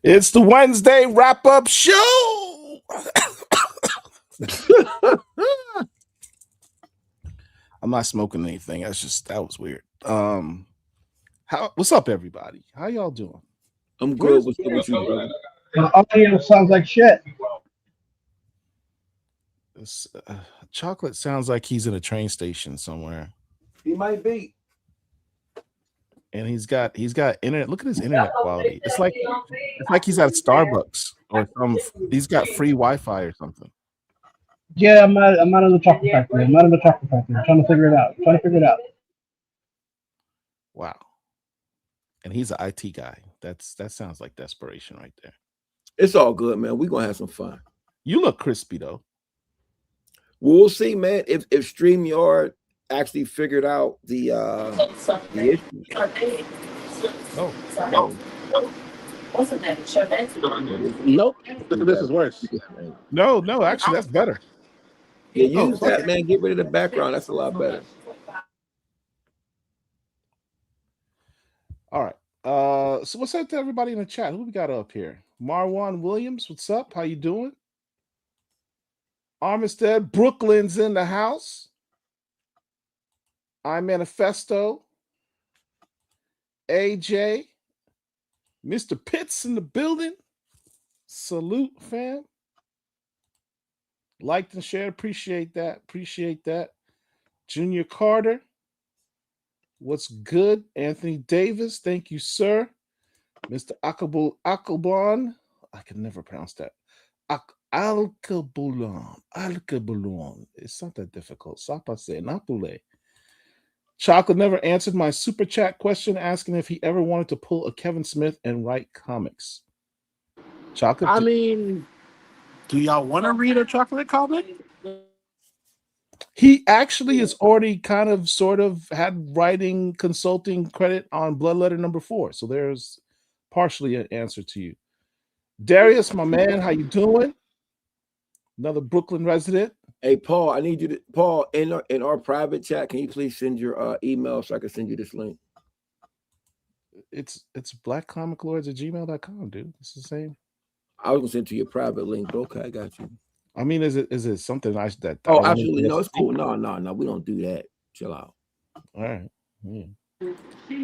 It's the Wednesday wrap-up show. I'm not smoking anything. That was weird. What's up, everybody? How y'all doing? I'm good. What's up with you, brother? The audio sounds like shit. This, Chocolate sounds like he's in a train station somewhere, He might be. and he's got internet. Look at his internet quality. It's like he's at Starbucks or some. He's got free Wi-Fi or something. Yeah, I'm not in the chocolate factory. I'm not in the chocolate factory. I'm trying to figure it out. Wow. And he's an IT guy. That sounds like desperation right there. It's all good, man. We're gonna have some fun. You look crispy though. We'll see, man. If StreamYard actually figured out the issue. Oh. Nope. This is worse. No, actually that's better. Yeah, use that, man. Get rid of the background. That's a lot better. All right. So what's up to everybody in the chat? Who we got up here? Marwan Williams, what's up? How you doing? Armistead, Brooklyn's in the house. I Manifesto. AJ. Mr. Pitts in the building. Salute, fam. Liked and shared. Appreciate that. Junior Carter. What's good? Anthony Davis. Thank you, sir. Mr. Akabulon. I can never pronounce that. Alkabulon. It's not that difficult. Sapase, Napule. Chocolate never answered my super chat question asking if he ever wanted to pull a Kevin Smith and write comics. Chocolate. I mean, do y'all want to read a chocolate comic? He actually is already kind of sort of had writing consulting credit on Bloodletter #4. So there's partially an answer to you. Darius, my man, how you doing? Another Brooklyn resident. Hey, Paul, I need you to Paul in our private chat. Can you please send your email so I can send you this link? It's blackcomiclords@gmail.com, dude. It's the same. I was gonna send to your private link, but okay, I got you. I mean, is it something nice that? Oh, absolutely. No, it's cool. No, we don't do that. Chill out. All right. Yeah.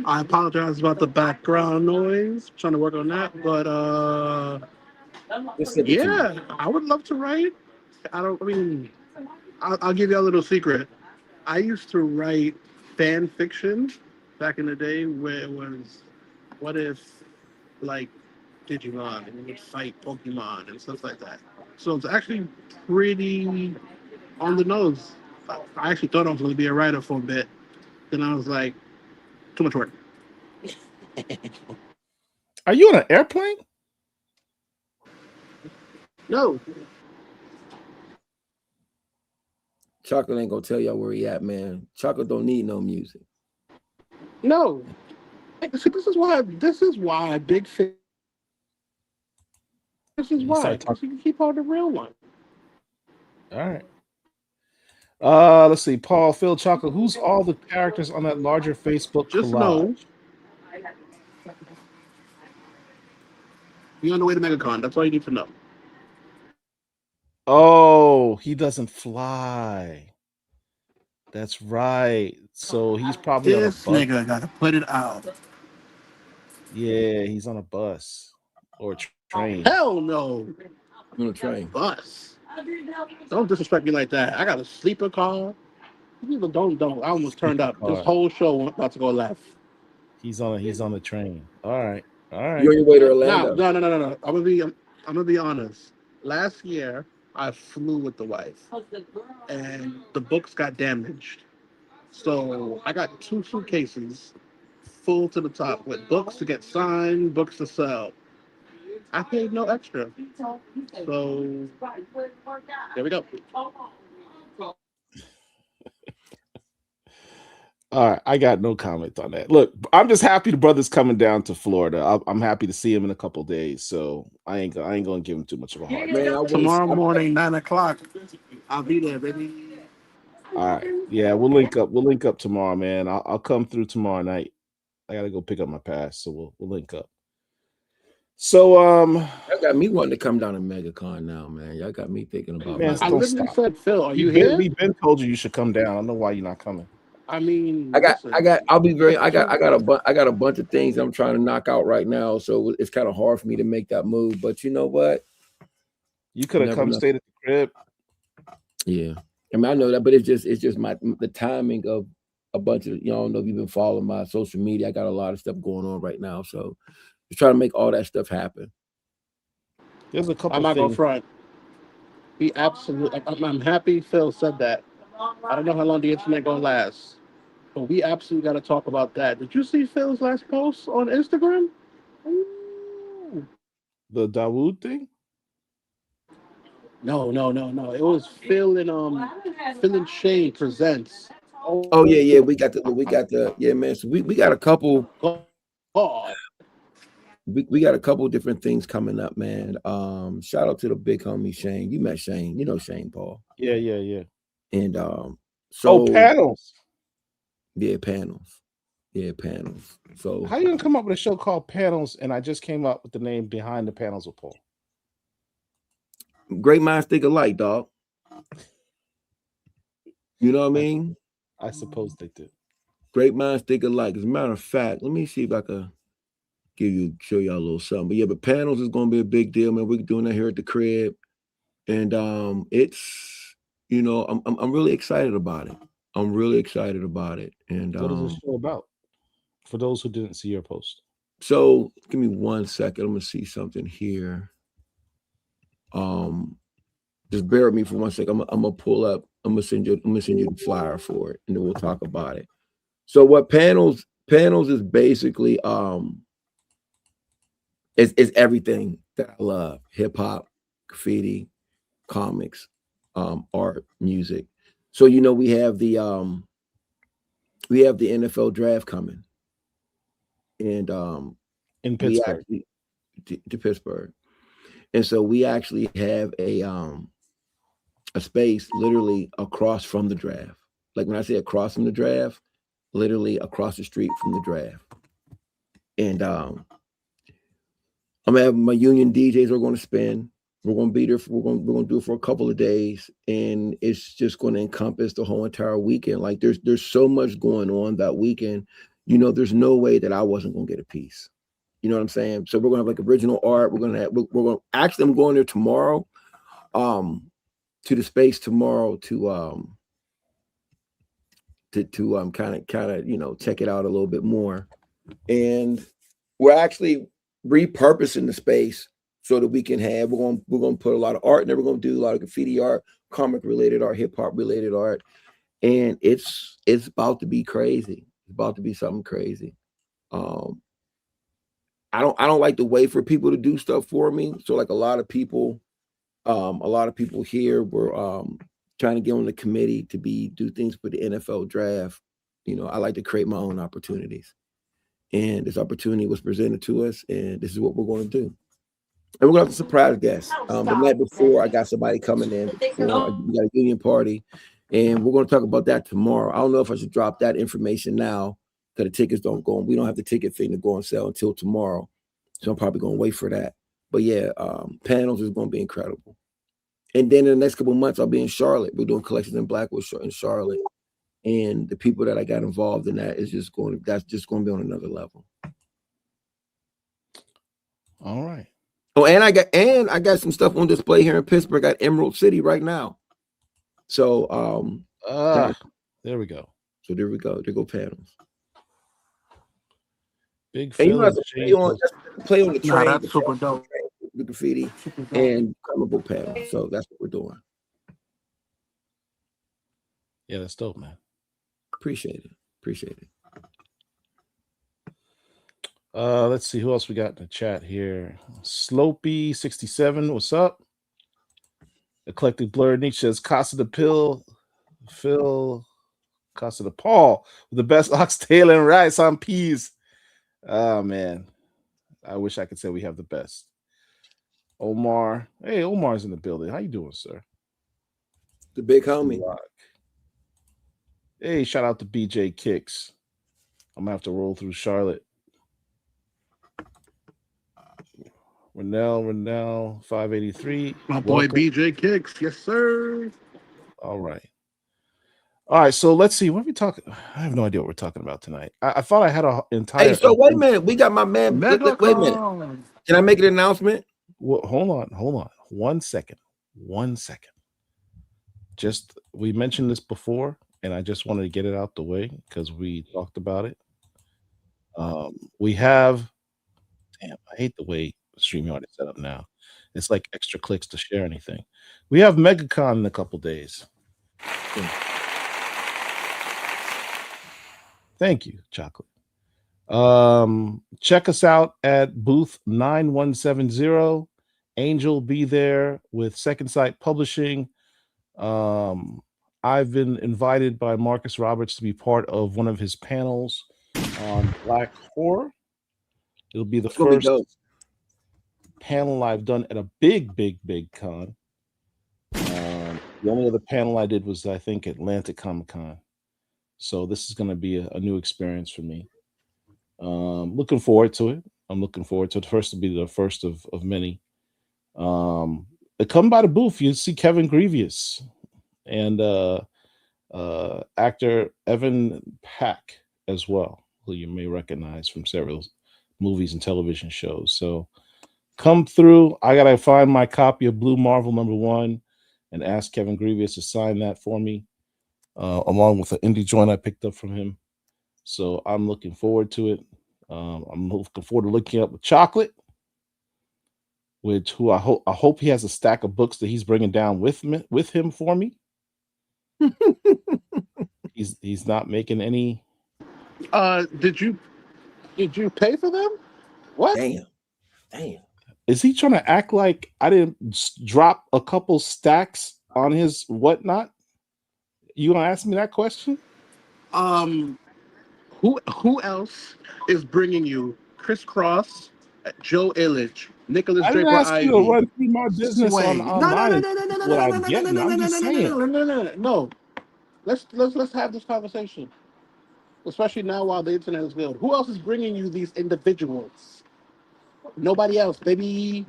I apologize about the background noise. I'm trying to work on that, but yeah, I would love to write. I'll give you a little secret. I used to write fan fiction back in the day where it was, what if, like, Digimon and would fight Pokemon and stuff like that. So it's actually pretty on the nose. I actually thought I was going to be a writer for a bit. Then I was like, too much work. Are you on an airplane? No. Chocolate ain't gonna tell y'all where he at, man. Chocolate don't need no music. No. See, this is why big fan. This is why. So you can keep on the real one. All right. Let's see. Paul, Phil, Chocolate. Who's all the characters on that larger Facebook Just collage? know. You're on the way to MegaCon. That's all you need to know. Oh, he doesn't fly. That's right. So he's probably this on a bus. Nigga got to put it out. Yeah, he's on a bus or a train. Hell no. On a train. Bus. Don't disrespect me like that. I got a sleeper car. People don't. I almost turned up. This whole show about to go left. He's on the train. All right. You're on your way to Orlando. No. I'm gonna be honest. Last year I flew with the wife, and the books got damaged. So I got 2 suitcases full to the top with books to get signed, books to sell. I paid no extra. So there we go. All right, I got no comment on that. Look, I'm just happy the brother's coming down to Florida. I'm happy to see him in a couple days, so I ain't gonna give him too much of a hard time. Tomorrow morning, 9:00, I'll be there, baby. All right, yeah, we'll link up. We'll link up tomorrow, man. I'll come through tomorrow night. I gotta go pick up my pass, so we'll link up. So Y'all got me wanting to come down to MegaCon now, man. Y'all got me thinking about man, I don't literally stop. said, Phil, are you here? We've been told you should come down. I don't know why you're not coming. I mean, listen. I'll be very. I got a bunch of things I'm trying to knock out right now, so it's kind of hard for me to make that move. But you know what? You could have Never come know. stayed at the crib. Yeah, I mean I know that, but it's just the timing of a bunch of y'all know if you've been following my social media. I got a lot of stuff going on right now, so just trying to make all that stuff happen. There's a couple I'm not going things. front. He absolutely. I'm happy Phil said that. I don't know how long the internet gonna last, but we absolutely got to talk about that. Did you see Phil's last post on Instagram? Ooh. The Dawood thing. No. It was Phil and Shane presents. Oh yeah, Oh we got the yeah, man. So we got a couple. God. We got a couple different things coming up, man. Shout out to the big homie Shane. You met Shane, you know Shane Paul. Yeah. And Oh, so panels. yeah, panels. Yeah, panels. So How you gonna come up with a show called Panels? And I just came up with the name Behind the Panels with Paul. great minds think alike, dog. You know what I mean? I suppose they did. Great minds think alike. As a matter of fact, let me see if I can show y'all a little something. But yeah, but panels is gonna be a big deal, man. We're doing that here at the crib. And it's I'm really excited about it. I'm really excited about it. And What is this show about? For those who didn't see your post. so give me 1 second. I'm gonna see something here. Just bear with me for 1 second. I'm gonna pull up. I'm gonna send you the flyer for it, and then we'll talk about it. So what panels is basically it's everything that I love: hip hop, graffiti, comics, art, music. So we have the NFL draft coming, and In we Pittsburgh. actually to Pittsburgh, and so we actually have a space literally across from the draft. Like when I say across from the draft, literally across the street from the draft. And I'm gonna have my union DJs are going to spin. We're going to be there. We're going to do it for a couple of days, and it's just going to encompass the whole entire weekend. Like there's so much going on that weekend. There's no way that I wasn't going to get a piece. You know what I'm saying? So we're going to have like original art. We're going to actually I'm going there tomorrow, to the space tomorrow to kind of check it out a little bit more. And we're actually repurposing the space so that we can have we're going to put a lot of art in there. We're going to do a lot of graffiti art, comic related art, hip hop related art, and it's about to be crazy. It's about to be something crazy. I don't like to wait for people to do stuff for me. So like a lot of people here were trying to get on the committee to do things for the NFL draft. I like to create my own opportunities. And this opportunity was presented to us, and this is what we're going to do. And we're going to have a surprise guest. The night before, I got somebody coming in. We got a union party, and we're going to talk about that tomorrow. I don't know if I should drop that information now because the tickets don't go on. We don't have the ticket thing to go on sale until tomorrow. So I'm probably going to wait for that. But yeah, panels is going to be incredible. And then in the next couple of months, I'll be in Charlotte. We're doing collections in Blackwood in Charlotte. And the people that I got involved in that's just going to be on another level. All right. Oh, and I got some stuff on display here in Pittsburgh at Emerald City right now. So there we go. So there we go. There go panels. Big Phil and play on the train. Nah, that's super dope. The graffiti and comic book panel. So that's what we're doing. Yeah, that's dope, man. Appreciate it. Let's see who else we got in the chat here. Slopey67, what's up? Eclectic Blur Nietzsche says Casa the Pill, Phil Casa the Paul with the best oxtail and rice on peas. Oh man, I wish I could say we have the best. Omar, hey, Omar's in the building. How you doing, sir? The big homie. Hey, shout out to BJ Kicks. I'm gonna have to roll through Charlotte. Renell, 583. My boy Welcome. BJ Kicks. Yes, sir. All right. All right. So let's see. What are we talking? I have no idea what we're talking about tonight. I thought I had an entire. Hey, so wait a minute. We got my man. Wait a minute. MegaCon. Can I make an announcement? Well, hold on. 1 second. Just we mentioned this before, and I just wanted to get it out the way because we talked about it. We have. Damn, I hate the way StreamYard is set up now. It's like extra clicks to share anything. We have MegaCon in a couple days. Thank you, Chocolate. Check us out at booth 9170. Angel will be there with Second Sight Publishing. I've been invited by Marcus Roberts to be part of one of his panels on Black horror. It'll be the first panel I've done at a big con. The only other panel I did was, I think, Atlantic Comic Con. So this is going to be a new experience for me. Looking forward to it. I'm looking forward to it. First will be the first of many. Come by the booth. You see Kevin Grievous and actor Evan Pack as well, who you may recognize from several movies and television shows. So come through. I gotta find my copy of Blue Marvel #1 and ask Kevin Grievous to sign that for me, along with an indie joint I picked up from him. So I'm looking forward to it. I'm looking forward to looking up with Chocolate, who I hope he has a stack of books that he's bringing down with him for me. He's not making any. Did you pay for them? What? Damn. Is he trying to act like I didn't drop a couple stacks on his whatnot? You gonna ask me that question? Who else is bringing you Chris Cross, Joe Illich, Nicholas I didn't Draper ask you to Ivy, run through my business Sway? online. What I'm getting, I'm just saying. No. Let's have this conversation, especially now while the internet is good. Who else is bringing you these individuals? Nobody else, baby.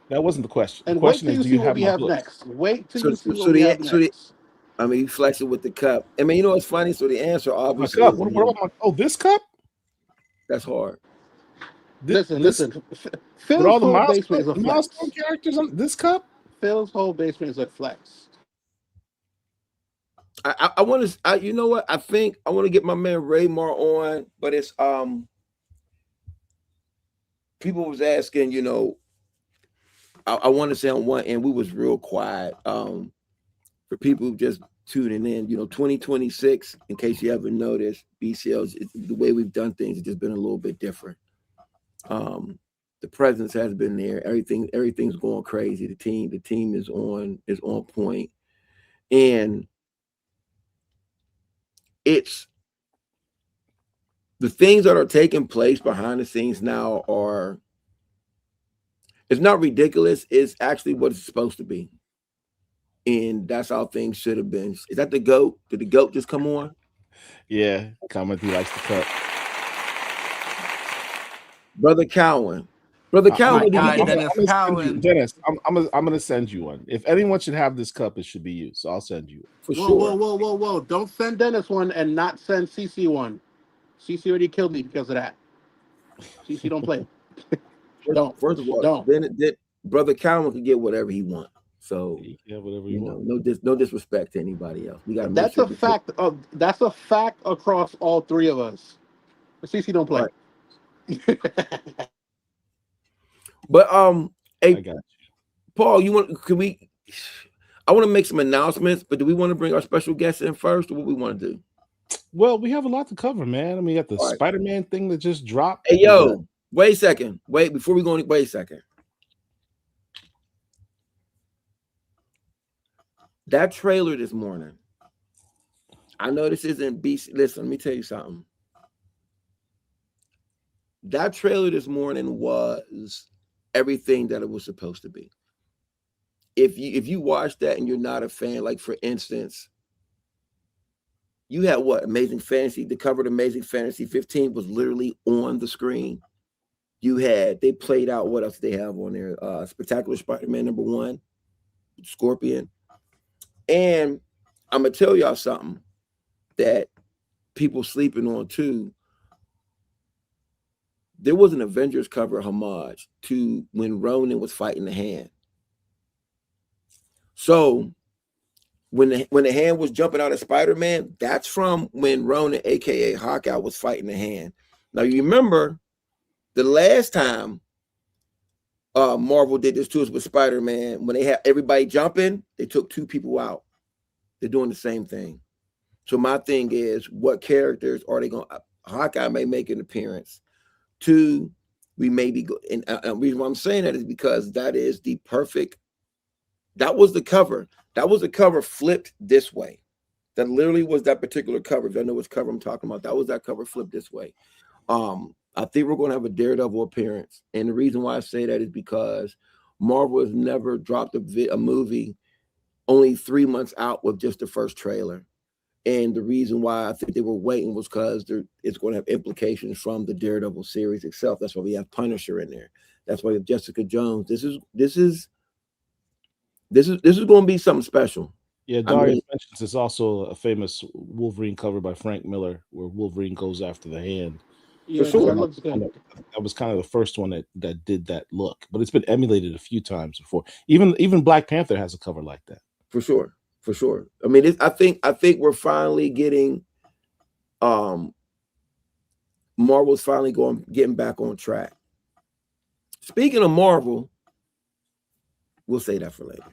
That wasn't the question. The And wait question till is, you do see you what have we my have books? next. Wait till So, you see so what we the have so the next. I mean, you flexing with the cup. I mean, you know what's funny? So the answer My obviously cup. is What about my? Oh, this cup. that's hard. Listen. With Phil's all the whole basement is a milestone flex. characters on this cup. Phil's whole basement is a flex. I want to. You know what? I think I want to get my man Raymar on, but it's people was asking. You know, I want to say on one end we was real quiet. For people who just tuning in, you know, 2026. In case you haven't noticed, BCL's the way we've done things has just been a little bit different. The presence has been there. Everything's going crazy. The team is on point, and it's the things that are taking place behind the scenes now are. It's not ridiculous. It's actually what it's supposed to be, and that's how things should have been. Is that the GOAT? Did the GOAT just come on? Yeah, comment. He likes the cup. Brother Cowan. Brother Cowan, I'm Dennis gonna send you, Cowan. Dennis. I'm gonna send you one. If anyone should have this cup, it should be you. So I'll send you. for Whoa, sure. whoa. Don't send Dennis one and not send CC one. CC already killed me because of that. CC don't play. First of all, Don't. then Brother Cowan can get whatever he wants. So Yeah, whatever you you know, want. no disrespect to anybody else. We got to make That's sure a fact. That's a fact across all three of us. But CC don't play. Right. But I hey, got you. Paul, I want to make some announcements, but do we want to bring our special guests in first, or what we want to do? Well, we have a lot to cover, man. I mean, you got the All right. Spider-Man thing that just dropped. Hey, yo, wait a second. Wait a second. That trailer this morning. I know this isn't BC. Listen, let me tell you something. That trailer this morning was everything that it was supposed to be. If you watch that and you're not a fan, like for instance, you had what? Amazing Fantasy. The cover of Amazing Fantasy 15 was literally on the screen. They played out what else they have on there? Spectacular Spider-Man #1, Scorpion. And I'm gonna tell y'all something that people sleeping on too. There was an Avengers cover homage to when Ronan was fighting the Hand. So when the Hand was jumping out of Spider-Man, that's from when Ronan, aka Hawkeye, was fighting the Hand. Now you remember the last time Marvel did this to us with Spider-Man, when they had everybody jumping, they took 2 people out. They're doing the same thing. So my thing is, what characters are they going to? Hawkeye may make an appearance. 2, we may be good. And the reason why I'm saying that is because that is the perfect. That was the cover. That was the cover flipped this way. That literally was that particular cover. If I know which cover I'm talking about, that was that cover flipped this way. I think we're going to have a Daredevil appearance. And the reason why I say that is because Marvel has never dropped a movie only 3 months out with just the first trailer. And the reason why I think they were waiting was because it's going to have implications from the Daredevil series itself. That's why we have Punisher in there. That's why we have Jessica Jones. This is going to be something special. Yeah, Darius mentions it's also a famous Wolverine cover by Frank Miller where Wolverine goes after the Hand. Yeah, For sure. that looks good. That was kind of the first one that did that look, but it's been emulated a few times before. Even Black Panther has a cover like that. For sure. I mean, I think we're finally getting, Marvel's finally getting back on track. Speaking of Marvel, we'll say that for later.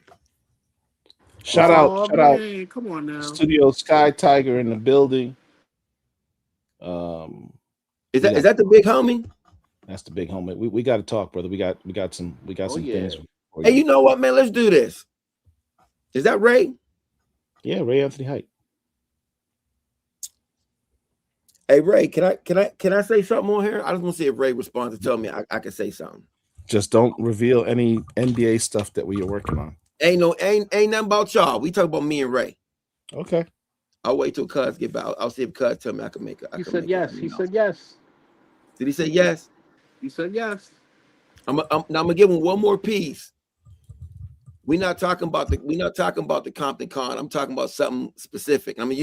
Shout out! Come on now. Studio Sky Tiger in the building. Is that the big homie? That's the big homie. We got to talk, brother. We got some things. Hey, you know what, man? Let's do this. Is that Ray? Yeah, Ray Anthony Height. Hey, Ray, can I say something on here? I just want to see if Ray responds to tell me I can say something. Just don't reveal any NBA stuff that we are working on. Ain't nothing about y'all. We talk about me and Ray. Okay. I'll wait till Cuz get back. I'll see if Cuz tell me I can make it. He said yes. He said yes. Did he say yes? He said yes. I'm gonna give him one more piece. We're not talking about the Compton Con. I'm talking about something specific. I'm gonna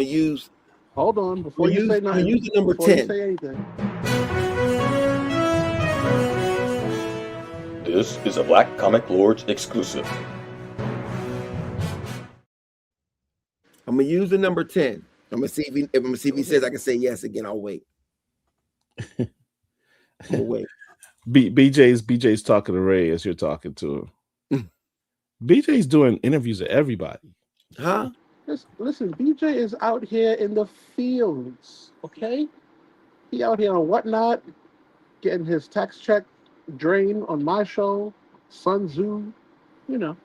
use. Hold on, before you say nothing. I'm gonna use the number 10. You say anything. This is a Black Comic Lords exclusive. I'm gonna use the number 10. I'm gonna see if he says I can say yes again. I'll wait. I'll wait. BJ's talking to Ray as you're talking to him. BJ's doing interviews with everybody. Huh? Listen, BJ is out here in the fields, okay? He out here on Whatnot, getting his tax check drained on my show, Sun Tzu, you know.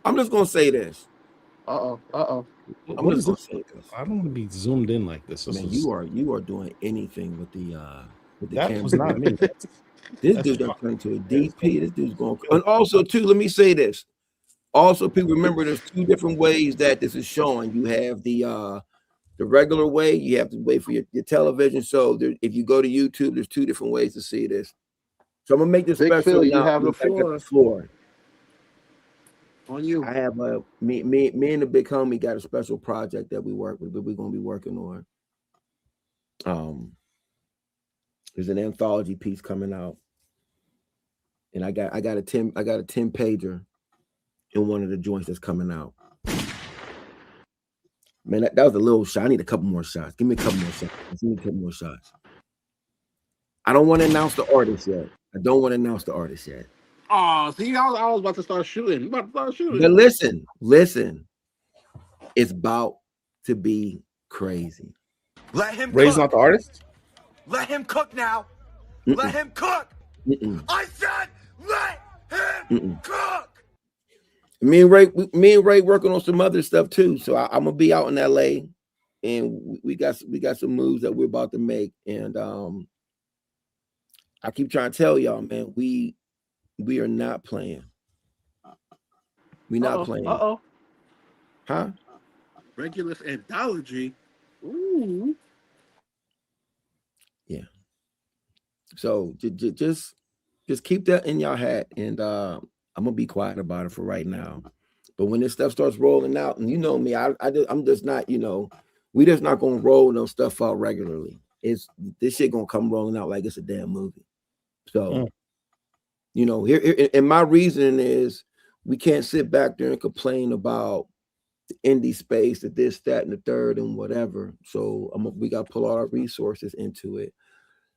I'm just gonna say this. I'm just gonna say this. I don't want to be zoomed in like this. Man, you are doing anything with the that camera. Was not me. This dude done turned to a DP. This dude's going. And also, too, let me say this. Also, people remember there's 2 different ways that this is showing. You have the regular way. You have to wait for your television. So if you go to YouTube, there's 2 different ways to see this. So I'm gonna make this Big special. Phil, you have the floor. On you. I have me and the big homie got a special project that we work with, but we're gonna be working on. There's an anthology piece coming out, and I got a 10 pager in one of the joints that's coming out. Man, that was a little shot. I need a couple more shots. Give me a couple more shots. I don't want to announce the artist yet. Oh, see, I was about to start shooting. But listen. It's about to be crazy. Let him Ray's cook. not the artist? Let him cook now. Mm-mm. Let him cook. Mm-mm. I said let him cook. Me and Ray working on some other stuff too. So I'm gonna be out in LA, and we got some moves that we're about to make. And I keep trying to tell y'all, man, we are not playing. We're not playing. Huh? Regulus anthology. Ooh. Yeah. So just keep that in your hat, and I'm gonna be quiet about it for right now. But when this stuff starts rolling out, and you know me, I'm just not, we just not gonna roll no stuff out regularly. It's this shit gonna come rolling out like it's a damn movie. So, here and my reasoning is we can't sit back there and complain about the indie space, that this, that, and the third, and whatever. So we gotta pull all our resources into it.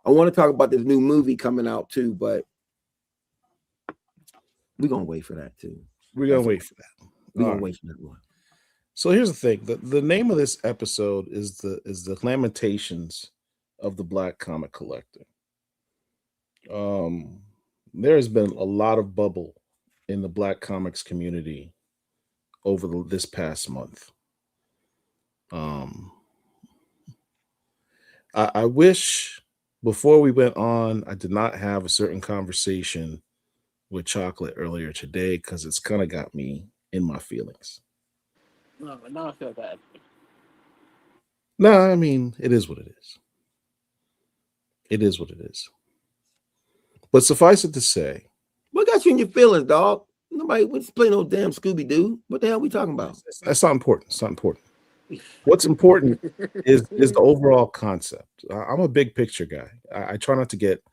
I want to talk about this new movie coming out too, but we're gonna wait for that too. We're gonna wait for that. We're gonna wait for that one. So here's the thing: the name of this episode is the Lamentations of the Black Comic Collector. There has been a lot of bubble in the Black comics community over this past month. I wish before we went on, I did not have a certain conversation with Chocolate earlier today, because it's kind of got me in my feelings. No, now I feel bad. No, I mean, it is what it is. It is what it is. But suffice it to say, what got you in your feelings, dog? Nobody was playing no damn Scooby Doo. What the hell are we talking about? that's not important. It's not important. What's important is the overall concept. I'm a big picture guy. I try not to get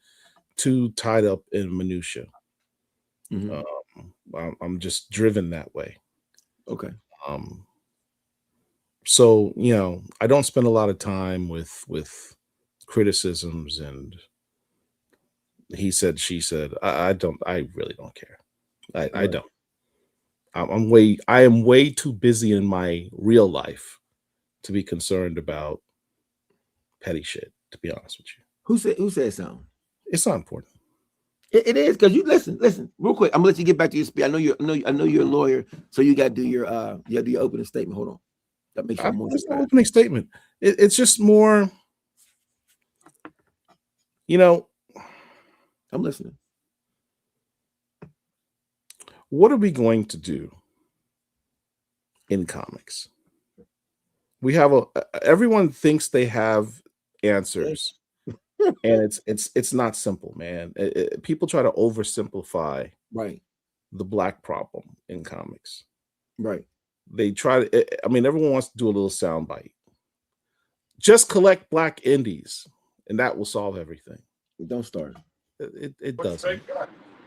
too tied up in minutia. I'm just driven that way. Okay. So I don't spend a lot of time with criticisms and he said, she said. I really don't care. I don't. I am way too busy in my real life to be concerned about petty shit, to be honest with you. Who said something? It's not important. It is, because you listen real quick. I'm gonna let you get back to your speech. I know you're a lawyer, so you gotta do your opening statement. Hold on. That makes sure I'm more It's an opening statement. It's just more, I'm listening. What are we going to do in comics? We have everyone thinks they have answers, and it's not simple, man. People try to oversimplify the Black problem in comics. Right. They try to. I mean, everyone wants to do a little soundbite. Just collect Black indies, and that will solve everything. Don't start. It doesn't.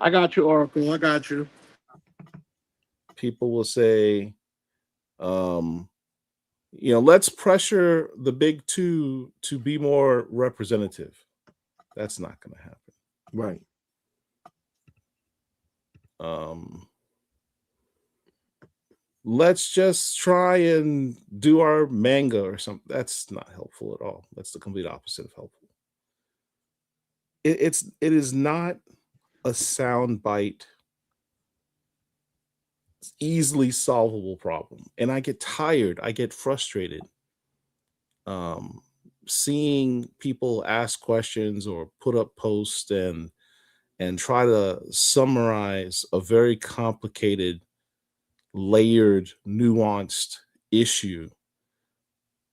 I got you, Oracle. I got you. People will say, let's pressure the big two to be more representative. That's not going to happen. Right. Let's just try and do our manga or something. That's not helpful at all. That's the complete opposite of helpful. It is not a soundbite, easily solvable problem. And I get tired, I get frustrated seeing people ask questions or put up posts and try to summarize a very complicated, layered, nuanced issue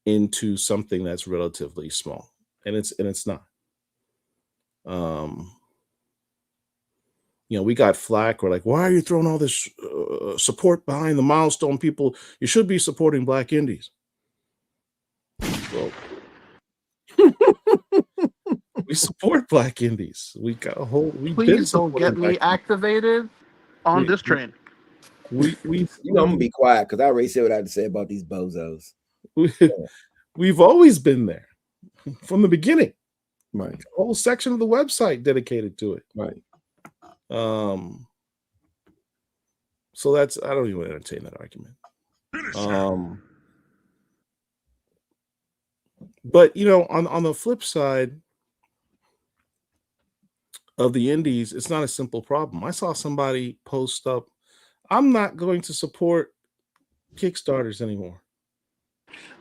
into something that's relatively small. And it's not. We got flack. We're like, why are you throwing all this support behind the milestone people? You should be supporting Black indies. Well, we support Black indies. We got a whole. Please don't get me activated on this train. I'm gonna be quiet because I already said what I had to say about these bozos. We've always been there from the beginning. Right. A whole section of the website dedicated to it. Right. So I don't even entertain that argument. But on the flip side of the indies, it's not a simple problem. I saw somebody post up, I'm not going to support Kickstarters anymore.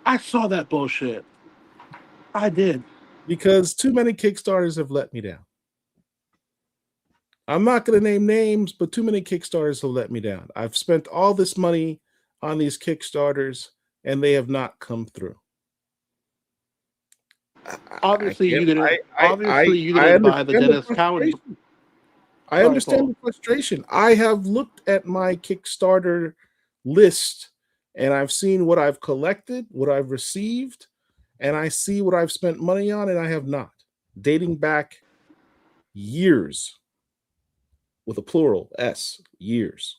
I saw that bullshit. I did. Because too many Kickstarters have let me down. I'm not going to name names, but too many Kickstarters have let me down. I've spent all this money on these Kickstarters, and they have not come through. Obviously, can't. you didn't. Obviously, you I didn't buy the understand the Dennis Cowan. frustration. I Sorry, understand Paul. the frustration. I have looked at my Kickstarter list and I've seen what I've collected, what I've received, and I see what I've spent money on, and I have not. Dating back years with a plural S, years.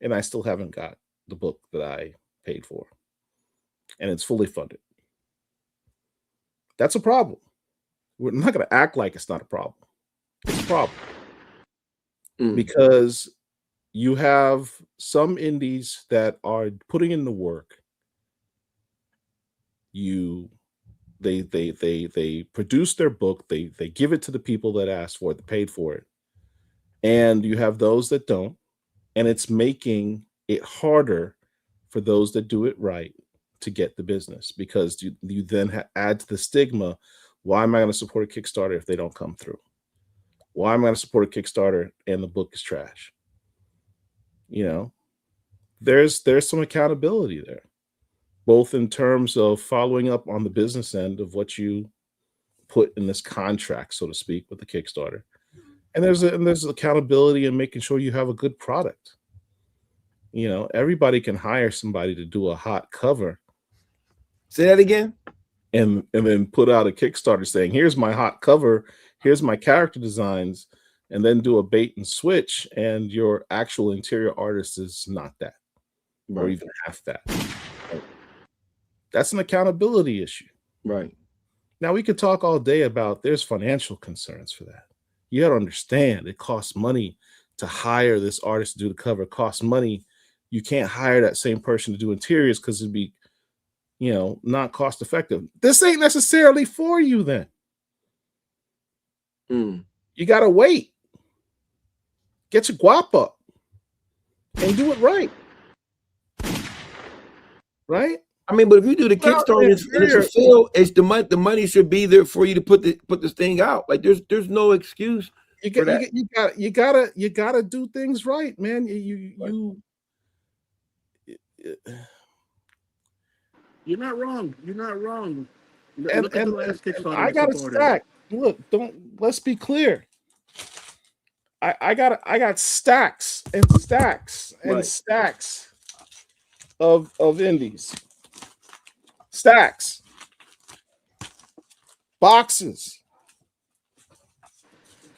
And I still haven't got the book that I paid for. And it's fully funded. That's a problem. We're not going to act like it's not a problem. It's a problem. Because you have some indies that are putting in the work. They produce their book, they give it to the people that asked for it, that paid for it. And you have those that don't, and it's making it harder for those that do it right to get the business, because you then add to the stigma. Why am I going to support a Kickstarter if they don't come through? Why am I going to support a Kickstarter and the book is trash? You know, there's some accountability there, both in terms of following up on the business end of what you put in this contract, so to speak, with the Kickstarter. And there's accountability in making sure you have a good product. You know, everybody can hire somebody to do a hot cover. Say that again. And then put out a Kickstarter saying, here's my hot cover, here's my character designs, and then do a bait and switch, and your actual interior artist is not that, or even half that. That's an accountability issue. Right. Now, we could talk all day about there's financial concerns for that. You got to understand, it costs money to hire this artist to do the cover. It costs money. You can't hire that same person to do interiors because it'd be, you know, not cost effective. This ain't necessarily for you then. You got to wait. Get your guap up and do it right. Right? I mean, but if you do the Kickstarter and it's a fail, it's the money should be there for you to put this thing out. Like there's no excuse. You gotta do things right, man. You're not wrong. You're not wrong. Look at the last Kickstarter. I got a stack. Look, let's be clear. I got stacks and stacks and stacks of indies. Stacks. Boxes.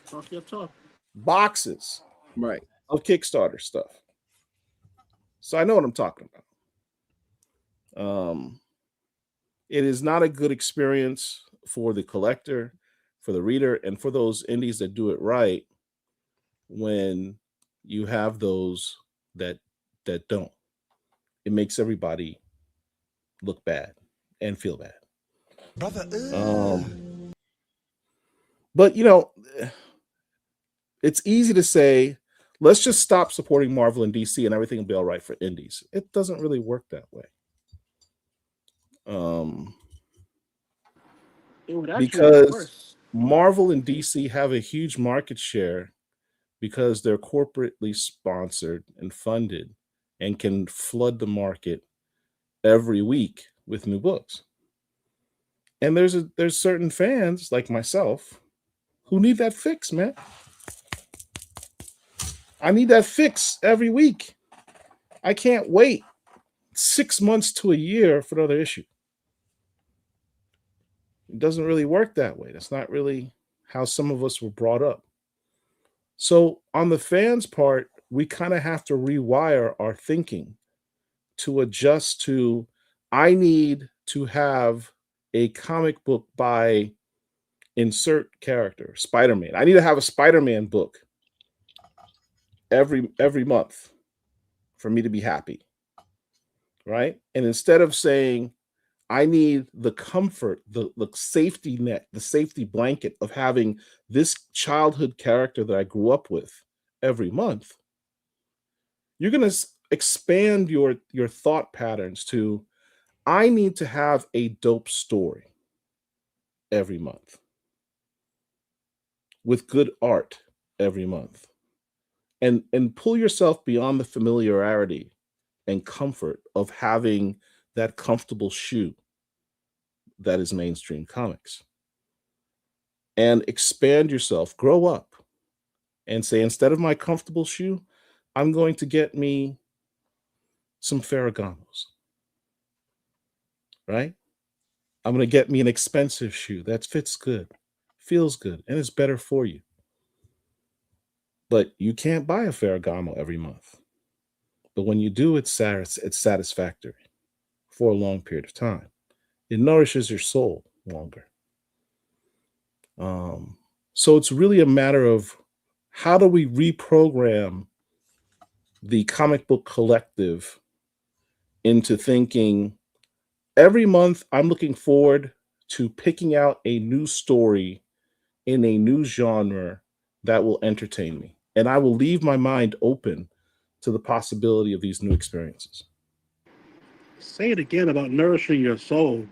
Talk your talk. Boxes. Right. Of Kickstarter stuff. So I know what I'm talking about. It is not a good experience for the collector, for the reader, and for those indies that do it right when you have those that don't. It makes everybody look bad and feel bad. Brother, but you know, it's easy to say, let's just stop supporting Marvel and DC and everything will be all right for indies. It doesn't really work that way. Because Marvel and DC have a huge market share because they're corporately sponsored and funded and can flood the market every week with new books. And there's certain fans like myself who need that fix, man. I need that fix every week. I can't wait 6 months to a year for another issue. It doesn't really work that way. That's not really how some of us were brought up. So on the fans' part, we kind of have to rewire our thinking to adjust to, I need to have a comic book by insert character, Spider-Man. I need to have a Spider-Man book every month for me to be happy, right? And instead of saying, I need the comfort, the safety net, the safety blanket of having this childhood character that I grew up with every month, you're going to expand your thought patterns to, I need to have a dope story every month with good art every month, and pull yourself beyond the familiarity and comfort of having that comfortable shoe that is mainstream comics. and expand yourself, grow up, and say, instead of my comfortable shoe, I'm going to get me some Ferragamos, right? I'm going to get me an expensive shoe that fits good, feels good, and is better for you. But you can't buy a Ferragamo every month. But when you do, it's satisfactory for a long period of time. It nourishes your soul longer. Um, so it's really a matter of how do we reprogram the comic book collective into thinking every month I'm looking forward to picking out a new story in a new genre that will entertain me. And I will leave my mind open to the possibility of these new experiences. Say it again about nourishing your soul.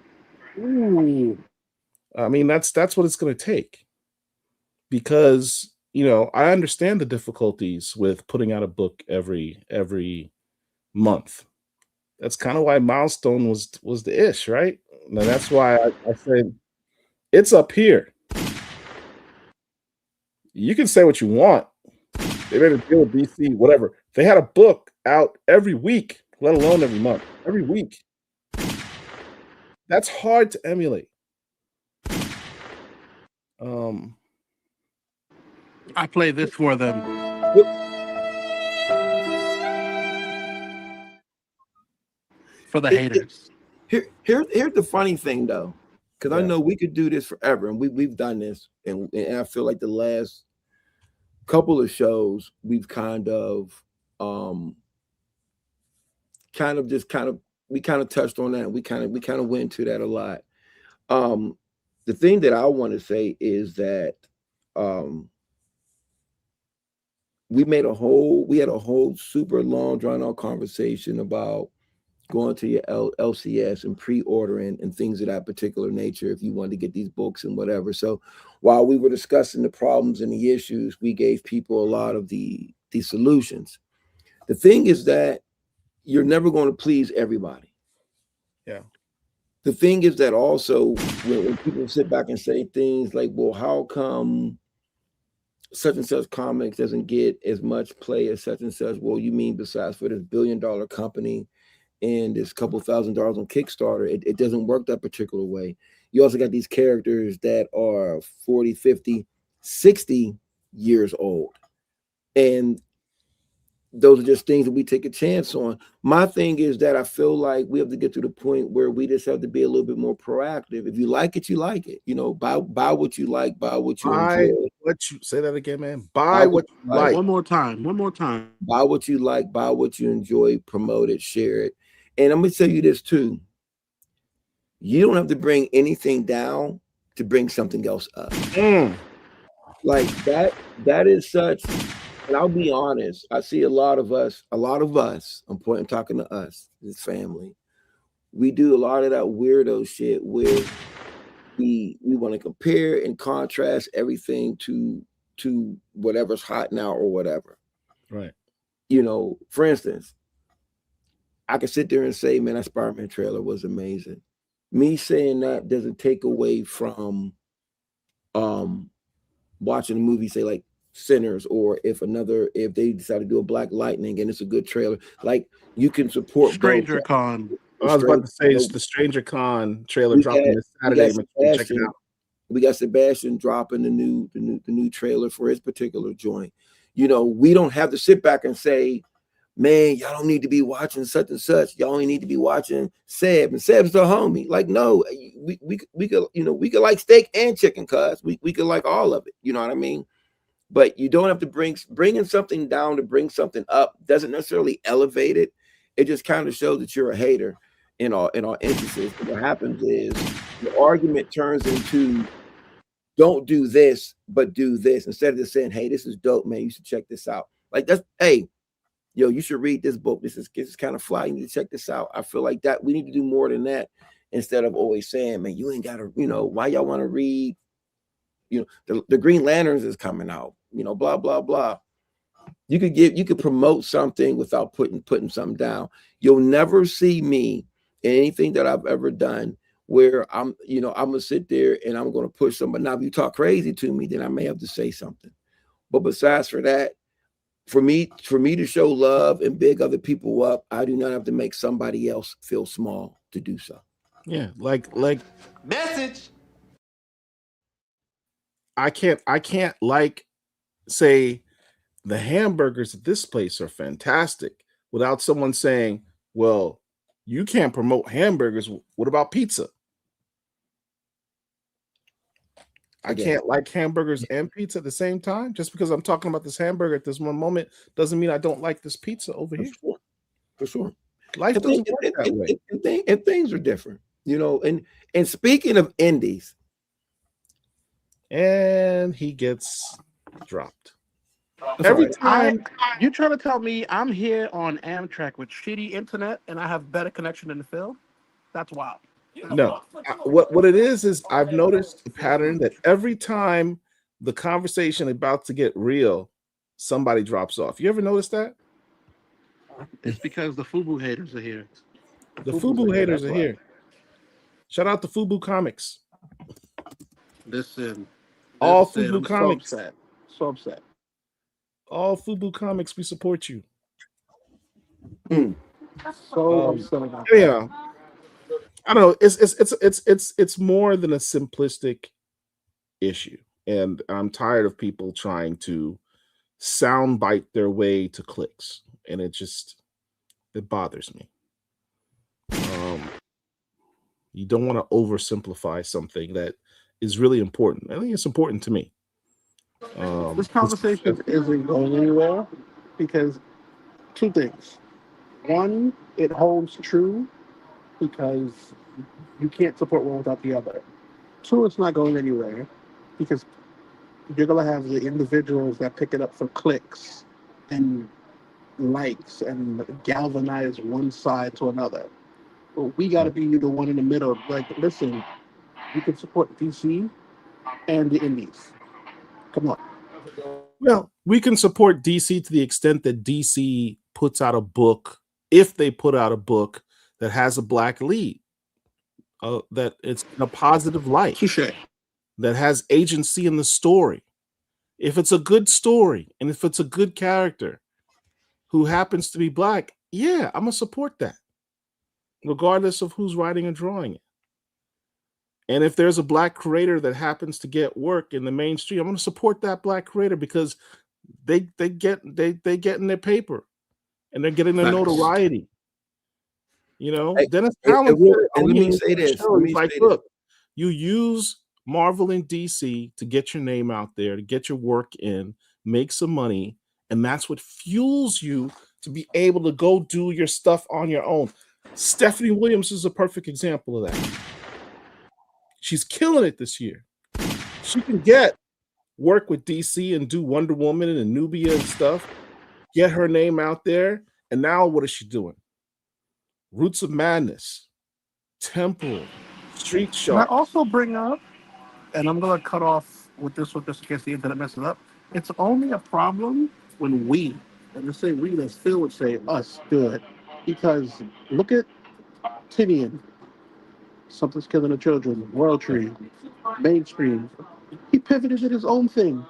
Ooh. I mean, that's what it's going to take because I understand the difficulties with putting out a book every month. That's kind of why Milestone was the ish, right? And that's why I said it's up here. You can say what you want. They made a deal with DC, whatever. They had a book out every week, let alone every month. Every week. That's hard to emulate. Um, I play this for them. For the haters. Here's the funny thing though, because I Yeah. know we could do this forever, and we've done this, and I feel like the last couple of shows we've um we kind of touched on that. We kind of went into that a lot. Um, the thing that I want to say is that um we had a whole super long drawn out conversation about going to your LCS and pre-ordering and things of that particular nature if you wanted to get these books and whatever. So while we were discussing the problems and the issues, we gave people a lot of the solutions. The thing is that you're never going to please everybody. Yeah. The thing is that also when people sit back and say things like, well, how come such and such comics doesn't get as much play as such and such? Well, you mean besides for this $1 billion company and this couple $1,000s on Kickstarter, it doesn't work that particular way. You also got these characters that are 40, 50, 60 years old. And those are just things that we take a chance on. My thing is that I feel like we have to get to the point where we just have to be a little bit more proactive. If you like it, you like it. Buy what you like, buy what you Buy enjoy. what you say that again, man. Buy Buy what what you you like. like. One more time. Buy what you like, buy what you enjoy, promote it, share it. And I'm gonna tell you this too. You don't have to bring anything down to bring something else up. Like that is such, and I'll be honest, I see a lot of us, I'm talking to us, this family. We do a lot of that weirdo shit where we want to compare and contrast everything to whatever's hot now or whatever. Right. For instance, I could sit there and say, man, that Spider-Man trailer was amazing. Me saying that doesn't take away from watching a movie, say like Sinners, or if they decide to do a Black Lightning and it's a good trailer, like you can support Stranger both. Con. I was about to say it's the Stranger Con trailer We dropping got- this we Saturday. got Make sure you check it Sebastian. out. We got Sebastian dropping the new trailer for his particular joint. We don't have to sit back and say, man, y'all don't need to be watching such and such. Y'all only need to be watching Seb, and Seb's the homie. Like, no, we could, we could like steak and chicken, cuz we could like all of it. You know what I mean? But you don't have to bringing something down to bring something up doesn't necessarily elevate it. It just kind of shows that you're a hater in all instances. And what happens is the argument turns into don't do this, but do this, instead of just saying, hey, this is dope, man. You should check this out. Like that's, hey, yo, you should read this book. This is kind of fly. You need to check this out. I feel like that we need to do more than that instead of always saying, man, you ain't got to, why y'all want to read, the Green Lanterns is coming out, blah, blah, blah. You could promote something without putting something down. You'll never see me in anything that I've ever done where I'm gonna sit there and I'm gonna push somebody. Now, if you talk crazy to me, then I may have to say something. But besides for that, for me to show love and big other people up, I do not have to make somebody else feel small to do so. Yeah, like Message. I can't like say the hamburgers at this place are fantastic without someone saying, well, you can't promote hamburgers. What about pizza? I can't like hamburgers and pizza at the same time. Just because I'm talking about this hamburger at this one moment doesn't mean I don't like this pizza over here. For sure. Life doesn't work that way. And things are different, and speaking of indies, and he gets dropped. That's Every all right. time You trying to tell me I'm here on Amtrak with shitty internet and I have better connection in the field? That's wild. No, what it is I've noticed a pattern that every time the conversation about to get real, somebody drops off. You ever notice that? It's because the FUBU haters are here. The FUBU haters are here. Shout out to FUBU Comics. Listen, All listen, FUBU I'm Comics. So upset. So upset. All FUBU Comics, we support you. So upset about Yeah. I don't know. It's more than a simplistic issue, and I'm tired of people trying to soundbite their way to clicks, and it bothers me. You don't want to oversimplify something that is really important. I think it's important to me. This conversation isn't going anywhere because two things. One, it holds true because you can't support one without the other. Two, it's not going anywhere because you're going to have the individuals that pick it up for clicks and likes and galvanize one side to another. But we got to be the one in the middle. Like, listen, you can support DC and the indies. Come on. Well, we can support DC to the extent that DC puts out a book, if they put out a book that has a black lead, that it's in a positive light, that has agency in the story. If it's a good story and if it's a good character who happens to be black, yeah, I'm going to support that, regardless of who's writing and drawing it. And if there's a black creator that happens to get work in the mainstream, I'm going to support that black creator because they get in their paper and they're getting their notoriety. Dennis Allen said, and let me say this. Look, you use Marvel and DC to get your name out there, to get your work in, make some money, and that's what fuels you to be able to go do your stuff on your own. Stephanie Williams is a perfect example of that. She's killing it this year. She can get work with DC and do Wonder Woman and Nubia and stuff, get her name out there, and now what is she doing? Roots of Madness, Temple, Street Shark. Can I also bring up, and I'm going to cut off with this one just in case the internet messes up, it's only a problem when we, and let's say we, as Phil would say, us, do it. Because look at Tinian. Something's Killing the Children, World Tree, mainstream. He pivoted to his own thing.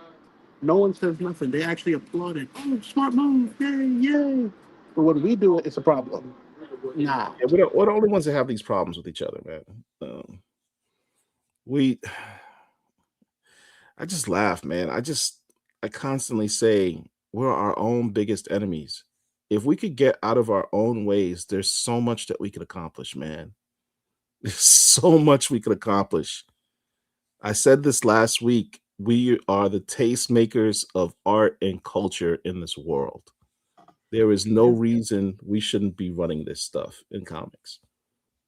No one says nothing. They actually applauded. Oh, smart move. Yay, yay. But when we do it, it's a problem. Nah. Yeah, we're the only ones that have these problems with each other, man. I just laugh, man. I constantly say we're our own biggest enemies. If we could get out of our own ways, there's so much that we could accomplish, man. There's so much we could accomplish. I said this last week. We are the tastemakers of art and culture in this world. There is no reason we shouldn't be running this stuff in comics.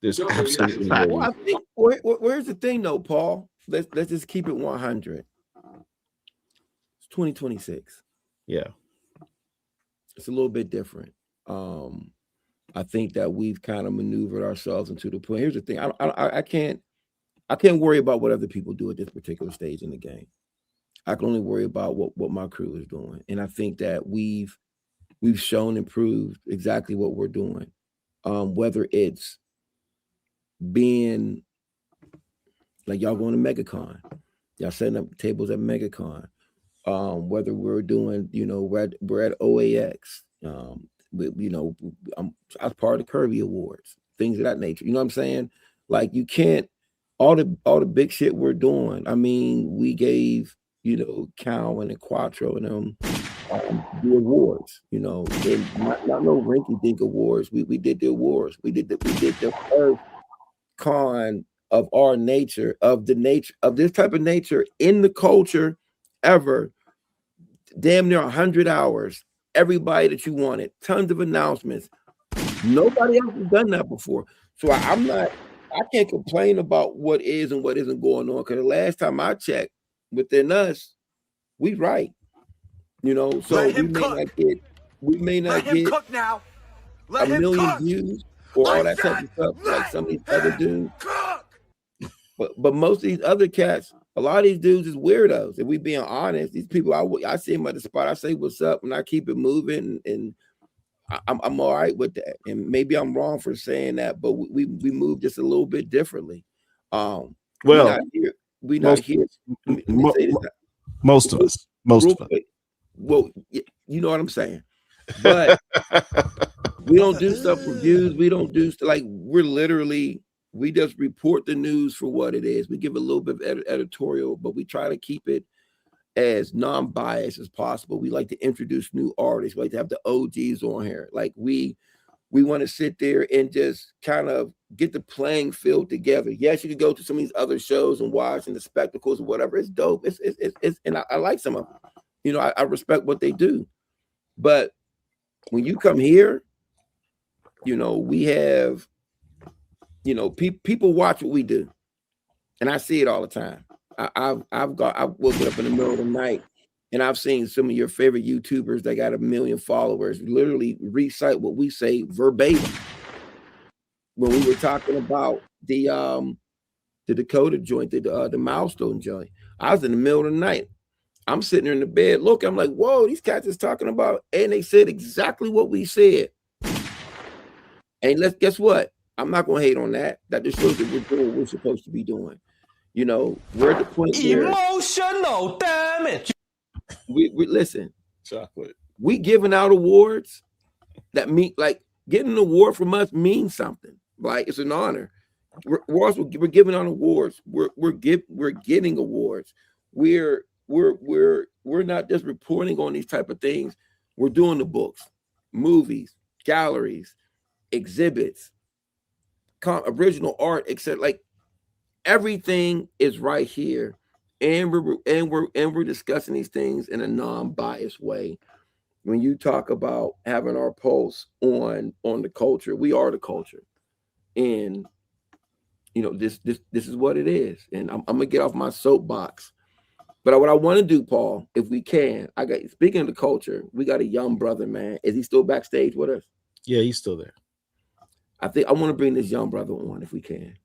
There's absolutely no reason. I think where's the thing though, Paul? Let's just keep it 100. It's 2026. Yeah, it's a little bit different. I think that we've kind of maneuvered ourselves into the point. Here's the thing: I can't worry about what other people do at this particular stage in the game. I can only worry about what my crew is doing, and I think that we've shown and proved exactly what we're doing. Whether it's being Like y'all going to MegaCon, y'all setting up tables at MegaCon. Whether we're doing, we're at OAX. I was part of the Kirby Awards, things of that nature. You know what I'm saying? Like you can't all the big shit we're doing. I mean, we gave Cowan and Quattro and them the awards. And not no rinky dink awards. We did the awards. We did the first con of our nature, of this type of nature in the culture ever. Damn near 100 hours, everybody that you wanted, tons of announcements. Nobody else has done that before. So I can't complain about what is and what isn't going on, because the last time I checked within us, we right. So we may not get cook now. a million views or all that type of stuff like some of these other dudes. But most of these other cats, a lot of these dudes is weirdos. If we being honest, these people, I see them at the spot, I say what's up, and I keep it moving, and I'm all right with that. And maybe I'm wrong for saying that, but we move just a little bit differently. Well, we not here. Most of us. Well, you know what I'm saying. But we don't do stuff for views. We don't do like we just report the news for what it is. We give a little bit of editorial, but we try to keep it as non-biased as possible. We like to introduce new artists. We like to have the OGs on here. Like we want to sit there and just kind of get the playing field together. Yes, you could go to some of these other shows and watch and the spectacles or whatever. It's dope. It's and I like some of them. I respect what they do. But when you come here, we have, people watch what we do, and I see it all the time. I've woken up in the middle of the night, and I've seen some of your favorite YouTubers that got 1 million followers literally recite what we say verbatim. When we were talking about the Dakota joint, the Milestone joint, I was in the middle of the night. I'm sitting there in the bed, look, I'm like, whoa, these cats is talking about, and they said exactly what we said. And guess what? I'm not going to hate on that. That just shows that we're doing what we're supposed to be doing. We're at the point where emotional damage. We listen. Chocolate. We giving out awards that mean, like, getting an award from us means something. Like, it's an honor. We're giving out awards. We're getting awards. We're not just reporting on these type of things. We're doing the books, movies, galleries, exhibits, original art, etc. Like everything is right here, and we're discussing these things in a non-biased way. When you talk about having our pulse on the culture, we are the culture, and this is what it is. And I'm gonna get off my soapbox. But what I want to do, Paul, if we can, speaking of the culture, we got a young brother, man. Is he still backstage with us? Yeah, he's still there. I think I want to bring this young brother on if we can.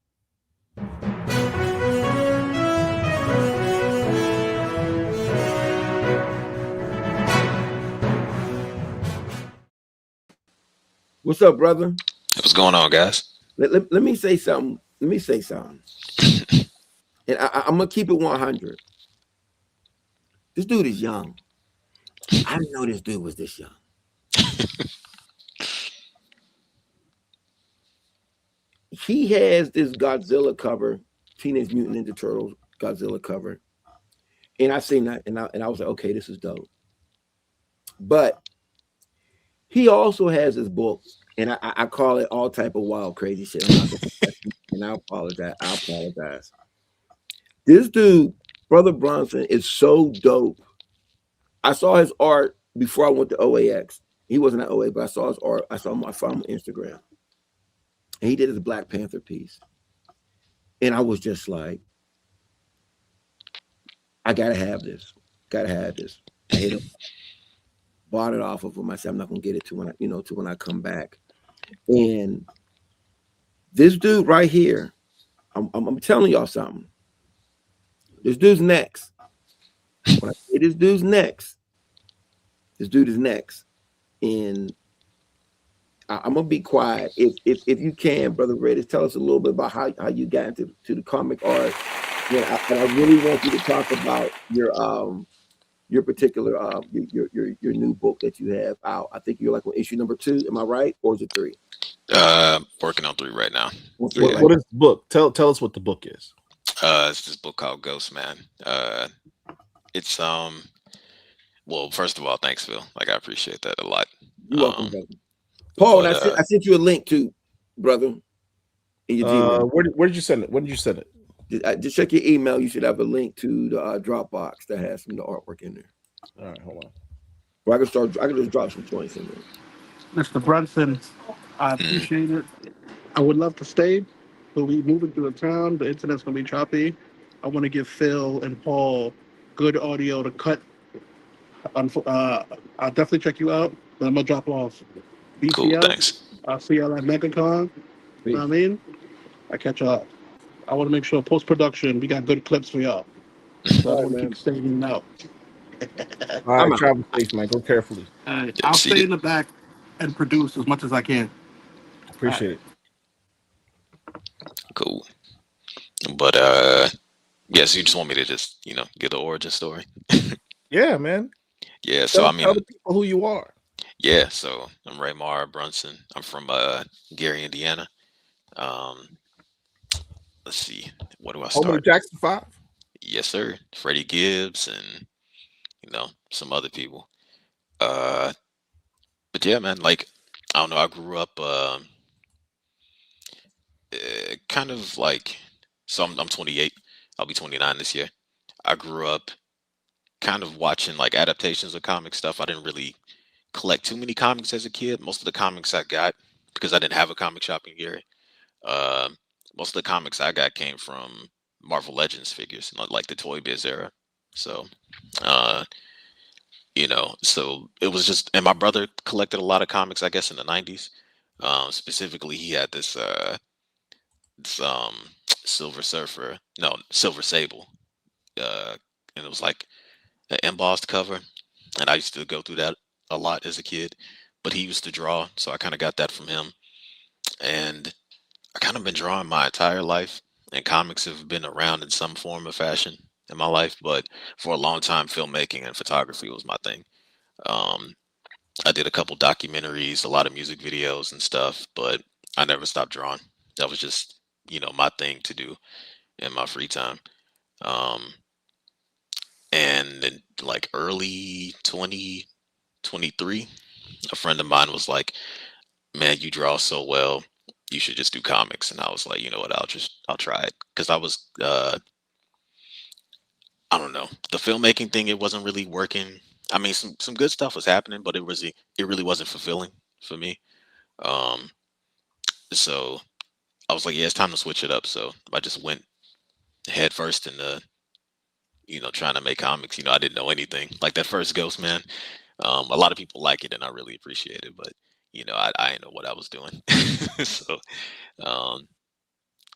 What's up, brother? What's going on, guys? Let me say something. And I'm gonna keep it 100. This dude is young. I didn't know this dude was this young. He has this Godzilla cover, Teenage Mutant Ninja Turtles Godzilla cover. And I seen that, and I was like, okay, this is dope. But he also has his book, and I call it all type of wild, crazy shit. And I apologize. This dude, Brother Brunson, is so dope. I saw his art before I went to OAX. He wasn't at OA, but I saw his art. I saw him on Instagram. And he did his Black Panther piece. And I was just like, I gotta have this. I hit him, bought it off of him. I said, I'm not gonna get it to when I come back. And this dude right here, I'm telling y'all something. This dude's next. When I say this dude's next, this dude is next. And I'm gonna be quiet. If you can, Brother Redis, tell us a little bit about how you got into the comic art and I really want you to talk about your particular your new book that you have out. I think you're like on issue number 2. Am I right, or is it 3? Working on 3 right now. On 3 What right what is the book? Tell us what the book is. It's this book called Ghost Man. It's well, first of all, thanks, Phil. Like I appreciate that a lot. You're welcome, brother. Paul, and But I sent you a link to, brother, in your Gmail. Where did you send it? When did you send it? Just check your email. You should have a link to the Dropbox that has some of the artwork in there. All right, hold on. Or I can just drop some joints in there. Mr. Brunson, I appreciate it. I would love to stay, but we moving through the town. The internet's gonna be choppy. I want to give Phil and Paul good audio to cut. I'll definitely check you out, but I'm gonna drop off. BC cool, out. thanks. I'll see y'all at MegaCon. You know what I mean? I catch y'all. I want to make sure post production we got good clips for y'all. So I All don't right, want to man. keep staying out. All I'm right, out. travel safe, man. Go carefully. I'll See stay you. in the back and produce as much as I can. Appreciate it. Cool. But yes, you just want me to just give the origin story. Yeah, man. Yeah. So I Tell mean, the people who you are. yeah. So I'm Rayar Brunson. I'm from Gary, Indiana. Um, let's see. What do I Home of the start? Jackson 5. Yes, sir. Freddie Gibbs and some other people. Uh, but yeah, man. Like I don't know. I grew up kind of like. So I'm 28. I'll be 29 this year. I grew up kind of watching like adaptations of comic stuff. I didn't really collect too many comics as a kid. Most of the comics I got because I didn't have a comic shop in Gary. Um, most of the comics I got came from Marvel Legends figures, not like the Toy Biz era. So, uh, so it was just, and my brother collected a lot of comics, I guess, in the '90s. Specifically, he had this Silver Surfer, no, Silver Sable, uh, and it was like an embossed cover, and I used to go through that a lot as a kid. But he used to draw, so I kind of got that from him, and I kind of been drawing my entire life, and comics have been around in some form or fashion in my life. But for a long time, filmmaking and photography was my thing. Um, I did a couple documentaries, a lot of music videos and stuff, but I never stopped drawing. That was just, my thing to do in my free time. Um, and in like early 2023, a friend of mine was like, "Man, you draw so well. You should just do comics." And I was like, "You know what? I'll try it." Because I was, I don't know, the filmmaking thing. It wasn't really working. I mean, some good stuff was happening, but it really wasn't fulfilling for me. Um, so I was like, "Yeah, it's time to switch it up." So I just went head first into trying to make comics. I didn't know anything. Like that first Ghost Man. A lot of people like it, and I really appreciate it. But I didn't know what I was doing. So, um,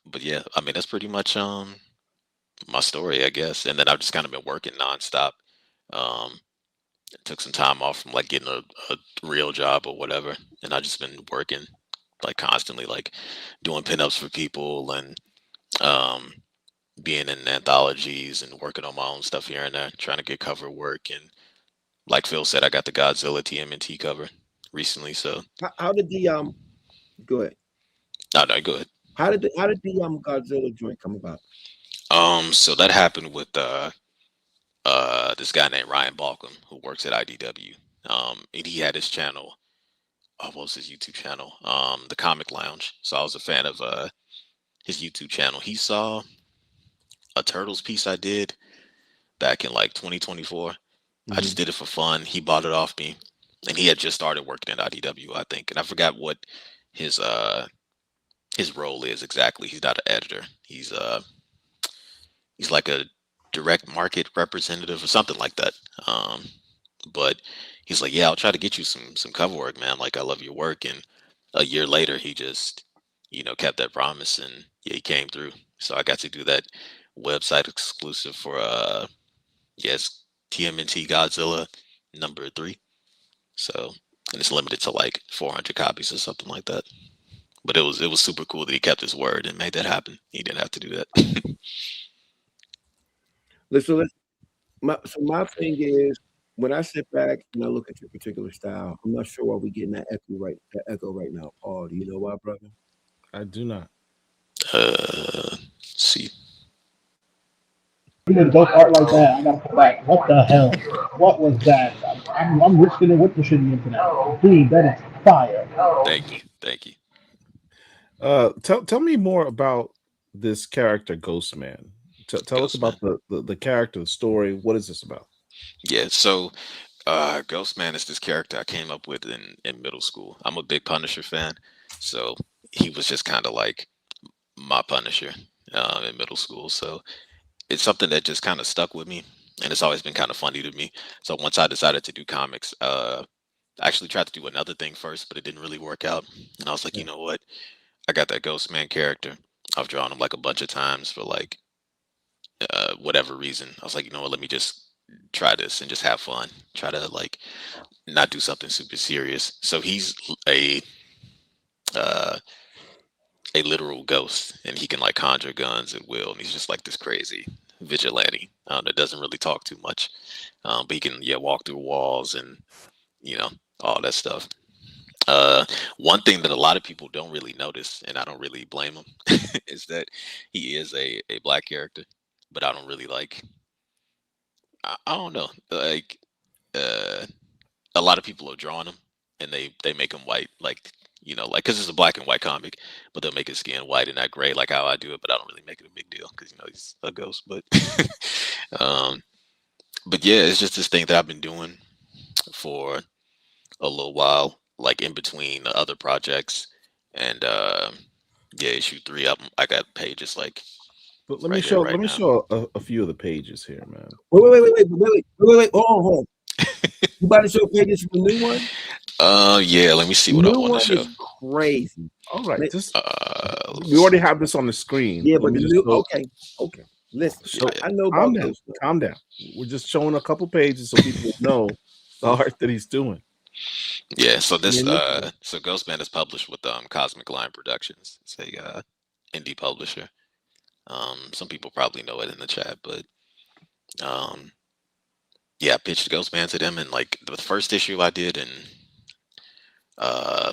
but yeah, I mean that's pretty much my story, I guess. And then I've just kind of been working nonstop. Um, took some time off from like getting a real job or whatever, and I just been working like constantly, like doing pinups for people and um, being in anthologies and working on my own stuff here and there, trying to get cover work. And like Phil said, I got the Godzilla TMNT cover recently. So How did the go ahead? no, go ahead. How did the Godzilla joint come about? So that happened with this guy named Ryan Balcom who works at IDW. And he had his channel. Oh, what was his YouTube channel? The Comic Lounge. So I was a fan of his YouTube channel. He saw a Turtles piece I did back in like 2024. I just did it for fun. He bought it off me, and he had just started working at IDW, I think, and I forgot what his his role is exactly. He's not an editor. He's like a direct market representative or something like that. But he's like, yeah, I'll try to get you some cover work, man. Like I love your work. And a year later, he just kept that promise, and yeah, he came through. So I got to do that website exclusive for yes, TMNT Godzilla #3. So and it's limited to like 400 copies or something like that. But it was super cool that he kept his word and made that happen. He didn't have to do that. Listen, my thing is when I sit back and I look at your particular style, I'm not sure why we're getting that echo right now. Paul, do you know why, brother? I do not. See. You did dope art like that. I gotta come back. What the hell? What was that? I'm risking it with the shitty internet. Dude, that is fire. Thank you. Thank you. Tell me more about this character, Ghost Man. Tell us Ghostman. about the character, the story. What is this about? Yeah, so Ghostman is this character I came up with in middle school. I'm a big Punisher fan, so he was just kind of like my Punisher in middle school. So it's something that just kind of stuck with me, and it's always been kind of funny to me. So once I decided to do comics, I actually tried to do another thing first, but it didn't really work out. And I was like, Yeah. you know what? I got that Ghostman character. I've drawn him like a bunch of times for like whatever reason. I was like, you know what? Let me just try this and just have fun. Try to like not do something super serious. So he's uh, a literal ghost, and he can like conjure guns at will, and he's just like this crazy vigilante that doesn't really talk too much, but he can walk through walls and you know all that stuff. Uh, One thing that a lot of people don't really notice, and I don't really blame him, is that he is a black character, but I don't really like. I don't know, like uh, a lot of people have drawn him, and they make him white, like like because it's a black and white comic, but they'll make his skin white and not gray, like how I do it. But I don't really make it a big deal because he's a ghost. But um, but yeah, it's just this thing that I've been doing for a little while, like in between the other projects, and yeah, issue three. I got pages like But right here, let right me now. show a few of the pages here, man. Wait. Hold on. You about to show pages from the new one? Yeah, let me see The what I new want to one show. is crazy. All right, Li- just we Let's already see. have this on the screen. Yeah, Let but me the just new show. okay. Listen, Show. Yeah, I know Calm about down. Ghost stuff. Calm down. We're just showing a couple pages so people know the art that he's doing. yeah. So I this mean, listen, so Ghostman is published with Cosmic Line Productions. It's a indie publisher. Some people probably know it in the chat, but um, yeah, I pitched Ghostman to them, and like the first issue I did in uh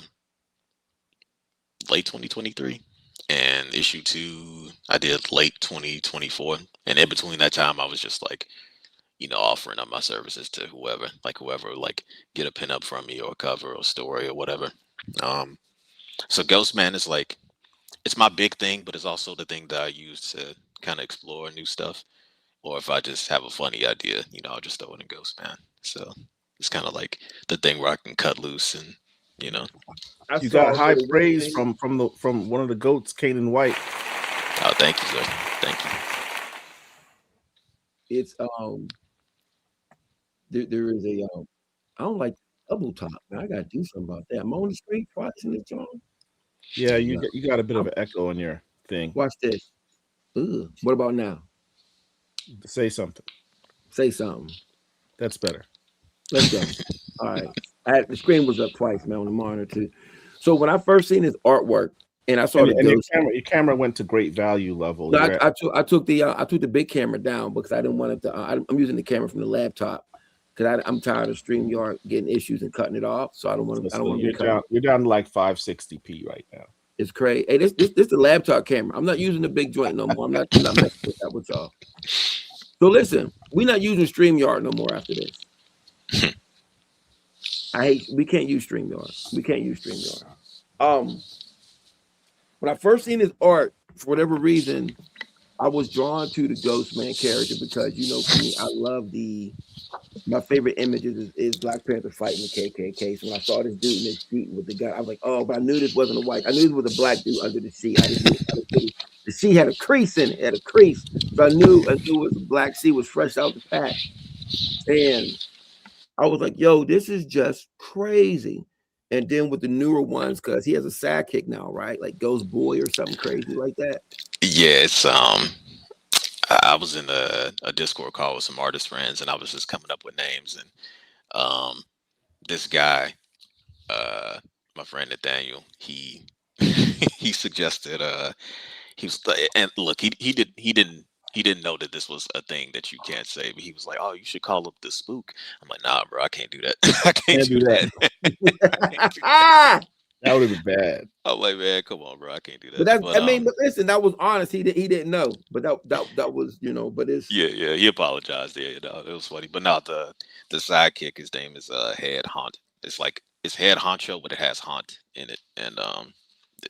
late 2023, and issue two I did late 2024, and in between that time I was just like offering up my services to whoever like get a pin up from me or a cover or story or whatever. Um, so Ghostman is like it's my big thing, but it's also the thing that I use to kind of explore new stuff. Or if I just have a funny idea, I'll just throw it in Ghostman. So it's kind of like the thing where I can cut loose and you know. I You saw got okay. high The one praise thing from one of the goats, Caden White. Oh, thank you, sir. Thank you. it's there is a I don't like double top. Man, I gotta do something about that. I'm on the screen twice in this song. Yeah, No, you got a bit of I'm, an echo on your thing. watch this. Ugh. What about now? Say something. Say something. That's better. Let's go. All right. The screen was up twice, man, on the monitor too. So when I first seen his artwork and I saw the And ghost, your camera went to great value level. no, You're at I took the big camera down because I didn't want it to. I'm using the camera from the laptop because I'm tired of StreamYard getting issues and cutting it off. So I don't want to. I don't want to be cutting. you're down to like 560p right now. It's crazy. Hey, this the laptop camera. I'm not using the big joint no more. I'm not messing with that with y'all. So listen, we're not using StreamYard no more after this. We can't use StreamYard. We can't use StreamYard. When I first seen his art, for whatever reason, I was drawn to the Ghost Man character because for me, I love my favorite images is Black Panther fighting the KKK. So when I saw this dude in this sheet with the gun, I was like, oh, but I knew this wasn't a white. I knew this was a black dude under the sheet. I just knew the sheet had a crease in it, had a crease. So I knew it was a black sheet, was fresh out the pack. And I was like, yo, this is just crazy. And then with the newer ones, because he has a sidekick now, right? Like Ghost Boy or something crazy like that. Yeah, it's I was in a Discord call with some artist friends, and I was just coming up with names, and um, this guy, uh, my friend Nathaniel, he he suggested he was and look he didn't he didn't know that this was a thing that you can't say. But he was like, "Oh, you should call up the spook." I'm like, "Nah, bro, I can't do that. I can't Can't do do that. that. I can't do Ah, That would have been bad. I'm like, man, come on, bro, I can't do but that. that's But I mean, but listen, that was honest. He didn't know, but that was but it's yeah, he apologized. Yeah, it was funny. But no, the sidekick, his name is Head Haunt. It's like it's Head Honcho, but it has Haunt in it, and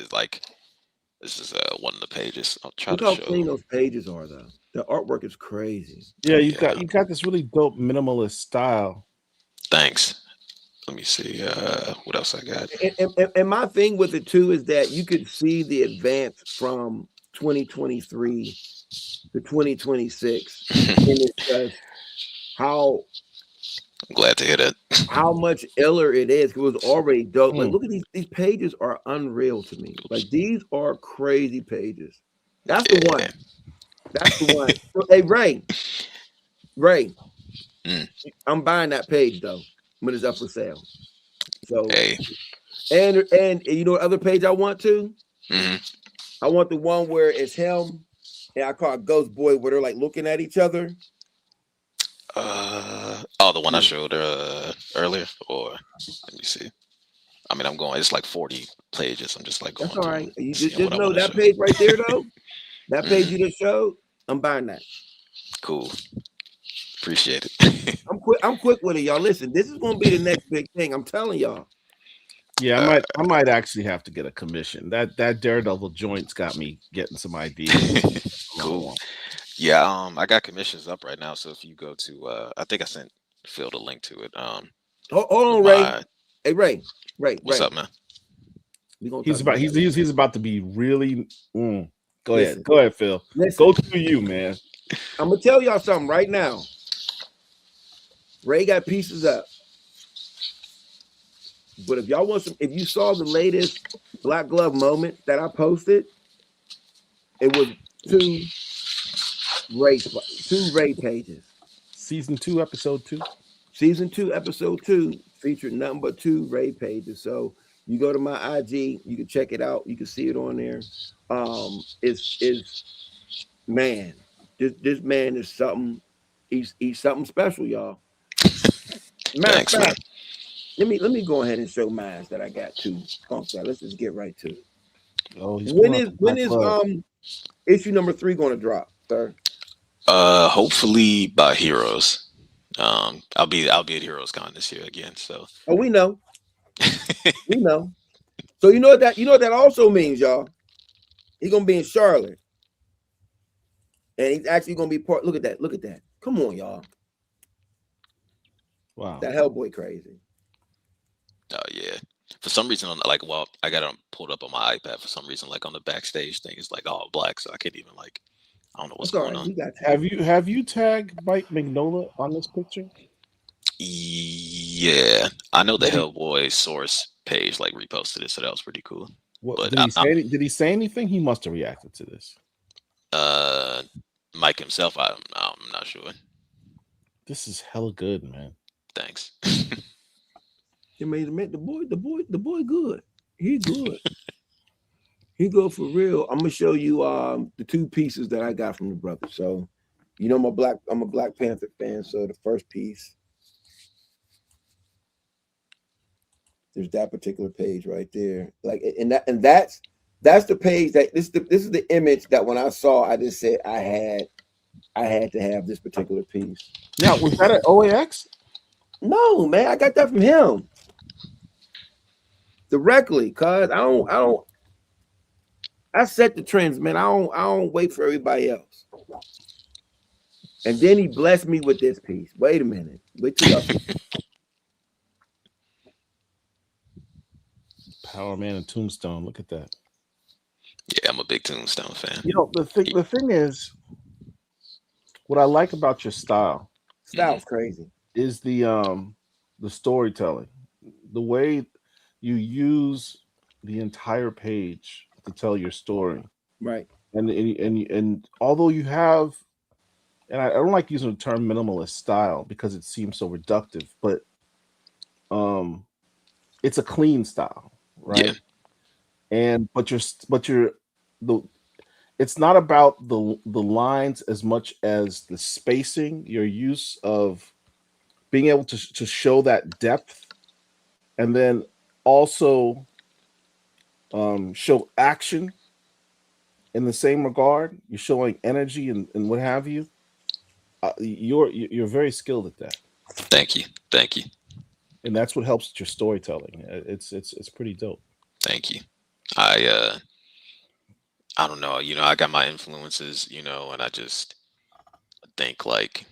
it's like this is one of the pages. I'll try look to how show. clean those pages are though. The artwork is crazy. Yeah, Yeah, you got this really dope minimalist style. thanks. Let me see. What else I got? And my thing with it too is that you could see the advance from 2023 to 2026, and it's just how I'm glad to hear that. much iller it is. It was already dope. Like, Mm. look at these pages are unreal to me. Like, these are crazy pages. That's the one. Yeah. That's the one. So, hey, Ray, Mm, I'm buying that page though when it's up for sale. So, hey. and you know what other page I want to? hmm I want the one where it's him and I call it Ghost Boy, where they're like looking at each other. Oh, the one I showed earlier, or let me see. I mean, I'm going. It's like 40 pages. I'm just like going That's all through right. You seeing just what I know want to that show. page right there though. That page Mhm. you just showed, I'm buying that. Cool. Appreciate it. I'm quick with it, y'all. Listen, this is gonna be the next big thing. I'm telling y'all. Yeah, Uh, I might actually have to get a commission. That Daredevil joint's got me getting some ideas. cool. Yeah. I got commissions up right now. So if you go to, I think I sent Phil the link to it. Hold With on, Ray. my, Hey, Ray. what's up, man? We gonna He's talk about about that. he's about to be really. Go Listen, ahead, Phil. listen. Go to you, man. I'm gonna tell y'all something right now. Ray got pieces up. But if y'all want some, if you saw the latest Black Glove moment that I posted, it was two Ray pages. Season 2, episode 2. Season 2, episode 2 featured nothing but 2 Ray pages. So you go to my IG, you can check it out. You can see it on there. Is man, this man is something. He's something special, y'all. Matter of Thanks, man. fact, let me go ahead and show mine that I got too. Let's just get right to it. Oh, he's pulling up the When Black is Glove. issue number 3 going to drop, sir? Hopefully by Heroes. I'll be at Heroes Con this year again. So Oh, we know. We know. So you know what that also means, y'all. He's gonna be in Charlotte. And he's actually gonna be part. Look at that. Look at that. Come on, y'all. Wow. That Hellboy crazy. Oh yeah. For some reason, I got it pulled up on my iPad. For some reason, like on the backstage thing, it's like all black, so I can't even I don't know what's That's all going right. on. We got you. Have you tagged Mike Mignola on this picture? Yeah, I know the What he- Hellboy source page reposted it, so that was pretty cool. What But did he say? Did he say anything? He must have reacted to this. Mike himself, I'm not sure. This is hella good, man. Thanks. He made the boy good. He good. He good for real. I'm gonna show you the 2 pieces that I got from the brother. So you know I'm a Black Panther fan. So the first piece, there's that particular page right there. And that's the page that this is the image that when I saw, I just said I had to have this particular piece. Now, was that at OAX? No, man, I got that from him directly. Cause I set the trends, man. I don't wait for everybody else. And then he blessed me with this piece. Wait a minute. Wait till y'all see. Power Man and Tombstone. Look at that. Yeah, I'm a big Tombstone fan. You know, the thing is, what I like about your style Style's crazy. is the storytelling. The way you use the entire page to tell your story. Right. And although you have, and I don't like using the term minimalist style because it seems so reductive, but um it's a clean style, Yeah. right? And but you're the it's not about the lines as much as the spacing, your use of being able to show that depth, and then also show action in the same regard. You're showing energy and what have you. You're very skilled at that, Thank you. Thank you. and that's what helps with your storytelling. It's pretty dope. Thank you. I don't know, I got my influences, and I just think like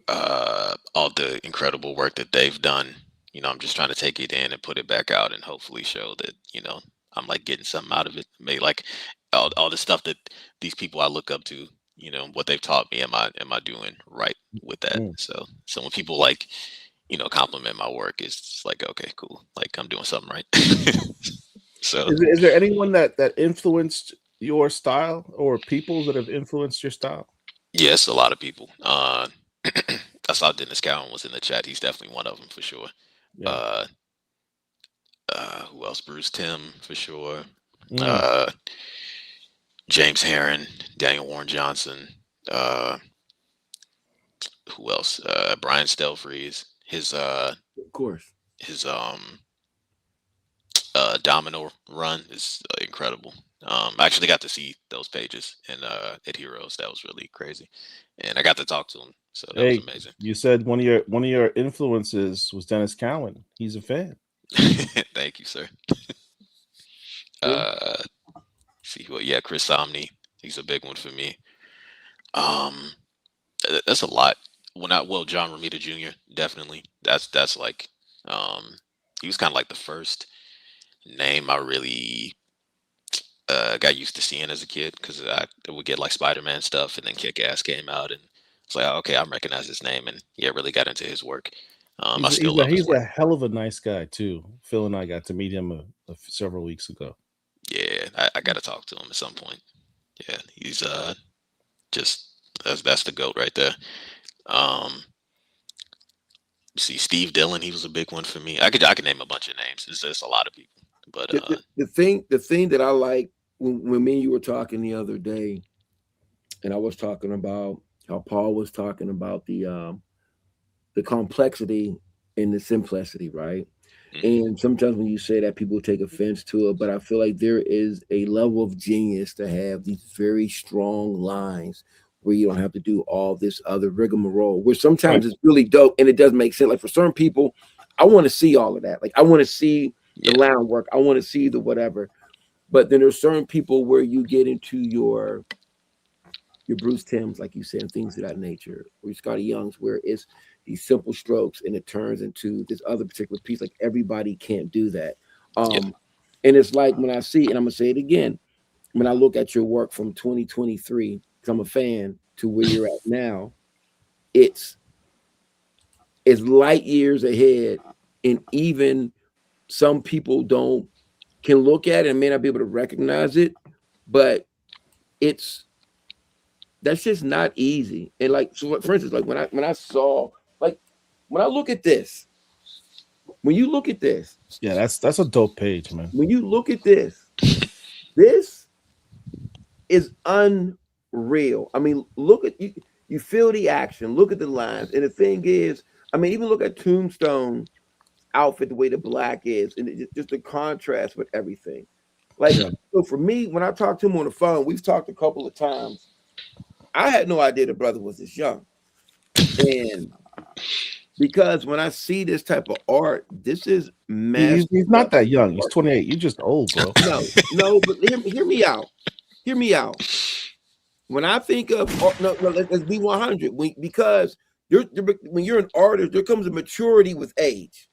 all the incredible work that they've done, I'm just trying to take it in and put it back out and hopefully show that, I'm like getting something out of it. Maybe like all the stuff that these people I look up to, what they've taught me, am I doing right with that? Mm. So when people like, compliment my work, it's just like, okay, cool. Like I'm doing something right. So Is there anyone that influenced your style, or people that have influenced your style? yes, a lot of people. I saw Dennis Cowan was in the chat. He's definitely one of them for sure. Yeah. Uh, who else? Bruce Tim for sure. Mm. Uh, James Heron, Daniel Warren Johnson. Uh, who else? Brian Stelfreeze. Of course. His domino run is incredible. I actually got to see those pages in at Heroes. That was really crazy, and I got to talk to him, so that was Hey, amazing. you said one of your influences was Dennis Cowan. He's a fan. Thank you, sir. Yeah. Uh, see what? Yeah, Chris Somney. He's a big one for me. Um, that's a lot. John Romita Jr. definitely. That's like, um, he was kind of like the first name I really got used to seeing as a kid because I would get like Spider-Man stuff, and then Kick-Ass came out, and it's like, oh, okay, I recognize his name, and yeah, really got into his work. I He's still he's a, love his he's work. a hell of a nice guy too. Phil and I got to meet him several weeks ago. Yeah, I got to talk to him at some point. Yeah, he's just that's the goat right there. Um, see, Steve Dillon, he was a big one for me. I could name a bunch of names. It's just a lot of people, but The thing that I like when me and you were talking the other day, and I was talking about how Paul was talking about the complexity and the simplicity, right? mhm, And sometimes when you say that, people take offense to it, but I feel like there is a level of genius to have these very strong lines where you don't have to do all this other rigmarole, where Right. sometimes it's really dope and it does make sense. Like for certain people, I want to see all of that. Like I want to see the yeah, line work, I want to see the whatever. But then there's certain people where you get into your Bruce Timms, like you said, and things of that nature, or your Scotty Youngs, where it's these simple strokes and it turns into this other particular piece. Like everybody can't do that. yeah, Um, and it's like when I see, and I'm gonna say it again, when I look at your work from 2023, because I'm a fan, to where you're at now, it's light years ahead. And even some people don't can look at it and may not be able to recognize it, but it's that's just not easy. And like, so for instance, like when I saw, like when I look at this, when you look at this, Yeah, that's a dope page, man. when you look at this is unreal. I mean, look at you. You feel the action. Look at the lines. And the thing is, I mean, even look at Tombstone outfit, the way the black is, and just the contrast with everything. Like, Yeah. so for me, when I talked to him on the phone, we've talked a couple of times. I had no idea the brother was this young. And because when I see this type of art, this is He's master not level that young. He's art. 28. You're just old, bro. No, no, but hear me out. Hear me out. When I think of no, no, let's be 100. Because when you're an artist, there comes a maturity with age,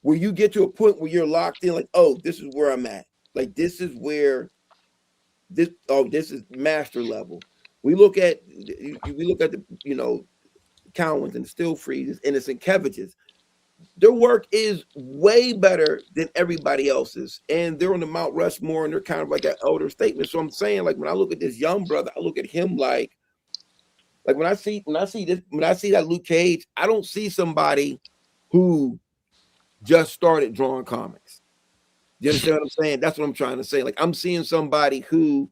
where you get to a point where you're locked in. Like, oh, this is where I'm at. Like, this is where this is master level. We look at the Cowans and Still Freezes and the Sinkeviches. Their work is way better than everybody else's, and they're on the Mount Rushmore, and they're kind of like that elder statement. So I'm saying, like when I look at this young brother, I look at him like when I see that Luke Cage, I don't see somebody who just started drawing comics. You understand what I'm saying? That's what I'm trying to say. Like I'm seeing somebody who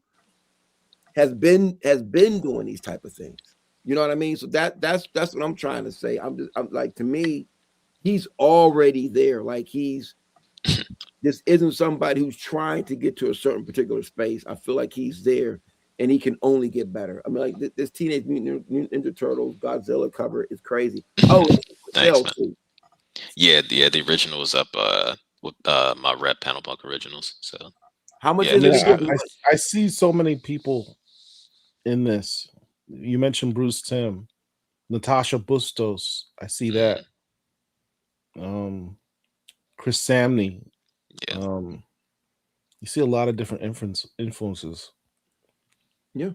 has been doing these type of things. You know what I mean? So that's what I'm trying to say. I'm like, to me, he's already there. Like this isn't somebody who's trying to get to a certain particular space. I feel like he's there and he can only get better. I mean, like this Teenage Mutant Ninja Turtles Godzilla cover is crazy. Oh, Thanks, Cell man. too. Yeah, the original was up with my rep panel book originals. So How much yeah, is Yeah, it thanks. again? I see so many people in this. You mentioned Bruce Timm, Natasha Bustos. I see that. Um, Chris Samney. Yeah, You see a lot of different influences, Yeah.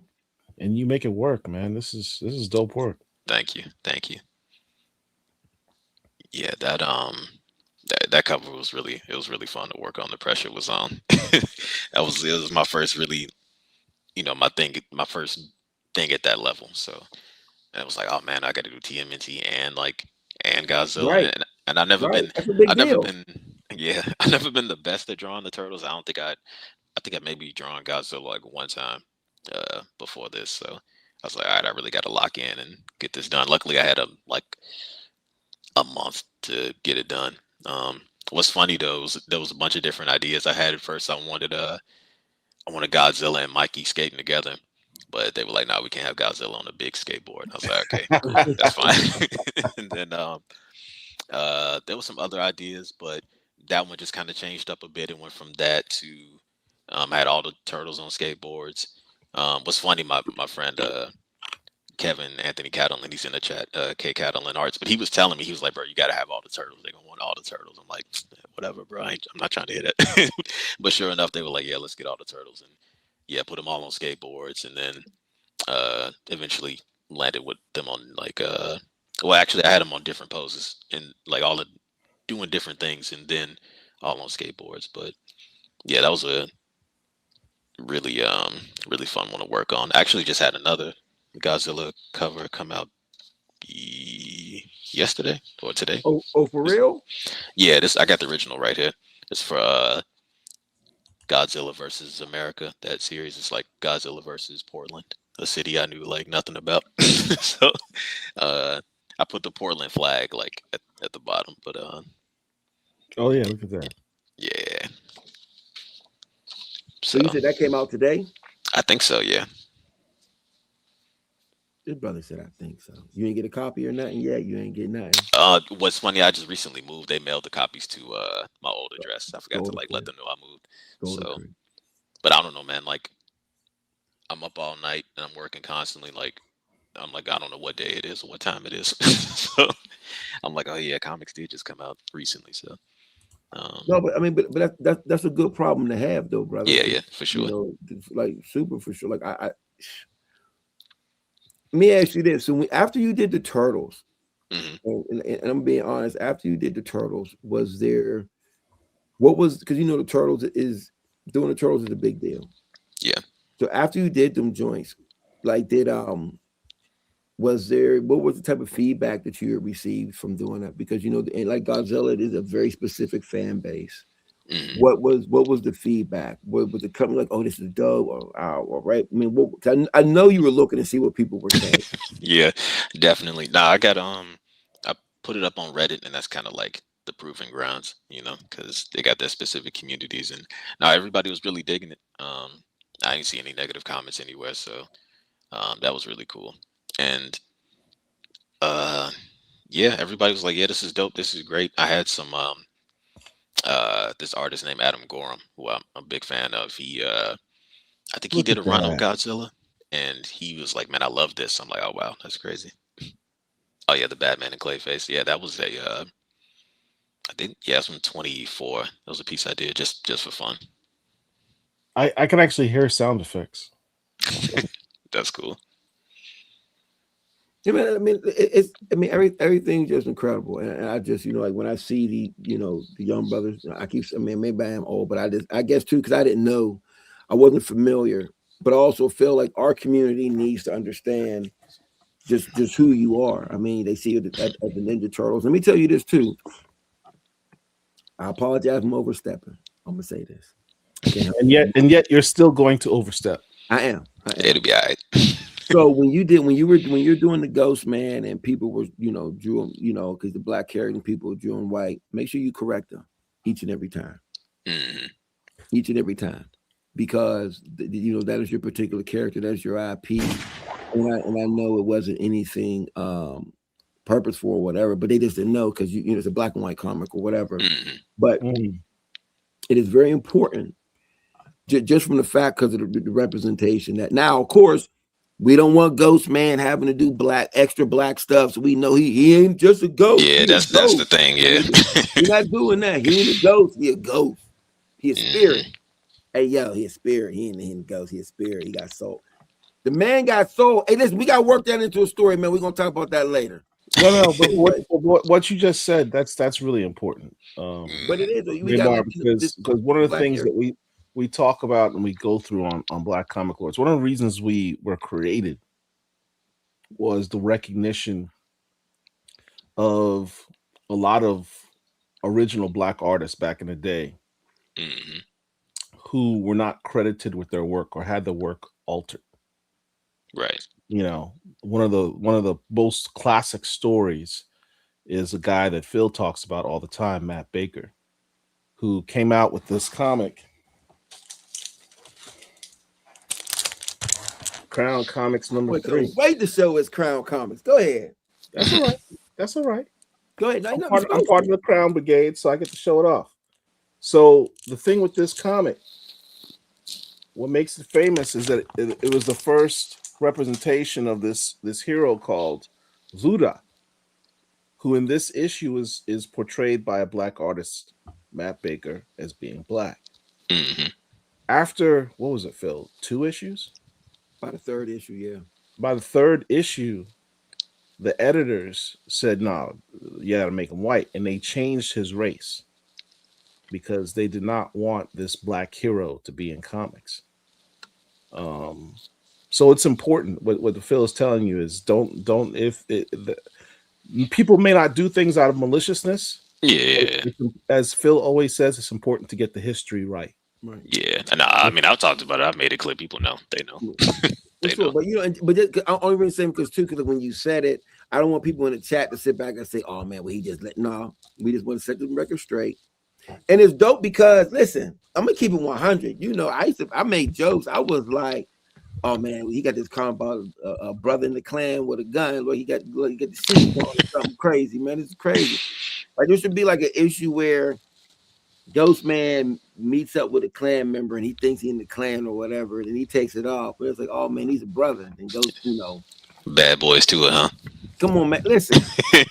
and you make it work, man. This is dope work. thank you, thank you. Yeah, that cover was really fun to work on. The pressure was on. It was my first really, my first thing at that level. So and it was like, oh man, I got to do TMNT and Godzilla, Right. and I've never Right. been, That's a big I've never deal. been, yeah, I've never been the best at drawing the turtles. I think I maybe drawn Godzilla like one time before this. So I was like, all right, I really got to lock in and get this done. Luckily, I had a month to get it done. What's funny though was there was a bunch of different ideas I had at first. I wanted Godzilla and Mikey skating together, but they were like, "No, we can't have Godzilla on a big skateboard." I was like, "Okay, cool, that's fine." And then there was some other ideas, but that one just kind of changed up a bit and went from that to I had all the turtles on skateboards. What's funny, my friend Kevin Anthony Catalan, he's in the chat, K Catalan Arts, but he was telling me, he was like, bro, you got to have all the turtles. They're gonna want all the turtles. I'm like, whatever, bro. I'm not trying to hit it. But sure enough, they were like, yeah, let's get all the turtles, and yeah, put them all on skateboards, and then eventually landed with them on well, actually, I had them on different poses and like all the doing different things, and then all on skateboards. But yeah, that was a really really fun one to work on. I actually just had another Godzilla cover come out yesterday or today. Oh, for It's- real? yeah, this I got the original right here. It's for Godzilla versus America. That series is like Godzilla versus Portland, a city I knew like nothing about. So I put the Portland flag like at the bottom, but Oh yeah, look at that. yeah. So So you said that came out today? I think so. Yeah. His brother said, I think so. You ain't get a copy or nothing yet? You ain't get nothing. What's funny, I just recently moved. They mailed the copies to my old address. I forgot Go to to like let crib. them know I moved. Go to So, crib. but I don't know, man. Like I'm up all night and I'm working constantly. Like I'm like I don't know what day it is or what time it is. So I'm like, oh yeah, comics did just come out recently. So No, but I mean, but that's a good problem to have, though, brother. yeah, for You sure. know, like super for sure. Like I let me ask you this: so after you did the turtles, Hmm. and I'm being honest, after you did the turtles, was there what was because you know the turtles is doing the turtles is a big deal. Yeah. So after you did them joints, like did was there what was the type of feedback that you received from doing that? Because you know, and like Godzilla, it is a very specific fan base. Hmm. What was the feedback? What was it coming like? Oh, this is dope, or right? I mean, I know you were looking to see what people were saying. Yeah, definitely. Nah, I put it up on Reddit, and that's kind of like the proving grounds, because they got their specific communities, and now everybody was really digging it. I didn't see any negative comments anywhere, so that was really cool. And uh, yeah, everybody was like, "Yeah, this is dope. This is great." I had some this artist named Adam Gorham, who I'm a big fan of. I think he Look did at a run on that. Godzilla, and he was like, "Man, I love this." I'm like, "Oh wow, that's crazy." Oh yeah, the Batman and Clayface. Yeah, that was I think yeah, it's from 24. That was a piece I did just for fun. I can actually hear sound effects. That's cool. I mean, I mean, everything's just incredible, and I just, you know, like when I see the young brothers, I keep, I mean, maybe I am old, but I guess too, because I didn't know, I wasn't familiar, but I also feel like our community needs to understand just who you are. I mean, they see you at the Ninja Turtles. Let me tell you this too. I apologize for overstepping. I'm gonna say this. I can't help And yet you're still going to overstep. I am. It'll be all right. So when you're doing the Ghost Man and people were drew because the black character and people drew them white, make sure you correct them each and every time. Mm-hmm. Each and every time, because that is your particular character, that's your IP, and I know it wasn't anything purposeful or whatever, but they just didn't know because it's a black and white comic or whatever. Mm-hmm. But it is very important, just from the fact because of the representation that now, of course, we don't want Ghost Man having to do extra black stuff, so we know he ain't just a ghost. Yeah, that's the thing. Yeah, he's not doing that. He ain't a ghost. He a ghost. He a spirit. Hey, yo, he a spirit. He ain't a ghost. He a spirit. He got soul. The man got soul. Hey, listen, we got to work that into a story, man. We're going to talk about that later. No, but what you just said, that's really important. But it is. Because one of the things that we talk about and we go through on Black Comic Lords, one of the reasons we were created was the recognition of a lot of original black artists back in the day who were not credited with their work or had their work altered. Right. One of the most classic stories is a guy that Phil talks about all the time, Matt Baker, who came out with this comic, Crown Comics number 3. Wait to show us Crown Comics. Go ahead. That's all right. That's all right. Go ahead. I'm part of the Crown Brigade, so I get to show it off. So the thing with this comic, what makes it famous is that it was the first representation of this hero called Luda, who in this issue is portrayed by a black artist, Matt Baker, as being black. Mm-hmm. After, what was it, Phil? 2 issues? By the 3rd issue, yeah. By the 3rd issue, the editors said, no, you got to make him white. And they changed his race because they did not want this black hero to be in comics. So it's important. What Phil is telling you is people may not do things out of maliciousness. Yeah. As Phil always says, it's important to get the history right. Right. Yeah. And I mean, I've talked about it. I've made it clear. People know. They know. They know. But I only really say because when you said it, I don't want people in the chat to sit back and say, "Oh man, well he just let." No, we just want to set the record straight. And it's dope because listen, I'm gonna keep it 100. I made jokes. I was like, "Oh man, he got this comment about a brother in the clan with a gun. Look, he got the shit on or something crazy, man. It's crazy. Like there should be like an issue where Ghost Man meets up with a clan member and he thinks he's in the clan or whatever, and he takes it off. But it's like, oh man, he's a brother, and goes, bad boys to it, huh? Come on, man. Listen. I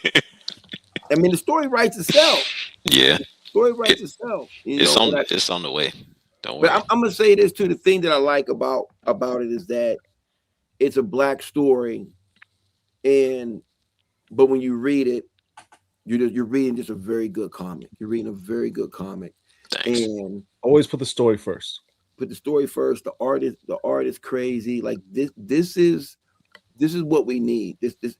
mean, the story writes itself. Yeah. The story writes itself. It's on the way. Don't worry. But I'm gonna say this too. The thing that I like about it is that it's a black story, but when you read it, you're reading just a very good comic. You're reading a very good comic. Thanks. And always put the story first. Put the story first. The art is crazy. Like this is what we need. This is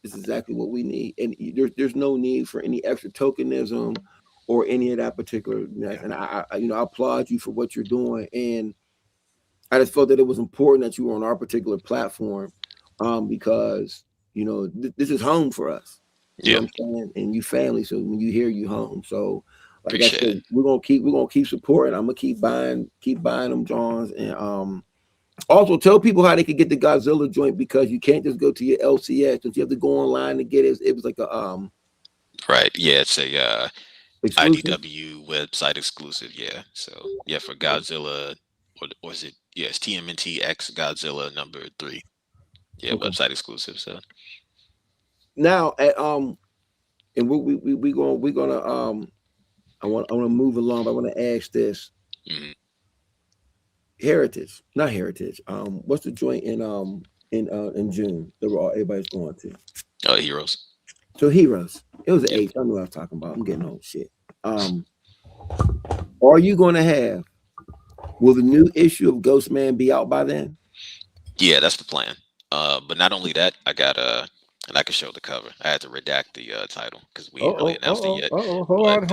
exactly what we need. And there's no need for any extra tokenism or any of that particular. And I applaud you for what you're doing. And I just felt that it was important that you were on our particular platform, because this is home for us. You know what I'm saying? And you family. So when you hear, you home. So like I said, we're gonna keep supporting. I'm gonna keep buying them Johns, and also tell people how they could get the Godzilla joint, because you can't just go to your LCS, because you have to go online to get it. It was like a right. Yeah, it's a exclusive? IDW website exclusive. Yeah. So yeah, for Godzilla, or is it? Yeah, it's TMNT X Godzilla number 3. Yeah, okay. Website exclusive. So now and we're gonna I want to move along. But I want to ask this. Mm-hmm. Heritage, not Heritage. What's the joint in June that everybody's going to? Heroes. So Heroes. It was an H. I knew what I was talking about. I'm getting old shit. Are you going to have? Will the new issue of Ghost Man be out by then? Yeah, that's the plan. But not only that, I got and I can show the cover. I had to redact the title because we ain't really announced it yet. Hold on.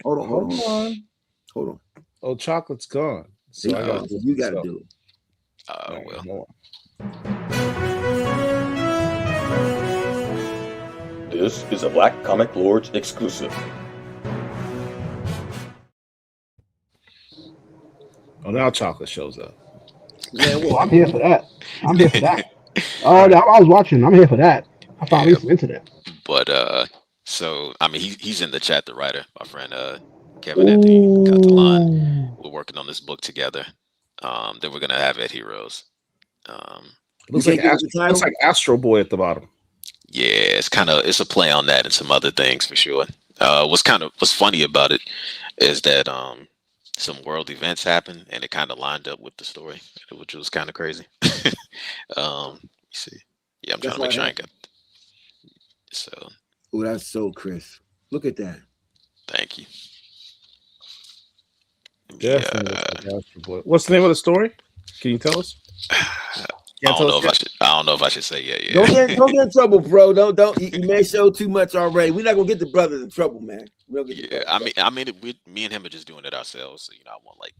Hold on, hold on, Hold on. hold on. Oh, chocolate's gone. So I got to So do it you got to myself. do it. All right, Well, hold This is a Black Comic Lords exclusive. on. Oh, now chocolate shows up. Man, Oh, what? I'm here for that. I'm here for that. Oh, I was watching. I'm here for that. I found yeah, me some internet. but so I mean, he's in the chat, the writer, my friend Kevin Anthony Catalan. Ooh. We're working on this book together. That we're gonna have at Heroes. Um, It You looks like can't give us the Looks title? like Astro Boy at the bottom. yeah, it's a play on that and some other things for sure. What's funny about it is that some world events happened and it kind of lined up with the story, which was kind of crazy. You see, yeah, I'm trying That's to make how it sure I ain't got happened. so. Oh, that's so crisp. Look at that. Thank you. Yeah, Definitely looks like Astro Boy. What's the name of the story? Can you tell us? I Can't don't tell know us if yet. I don't know if I should say yeah, Don't yeah. get in trouble, bro. Don't. You may show too much already. We're not gonna get the brothers in trouble, man. We don't get the Yeah, brothers. me and him are just doing it ourselves. So I won't like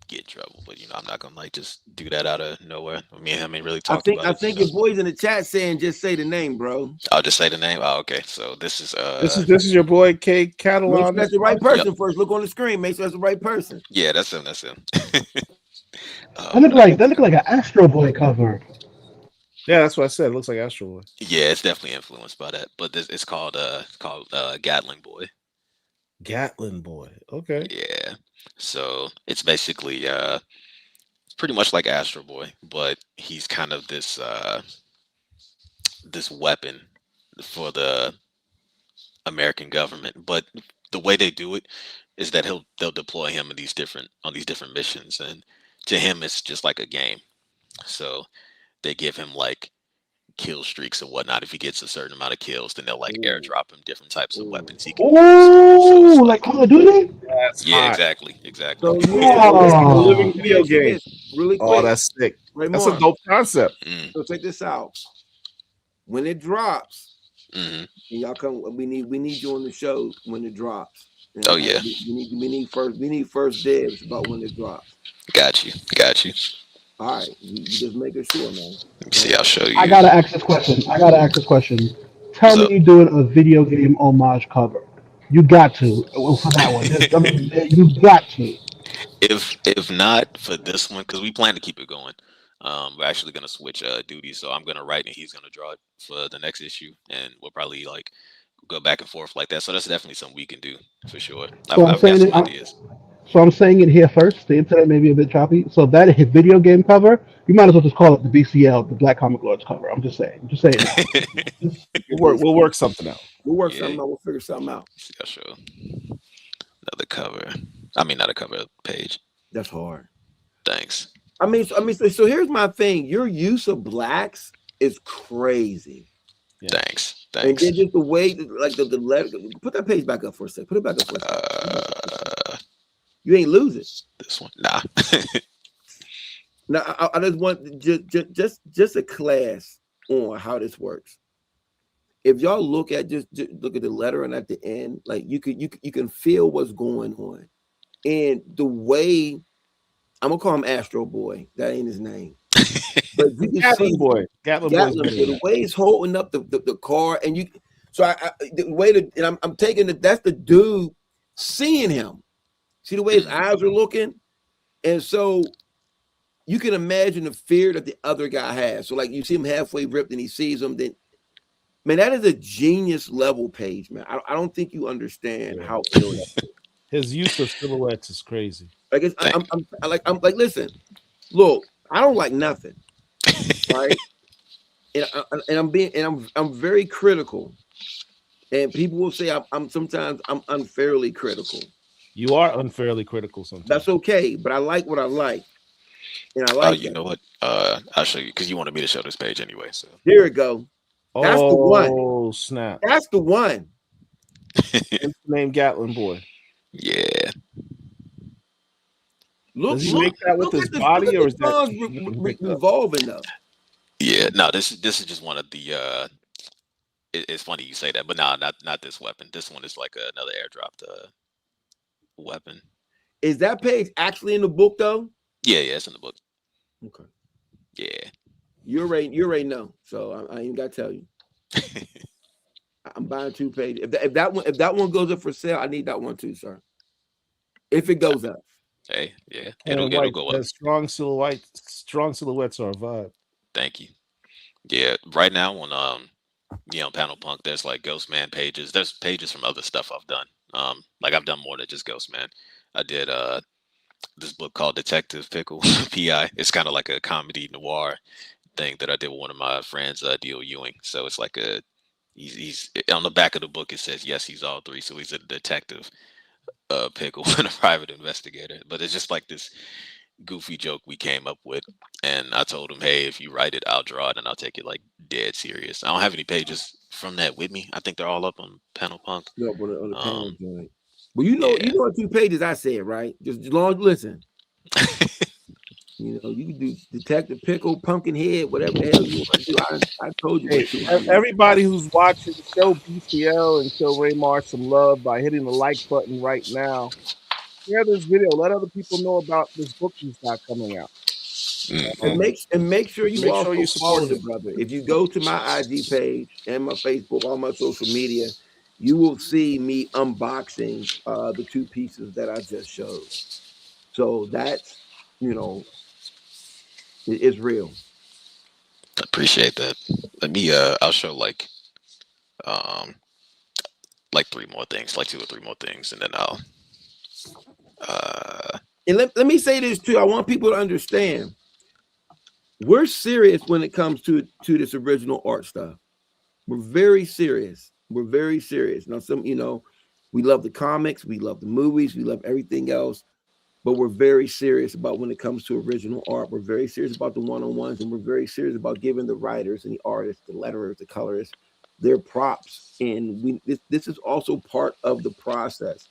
get in trouble, but I'm not gonna like just do that out of nowhere. Me and him ain't really talked about I it. think your boys in the chat saying just say the name, bro. I'll just say the name. Oh, okay. So this is This is your boy K Make sure Catalan. that's the right yep. person first. Look on the screen. Make sure that's the right person. Yeah, that's him. That's him. That But look like an Astro Boy cover. Yeah, that's what I said. It looks like Astro Boy. yeah, it's definitely influenced by that. But it's called Gatling Boy. Gatlin Boy. Okay. Yeah. So it's basically it's pretty much like Astro Boy, but he's kind of this weapon for the American government. But the way they do it is that they'll deploy him in these different missions, and to him it's just like a game. So they give him like kill streaks and whatnot. If he gets a certain amount of kills, then they'll like Ooh, airdrop him different types of ooh. weapons he can use. So it's Ooh, like like Call of Duty. That's yeah, hot. exactly. So yeah, so It's a let Oh, living me video ask you game. this really Oh, quick, that's sick. That's a Raymond. dope concept. Mm, So check this out. When it drops, hmm and y'all come, we need you on the show when it drops. Oh And yeah, we need first dibs about when it drops. got you. All right, we just making sure, man. Let me see. I'll show I you. gotta ask this question. Tell What's me up? you're doing a video game homage cover. You got to for that one. I mean, you got to. If not for this one, because we plan to keep it going. We're actually gonna switch duties, so I'm gonna write and he's gonna draw it for the next issue, and we'll probably like go back and forth like that. So that's definitely something we can do for sure. So I'm I've got saying some it. ideas. So I'm saying it here first. The internet may be a bit choppy. So that his video game cover, you might as well just call it the BCL, the Black Comic Lords cover. I'm just saying. I'm just saying now. Just We'll work something out. We'll work Yeah, something out. We'll figure something out. see, I'll show another cover. I mean, not a cover page. That's hard. Thanks. So here's my thing. Your use of blacks is crazy. Yeah. Thanks. And Thanks. then just the way, like the letter. Put that page back up for a second. Put it back up for a second. You ain't losing. This one, nah. Now I just want just a class on how this works. If y'all look at just look at the letter and at the end, like you can feel what's going on, and the way I'm gonna call him Astro Boy. That ain't his name, but you can Gatlin see Boy. Gatlin Boy's Gatlin better Boy. than The way he's holding up the car, and you. So the way that and I'm taking it. That's the dude seeing him. See the way his eyes are looking, and so you can imagine the fear that the other guy has. So like you see him halfway ripped, and he sees him. Then man, that is a genius level page, man. I don't think you understand Yeah. how ill that is. His use of silhouettes is crazy. Like it's, Thank- I'm like listen, look, I don't like nothing, right? I'm very critical, and people will say I'm sometimes I'm unfairly critical. You are unfairly critical sometimes. That's okay, but I like what I like, and I Oh, like you that. know what? I'll show you because you wanted me to show this page anyway. So Here we go. That's the one. Oh snap! That's the one. Hence the name Gatlin Boy. yeah, Look, Does he make that with his look body, at or the is that songs picked up? revolving though. yeah. No, this is just one of the. It's funny you say that, but no, not this weapon. This one is like another airdropped weapon. Is that page actually in the book though? Yeah, it's in the book. Okay. Yeah. You already know. So I ain't got to tell you. I'm buying 2 pages. If that one goes up for sale, I need that one too, sir. If it goes up. Hey, yeah, And it'll White go up. says strong silhouettes are a vibe. Thank you. Yeah, right now on Panel Punk, there's like Ghostman pages. There's pages from other stuff I've done. Like I've done more than just Ghostman. I did this book called Detective Pickle PI. It's kind of like a comedy noir thing that I did with one of my friends, D.O. Ewing. So it's like he's on the back of the book. It says yes, he's all three. So he's a detective, pickle, and a private investigator. But it's just like this goofy joke we came up with, and I told him, hey, if you write it, I'll draw it, and I'll take it like dead serious. I don't have any pages from that with me. I think they're all up on Panel Punk. No, but on the panel joint. Well, you know Yeah. what 2 pages I said, right? Just long listen. You can do Detective Pickle, Pumpkinhead, whatever the hell you want to do. I told you Hey, what 2 I need. everybody who's watching, show BCL and show Raymar some love by hitting the like button right now. Share this video. Let other people know about this book he's got coming out. And make sure you Make also sure you follow support the him. brother. If you go to my IG page and my Facebook, all my social media, you will see me unboxing the 2 pieces that I just showed. So that's it's real. Appreciate that. Let me I'll show like 3 more things, like 2 or 3 more things, and then I'll And let me say this too. I want people to understand we're serious when it comes to this original art stuff. We're very serious. We're very serious. Now, we love the comics, we love the movies, we love everything else, but we're very serious about when it comes to original art. We're very serious about the one-on-ones, and we're very serious about giving the writers and the artists, the letterers, the colorists, their props. And this is also part of the process.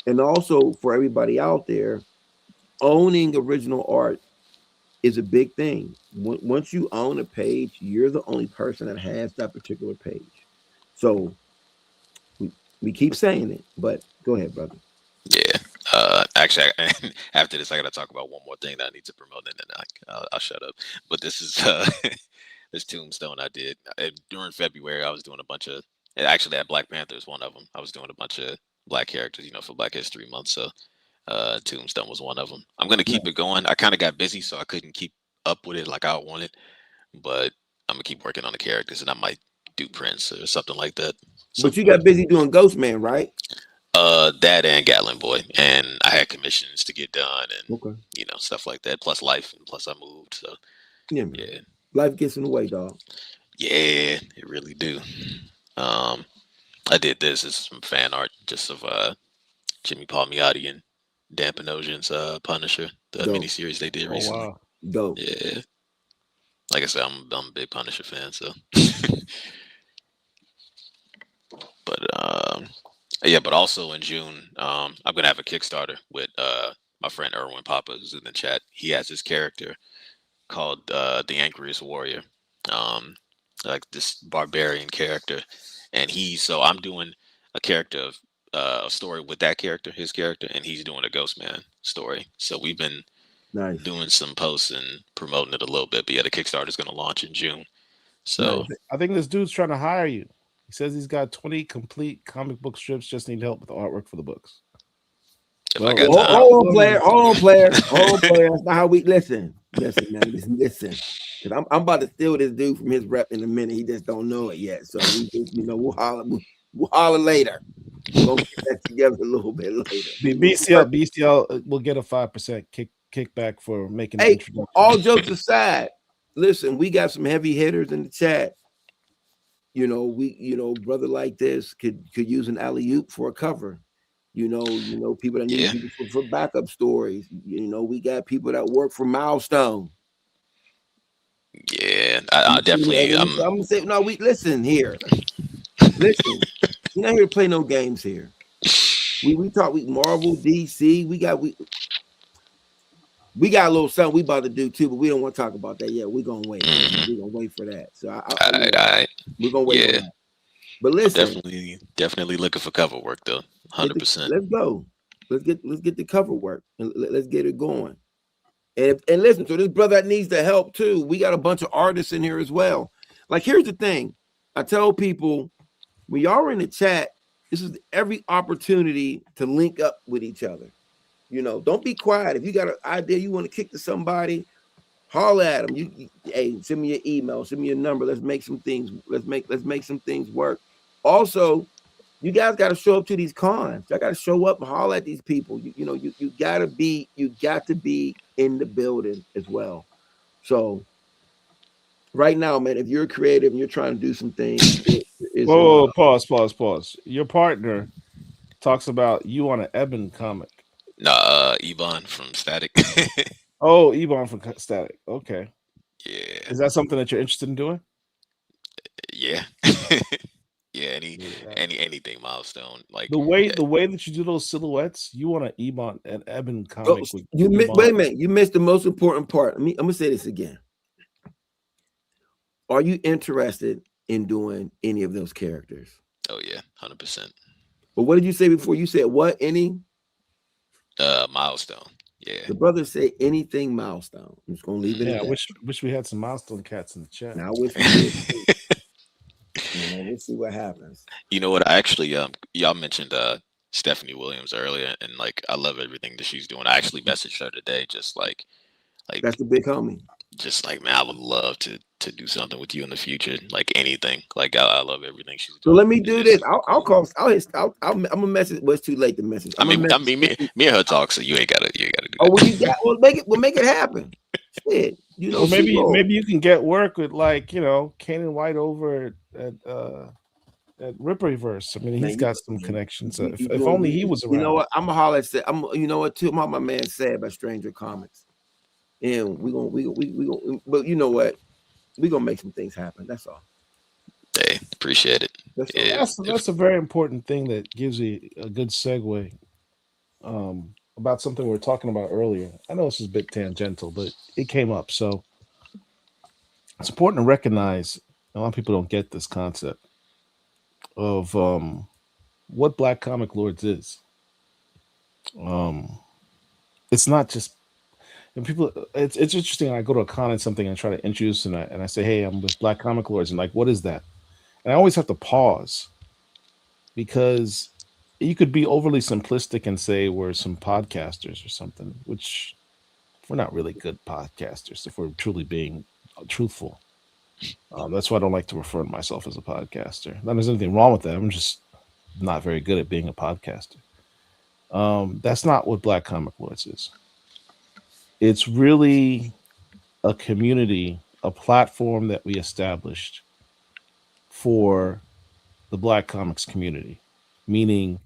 And also for everybody out there, owning original art is a big thing. Once you own a page, you're the only person that has that particular page. So we keep saying it, but go ahead, brother. yeah. Actually, after this, I gotta talk about one more thing that I need to promote, and then I'll shut up. But this is this tombstone I did during February. I was doing a bunch of, and actually, that Black Panther is one of them. I was doing a bunch of black characters, for Black History Month. So Tombstone was one of them. I'm gonna keep it going. I kind of got busy, so I couldn't keep up with it like I wanted. But I'm gonna keep working on the characters, and I might do Prince or something like that. But you got busy doing Ghost Man, right? That and Gatlin Boy, and I had commissions to get done, and stuff like that. Plus life, and plus I moved. So yeah, life gets in the way, dog. Yeah, it really do. I did this as some fan art just of Jimmy Palmiotti and Dan Panosian's Punisher, the miniseries they did recently. Wow. Dope. Yeah. Like I said, I'm a big Punisher fan, so. But yeah, but also in June, I'm gonna have a Kickstarter with my friend Erwin Papa, who's in the chat. He has this character called the Angriest Warrior, like this barbarian character, and so I'm doing a character of a story with that character, his character, and he's doing a Ghostman story. So we've been doing some posts and promoting it a little bit. But yeah, the Kickstarter is gonna launch in June. So I think this dude's trying to hire you. He says he's got 20 complete comic book strips, just need help with the artwork for the books. If I got time. Hold on, player. That's not how we listen. Listen, man. Listen. Cause I'm about to steal this dude from his rep in a minute. He just don't know it yet. So we just, we'll holler later. We're gonna get that together a little bit later. BCL will get a 5% kickback for making the introduction. All jokes aside, listen, we got some heavy hitters in the chat. Brother like this could use an alley-oop for a cover. People that need people for backup stories. We got people that work for Milestone. Yeah, I definitely. I'm gonna say no. We listen here. Listen, we're not here to play no games here. We talk. We Marvel, DC. We got a little something we about to do too, but we don't want to talk about that yet. We're gonna wait. We're gonna wait for that. So all right. We're gonna wait. Yeah. But listen, definitely looking for cover work though. 100%. Let's go. Let's get the cover work and let's get it going. And listen, so this brother that needs the help too. We got a bunch of artists in here as well. Like, here's the thing. I tell people when y'all are in the chat, this is every opportunity to link up with each other. You know, don't be quiet. If you got an idea you want to kick to somebody, holler at them. Hey, send me your email, send me your number. Let's make some things. Let's make some things work. Also, you guys got to show up to these cons. I got to show up and holler at these people. You got to be in the building as well. So right now, man, if you're creative and you're trying to do some things, Whoa, pause. Your partner talks about you on an Eben comic. Nah, Ebon from Static. Oh, Ebon from Static. Okay. Yeah. Is that something that you're interested in doing? Yeah. Yeah, anything milestone. Like the way that you do those silhouettes, you want an Eben comic with wait a minute, you missed the most important part. I'm gonna say this again. Are you interested in doing any of those characters? Oh yeah, 100%. But what did you say before? You said what? Any milestone. Yeah. The brother say anything milestone. I'm just gonna leave it. Yeah, I wish we had some milestone cats in the chat. Now I wish we did. We'll see what happens. You know what? I actually y'all mentioned Stephanie Williams earlier, and like I love everything that she's doing. I actually messaged her today, just like that's the big homie. Just like, man, I would love to do something with you in the future, like anything. Like I love everything she's doing. So let me do this. I'm gonna message. Well, it's too late to message. Me and her talk, so you ain't gotta do that. Oh, well, make it happen. Shit, Well, maybe you can get work with Kanan White over at Ripperverse. I mean, he's got some connections. If only he was around. You know what? I'm gonna holler at. You know what? Too, my man said about Stranger Comics, and we gonna. But you know what? We gonna make some things happen. That's all. Hey, appreciate it. That's a very important thing that gives you a good segue about something we were talking about earlier. I know this is a bit tangential, but it came up. So it's important to recognize a lot of people don't get this concept of what Black Comic Lords is. It's not just people. It's interesting. I go to a con and something and I try to introduce and I say, "Hey, I'm with Black Comic Lords," and like, what is that? And I always have to pause because you could be overly simplistic and say we're some podcasters or something, which we're not really good podcasters if we're truly being truthful. That's why I don't like to refer to myself as a podcaster. Not there's anything wrong with that. I'm just not very good at being a podcaster. That's not what Black Comic Lords is. It's really a community, a platform that we established for the Black comics community, meaning,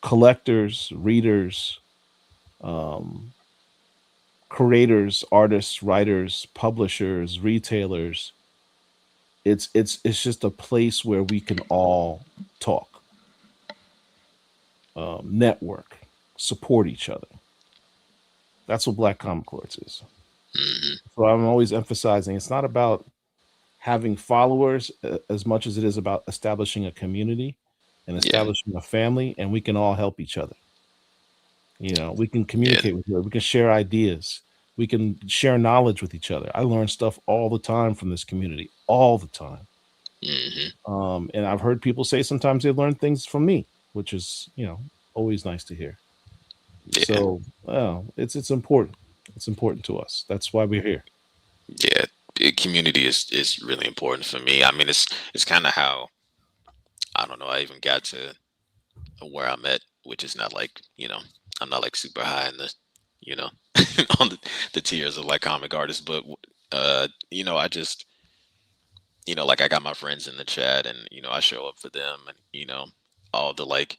collectors, readers, creators, artists, writers, publishers, retailers. It's just a place where we can all talk, network, support each other. That's what Black Comic Lords is. So I'm always emphasizing it's not about having followers as much as it is about establishing a community and establishing a family, and we can all help each other. We can communicate with each other. We can share ideas. We can share knowledge with each other. I learn stuff all the time from this community, all the time. And I've heard people say sometimes they learn things from me, which is, always nice to hear. Yeah. So, it's important. It's important to us. That's why we're here. Yeah, community is really important for me. I mean, it's kind of how, I don't know, I even got to where I'm at, which is not like, I'm not like super high in the, on the tiers of like comic artists, but I just, like I got my friends in the chat and, I show up for them and, all the like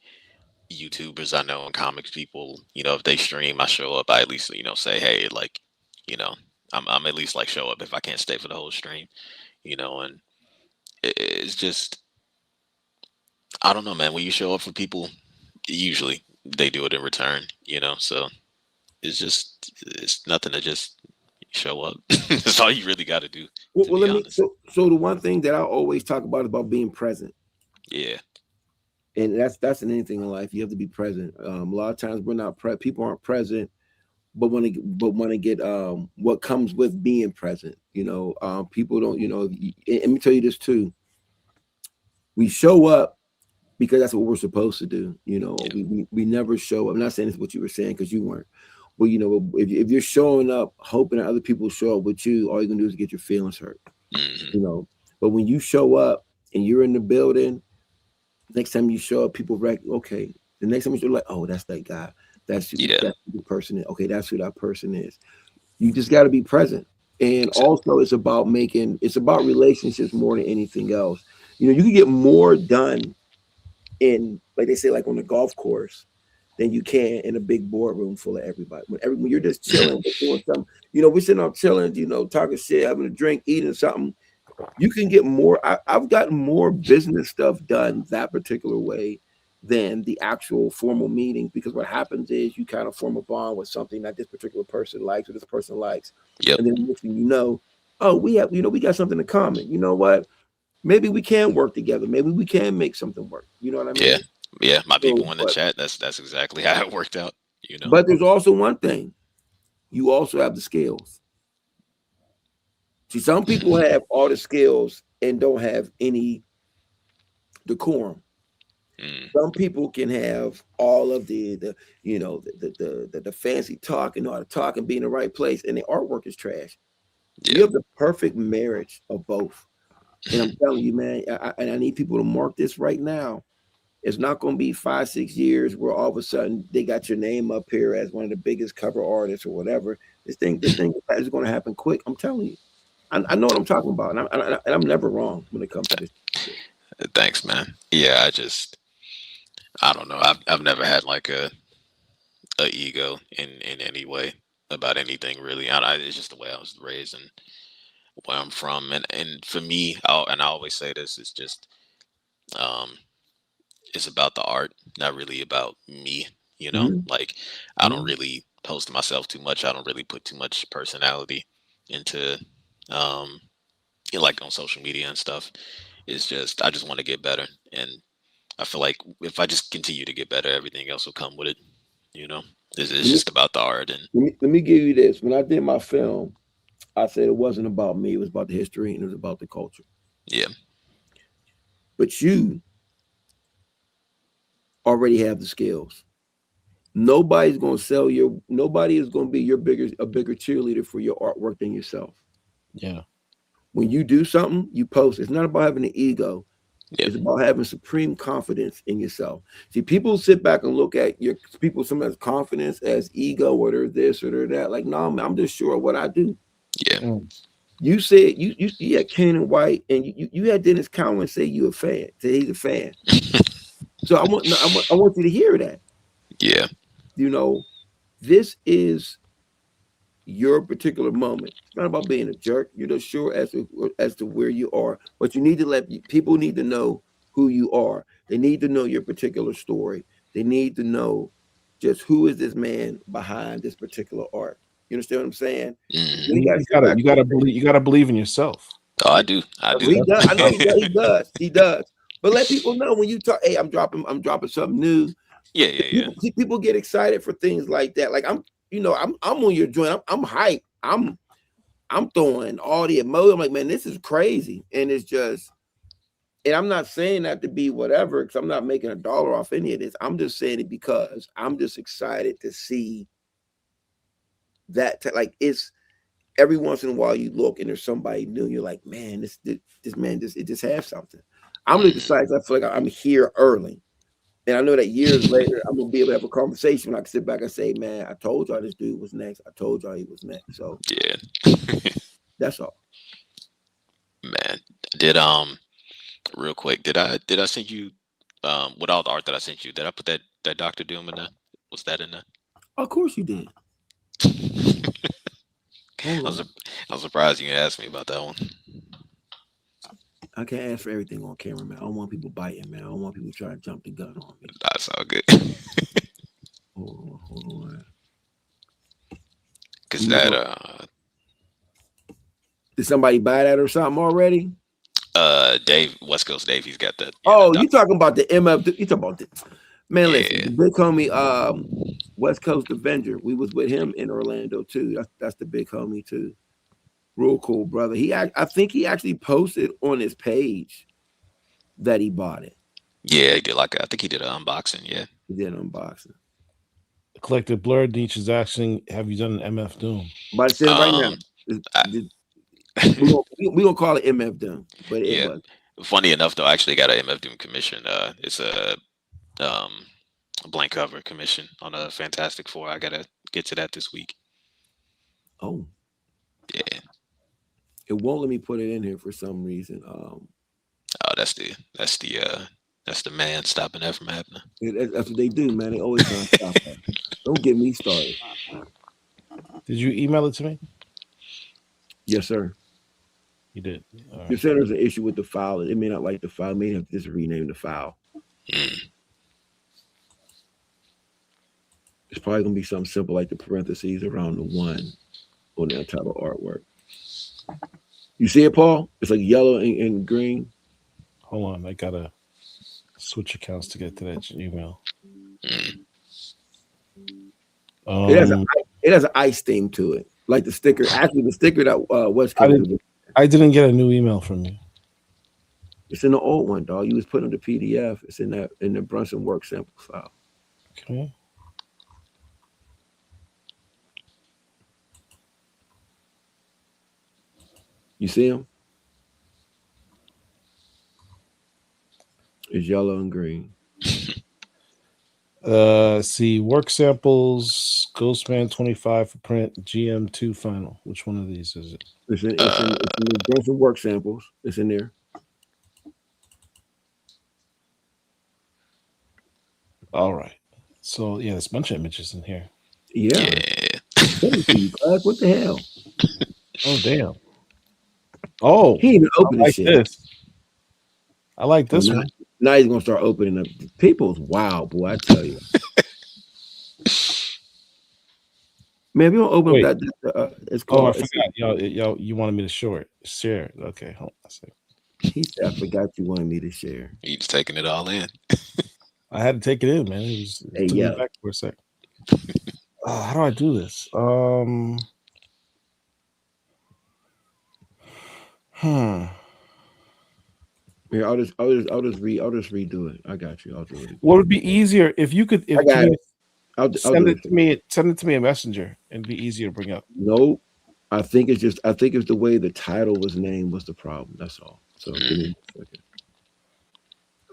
YouTubers I know and comics people, if they stream, I show up, I at least, say, hey, like, I'm at least like show up if I can't stay for the whole stream, and it's just, I don't know, man, when you show up for people, usually they do it in return, so it's nothing to just show up. That's all you really got to do. So the one thing that I always talk about being present. Yeah. And that's in anything in life. You have to be present. A lot of times we're not people aren't present, but when they get what comes with being present. People don't. And let me tell you this too. We show up because that's what we're supposed to do. Yeah. We never show up. I'm not saying it's what you were saying because you weren't. But if you're showing up hoping that other people show up with you, all you're gonna do is get your feelings hurt. Hmm. But when you show up and you're in the building, next time you show up, people okay. The next time you're like, oh, that's that guy. Yeah. That's who the person is. Okay, that's who that person is. You just got to be present. And Exactly. also, it's about relationships more than anything else. You can get more done in, like they say, like on the golf course than you can in a big boardroom full of everybody. When you're just chilling, doing something, we're sitting up chilling, talking shit, having a drink, eating something. You can get more. I've gotten more business stuff done that particular way than the actual formal meeting, because what happens is you kind of form a bond with something that this particular person likes or this person likes, Yep. and then next thing you know, oh, we got something in common. You know what? Maybe we can work together. Maybe we can make something work. You know what I Yeah. mean? Yeah. My So, people in the chat. That's exactly how it worked out. but there's also one thing. You also have the skills. See, some people Mhm. have all the skills and don't have any decorum. Mm. Some people can have all of the fancy talk and know how to talk and be in the right place, and the artwork is trash. You Yeah. have the perfect marriage of both. And I'm telling you, man, and I need people to mark this right now. It's not going to be 5, 6 years where all of a sudden they got your name up here as one of the biggest cover artists or whatever. This thing is going to happen quick. I'm telling you. I know what I'm talking about, and I'm never wrong when it comes to this shit. Thanks, man. Yeah. I don't know. I've never had like a ego in any way about anything really. It's just the way I was raised and where I'm from, and for me, and I always say this, it's just um, it's about the art, not really about me. Hmm. Like I don't really post myself too much. I don't really put too much personality into um, like on social media and stuff. It's just I just want to get better, and I feel like if I just continue to get better, everything else will come with it. You know, it's Let me, just about the art, and let me give you this. When I did my film, I said it wasn't about me. It was about the history and it was about the culture. yeah, But you already have the skills. Nobody's going to sell your. Nobody is going to be a bigger cheerleader for your artwork than yourself. Yeah. When you do something, you post. It's not about having an ego. yeah, It's about having supreme confidence in yourself. See, people sit back and look at sometimes confidence as ego, or they're this or they're that. Like, no, man, I'm just sure of what I do. yeah, Mm. You said you had Cannon White, and you had Dennis Cowan say you a fan. Say he's a fan. So I want you to hear that. yeah, You know, this is your particular moment. It's not about being a jerk. You're just sure as to where you are, but you need to people need to know who you are. They need to know your particular story. They need to know just who is this man behind this particular art. You understand what I'm saying? hmm. You You, got to you sit gotta back you and look gotta at believe you gotta believe in yourself. Oh, I it. do, I That's do. He does. I know he that's does. He does. He does. But let people know when you talk. Hey, I'm dropping something new. Yeah, yeah, yeah, People get excited for things like that. Like I'm on your joint. I'm hyped. I'm throwing all the emotion. I'm like, man, this is crazy. And it's just, and I'm not saying that to be whatever, because I'm not making a dollar off any of this. I'm just saying it because I'm just excited to see that. Like, it's every once in a while you look and there's somebody new. And you're like, man, this man it just has something. I'm just hmm. excited. I feel like I'm here early. And I know that years later, I'm gonna be able to have a conversation when I can sit back and say, "Man, I told y'all this dude was next. I told y'all he was next." So Yeah, that's all. man. Did real quick, did I send you with all the art that I sent you? Did I put that Doctor Doom in there? Was that in there? Of course you did. I Hold was on. I was surprised you asked me about that one. I can't ask for everything on camera, man. I don't want people biting, man. I don't want people trying to jump the gun on me. That's all good. Hold on. Cause You that know, did somebody buy that or something already? Dave, West Coast Dave, he's got that. Yeah, Oh, that you talking about the MF? You talking about the man? Listen, yeah, the big homie, West Coast Avenger. We was with him in Orlando too. That's the big homie too. Real cool brother. I think he actually posted on his page that he bought it. yeah. He did I think he did an unboxing. Yeah. He did an unboxing. Collective Blur Nietzsche is asking, have you done an MF Doom? But saying right now, Um. I, we gonna call it MF Doom, but it yeah. was. Funny enough, though, I actually got an MF Doom commission. It's um a blank cover commission on a Fantastic Four. I gotta get to that this week. Oh, Yeah. it won't let me put it in here for some reason. Oh, that's the man stopping that from happening. That's what they do, man. They always trying to stop that. Don't get me started. Did you email it to me? Yes, sir. You did. All You right. said there's an issue with the file. It may not like the file. It may have to just rename the file. Mm. It's probably gonna be something simple like the parentheses around the one on the title artwork. You see it, Paul? It's like yellow and green. Hold on. I gotta switch accounts to get to that email. Mm. It has an ice theme to it, like the sticker. Actually, the sticker that West Coast. I didn't get a new email from you. It's in the old one, dog. You was putting on the PDF. It's in the Brunson work sample file. Okay. You see them? It's yellow and green. See, work samples, Ghostman 25 for print, GM2 final. Which one of these is it? It's in the Brunson work samples. It's in there. All right. So yeah, there's a bunch of images in here. Yeah. What the hell? Oh damn. Oh, he even opened I like shit. this. I like this one. Now he's gonna start opening up. People's wild, boy. I tell you. Man, if you don't open up that, it's called. Oh, I forgot. Y'all, you wanted me to share it. Okay, hold on a second. He said, "I forgot you wanted me to share." He's taking it all in. I had to take it in, man. It took me back for a sec. How do I do this? Yeah, I'll just redo it. I got you. I'll do it again. What would be easier if you could? If I got it. send it to me. Send it to me a messenger. It'd be easier to bring up. No, I think it's the way the title was named was the problem. That's all. So give me a second.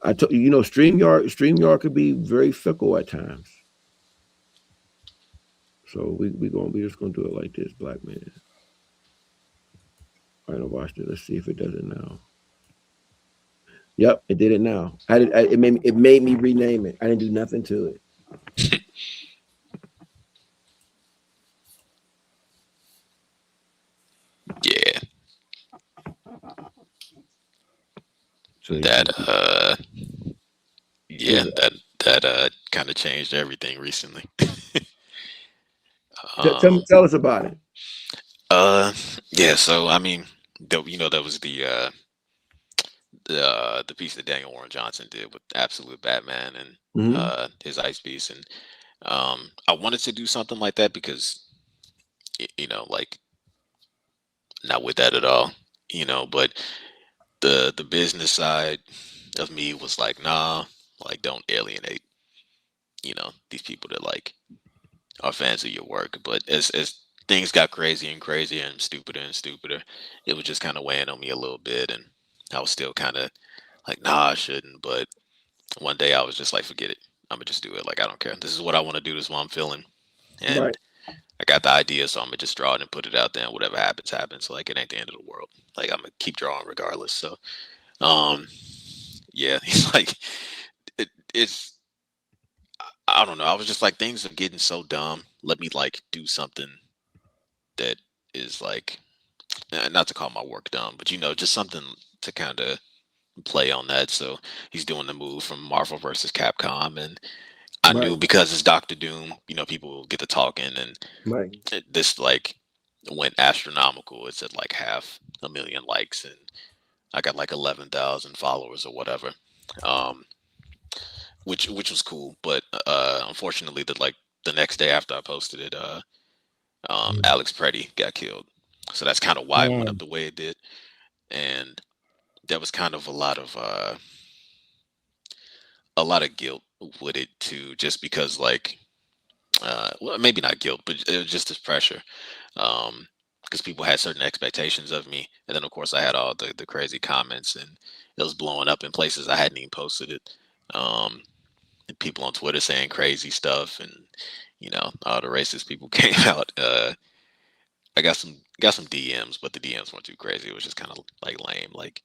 I told you, StreamYard could be very fickle at times. So we just gonna do it like this, black man. All right, watch this. Let's see if it does it now. Yep, it did it now. It made me rename it. I didn't do nothing to it. Yeah. So that kind of changed everything recently. Tell us about it. Yeah. So I mean, that was the piece that Daniel Warren Johnson did with Absolute Batman and his Ice Beast, and I wanted to do something like that because like not with that at all, but the business side of me was like, nah, like don't alienate these people that like are fans of your work. But as things got crazier and crazier and stupider, it was just kind of weighing on me a little bit, and I was still kind of like, nah, I shouldn't. But one day I was just like, forget it, I'm gonna just do it. Like, I don't care, this is what I want to do, this is what I'm feeling, and right. I got the idea, so I'm gonna just draw it and put it out there, and whatever happens. Like, it ain't the end of the world. Like, I'm gonna keep drawing regardless. So yeah, he's like, it's I don't know. I was just like, things are getting so dumb. Let me like do something that is like, not to call my work dumb, but just something to kind of play on that. So he's doing the move from Marvel versus Capcom, and I knew because it's Doctor Doom, people get to talking, and this like went astronomical. It's at like 500,000 likes, and I got like 11,000 followers or whatever, um, which was cool. But unfortunately, the next day after I posted it, Alex Preddy got killed. So that's kind of why it went up Mm. the way it did, and there was kind of a lot of guilt with it too, just because like well, maybe not guilt, but it was just this pressure. Because people had certain expectations of me, and then of course I had all the crazy comments, and it was blowing up in places I hadn't even posted it. Um, and people on Twitter saying crazy stuff, and all the racist people came out. I got some DMs, but the DMs weren't too crazy. It was just kind of like lame, like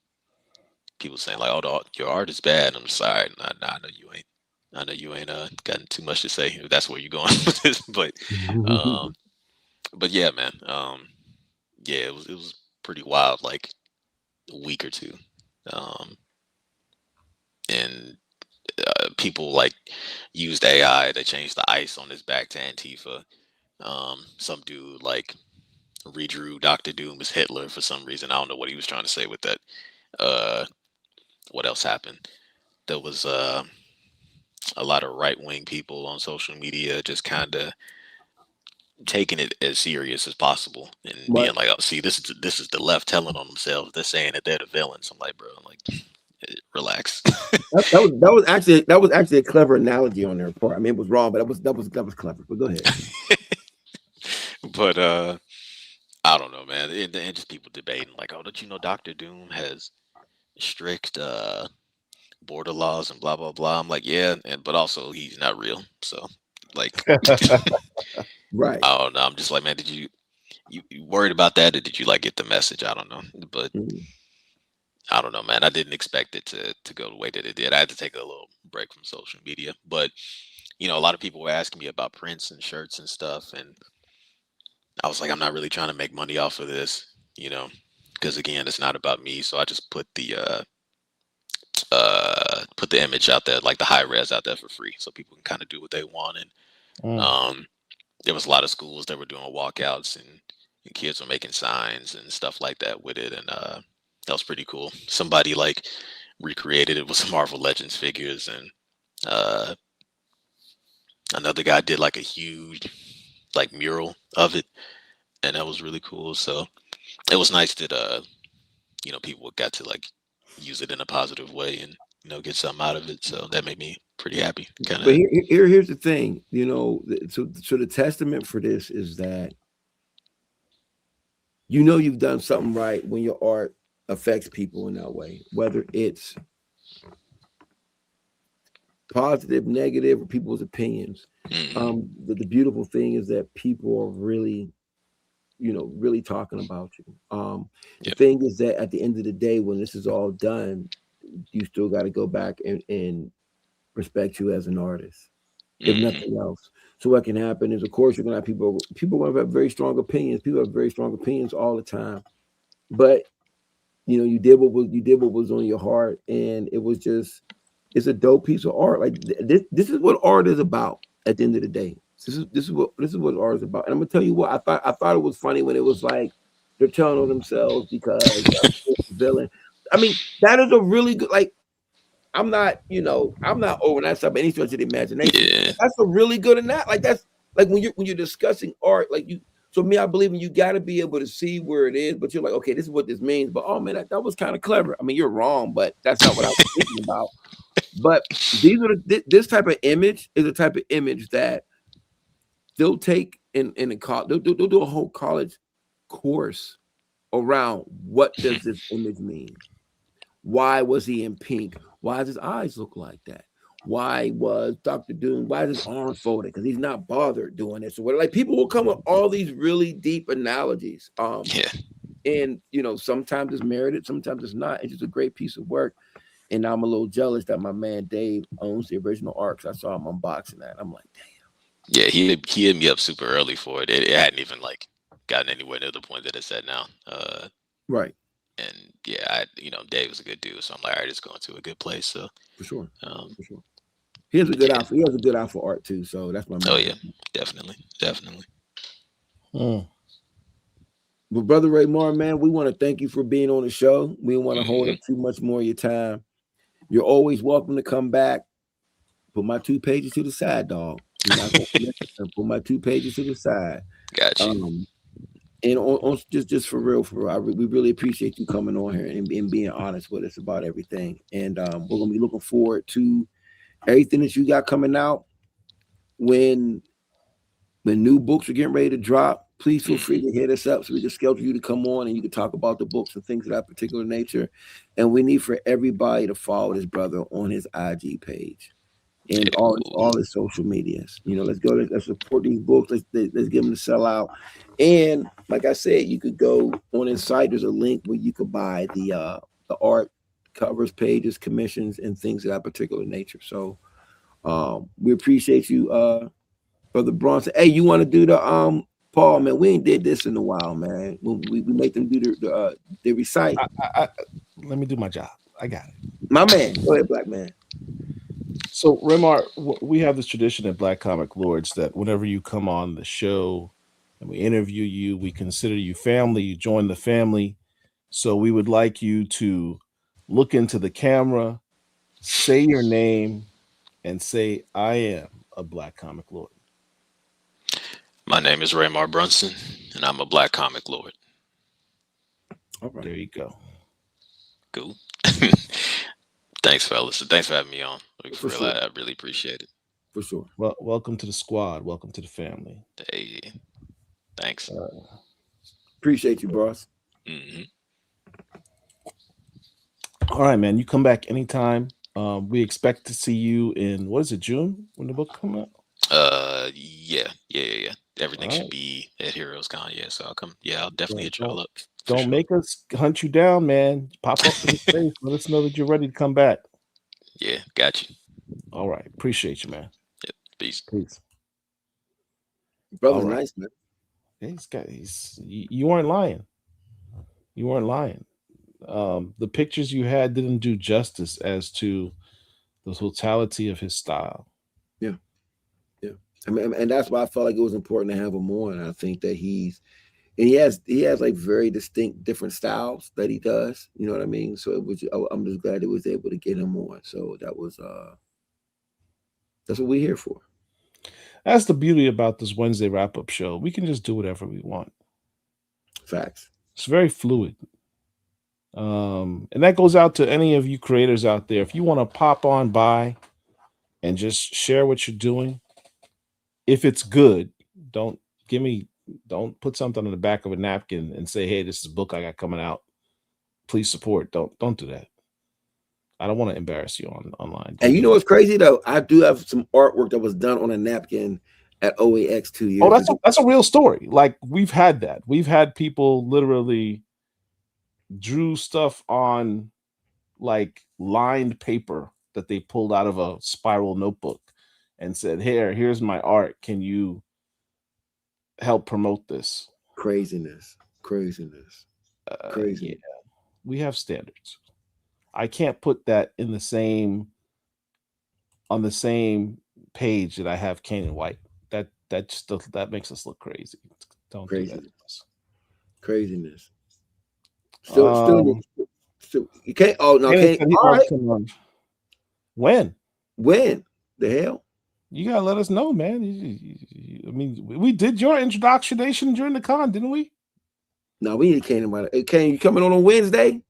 people saying like, "Oh, your art is bad." I'm sorry, nah, I know you ain't. I know you ain't gotten too much to say. If that's where you're going with this, um, but yeah, man. Yeah, it was pretty wild, like a week or two, um, and people like used AI to change the ice on his back to Antifa. Some dude like redrew Doctor Doom as Hitler for some reason. I don't know what he was trying to say with that. Uh, what else happened? There was a lot of right wing people on social media just kind of taking it as serious as possible and Right. being like, "Oh, see, this is the left telling on themselves. They're saying that they're the villains." I'm like, bro, I'm like, relax. That was actually a clever analogy on their part. I mean, it was wrong, but that was clever. But go ahead. But I don't know, man. And just people debating like, "Oh, don't you know Doctor Doom has strict border laws and blah blah blah?" I'm like, yeah, but also he's not real. So like, Right. I don't know. I'm just like, man, did you worried about that, or did you like get the message? I don't know, but Mhm. I don't know, man. I didn't expect it to go the way that it did. I had to take a little break from social media, but a lot of people were asking me about prints and shirts and stuff, and I was like, I'm not really trying to make money off of this, because again, it's not about me. So I just put the image out there, like the high res out there for free, so people can kind of do what they want. And Mm. um, there was a lot of schools that were doing walkouts, and kids were making signs and stuff like that with it, and that was pretty cool. Somebody like recreated it with some Marvel Legends figures, and uh, another guy did like a huge like mural of it, and that was really cool. So it was nice that people got to like use it in a positive way and get something out of it. So that made me pretty happy. Kind But of. here's the thing. So the testament for this is that you've done something right when your art affects people in that way, whether it's positive, negative, or people's opinions. Hmm. The beautiful thing is that people are really, really talking about you. The Yep. thing is that at the end of the day, when this is all done, you still got to go back and respect you as an artist, if Hmm. nothing else. So what can happen is, of course, you're gonna have people going to have very strong opinions. People have very strong opinions all the time, but you did what was on your heart, and it's a dope piece of art. Like this is what art is about. At the end of the day, this is what art is about. And I'm gonna tell you what, I thought it was funny when it was like they're telling on themselves because the villain. I mean, that is a really good like. I'm not over that stuff by any stretch of the imagination. Yeah. That's a really good like that's like when you're discussing art, like you. So me, I believe you got to be able to see where it is, but you're like, okay, this is what this means. But oh man, that was kind of clever. I mean, you're wrong, but that's not what I was thinking about. But this type of image is a type of image that they'll take in a college. They'll do a whole college course around what does this image mean. Why was he in pink? Why does his eyes look like that? Why was Dr. Doom? Why is his arm folded? Because he's not bothered doing this. So what like people will come with all these really deep analogies. Yeah. And sometimes it's merited, sometimes it's not. It's just a great piece of work. And I'm a little jealous that my man Dave owns the original arcs. I saw him unboxing that. I'm like, damn. Yeah. He hit me up super early for it. It hadn't even like gotten anywhere near the point that it's at now. Right. And yeah, Dave was a good dude, so I'm like, all right, it's going to a good place. So, For sure. um, For sure. He has a good yeah. eye. He has a good eye for art too. So that's my Oh man. yeah, definitely, definitely. Mm. But Brother Raymar, man, we want to thank you for being on the show. We don't want to hold Mhm. up too much more of your time. You're always welcome to come back. Put my 2 pages to the side, dog. You're not gonna put my 2 pages to the side. Got you. And just for real, we really appreciate you coming on here and being honest with us about everything. And we're gonna be looking forward to everything that you got coming out. When new books are getting ready to drop, please feel free to hit us up so we can schedule you to come on and you can talk about the books and things of that particular nature. And we need for everybody to follow this brother on his IG page and Yeah, all his social medias. Let's go. Let's support these books. Let's give them to sell out. And like I said, you could go on his site. There's a link where you could buy the art covers, pages, commissions, and things of that particular nature. So we appreciate you, Brother Brunson. Hey, you want to do the Paul, man? We ain't did this in a while, man. We make them do the recite. Let me do my job. I got it. My man, go ahead, black man. So, Remar, we have this tradition at Black Comic Lords that whenever you come on the show and we interview you, we consider you family. You join the family. So, we would like you to look into the camera, say your name, and say, I am a Black Comic Lord. My name is Rayar Brunson, and I'm a Black Comic Lord. All right. There you go. Cool. Thanks, fellas. Thanks for having me on. For real, sure. I really appreciate it. For sure. Well, welcome to the squad. Welcome to the family. Hey, thanks. Appreciate you, boss. Mm-hmm. All right, man. You come back anytime. We expect to see you in, what is it, June when the book come out? Yeah. Everything should right. be at Heroes Con. Yeah, so I'll come. Yeah, I'll definitely hit y'all up. Don't make us hunt you down, man. Pop up in the space. Let us know that you're ready to come back. Yeah, got you. All right. Appreciate you, man. Yep. Peace. Peace. Brother's All right. nice, man. You weren't lying. You weren't lying. The pictures you had didn't do justice as to the totality of his style. Yeah. I mean, and that's why I felt like it was important to have him on. I think that he has like very distinct different styles that he does. You know what I mean? So I'm just glad it was able to get him on. So that's what we're here for. That's the beauty about this Wednesday wrap-up show. We can just do whatever we want. Facts. It's very fluid. And that goes out to any of you creators out there. If you want to pop on by and just share what you're doing, if it's good, don't put something on the back of a napkin and say, hey, this is a book I got coming out. Please support. Don't do that. I don't want to embarrass you online. And you know what's crazy though? I do have some artwork that was done on a napkin at OAX 2 years ago. That's a real story. Like we've had that. We've had people literally drew stuff on like lined paper that they pulled out of a spiral notebook and said, here's my art. Can you help promote this? Craziness. Yeah. We have standards. I can't put that on the same page that I have Kanan White. That makes us look crazy. Don't do that to us. Craziness. Still, you can't. Oh no, can't. All right. When the hell? You gotta let us know, man. I mean, we did your introduction during the con, didn't we? No, we need Kanan White. Hey, Kane, you coming on Wednesday?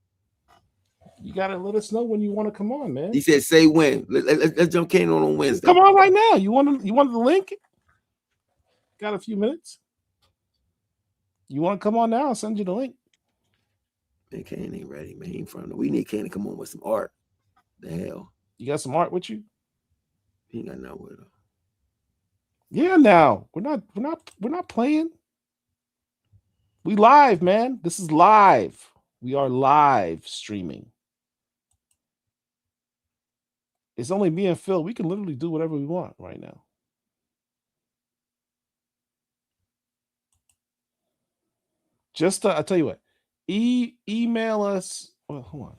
You gotta let us know when you want to come on, man. He said, "Say when." Let's jump Kanan on Wednesday. Come on right now. You want the link? Got a few minutes. You want to come on now? I'll send you the link. Man, Kanan ain't ready, man. He ain't front. We need Kanan to come on with some art. The hell? You got some art with you? He ain't got nothing with him. Yeah, now we're not playing. We live, man. This is live. We are live streaming. It's only me and Phil. We can literally do whatever we want right now. Just I tell you what, email us. Well, hold on.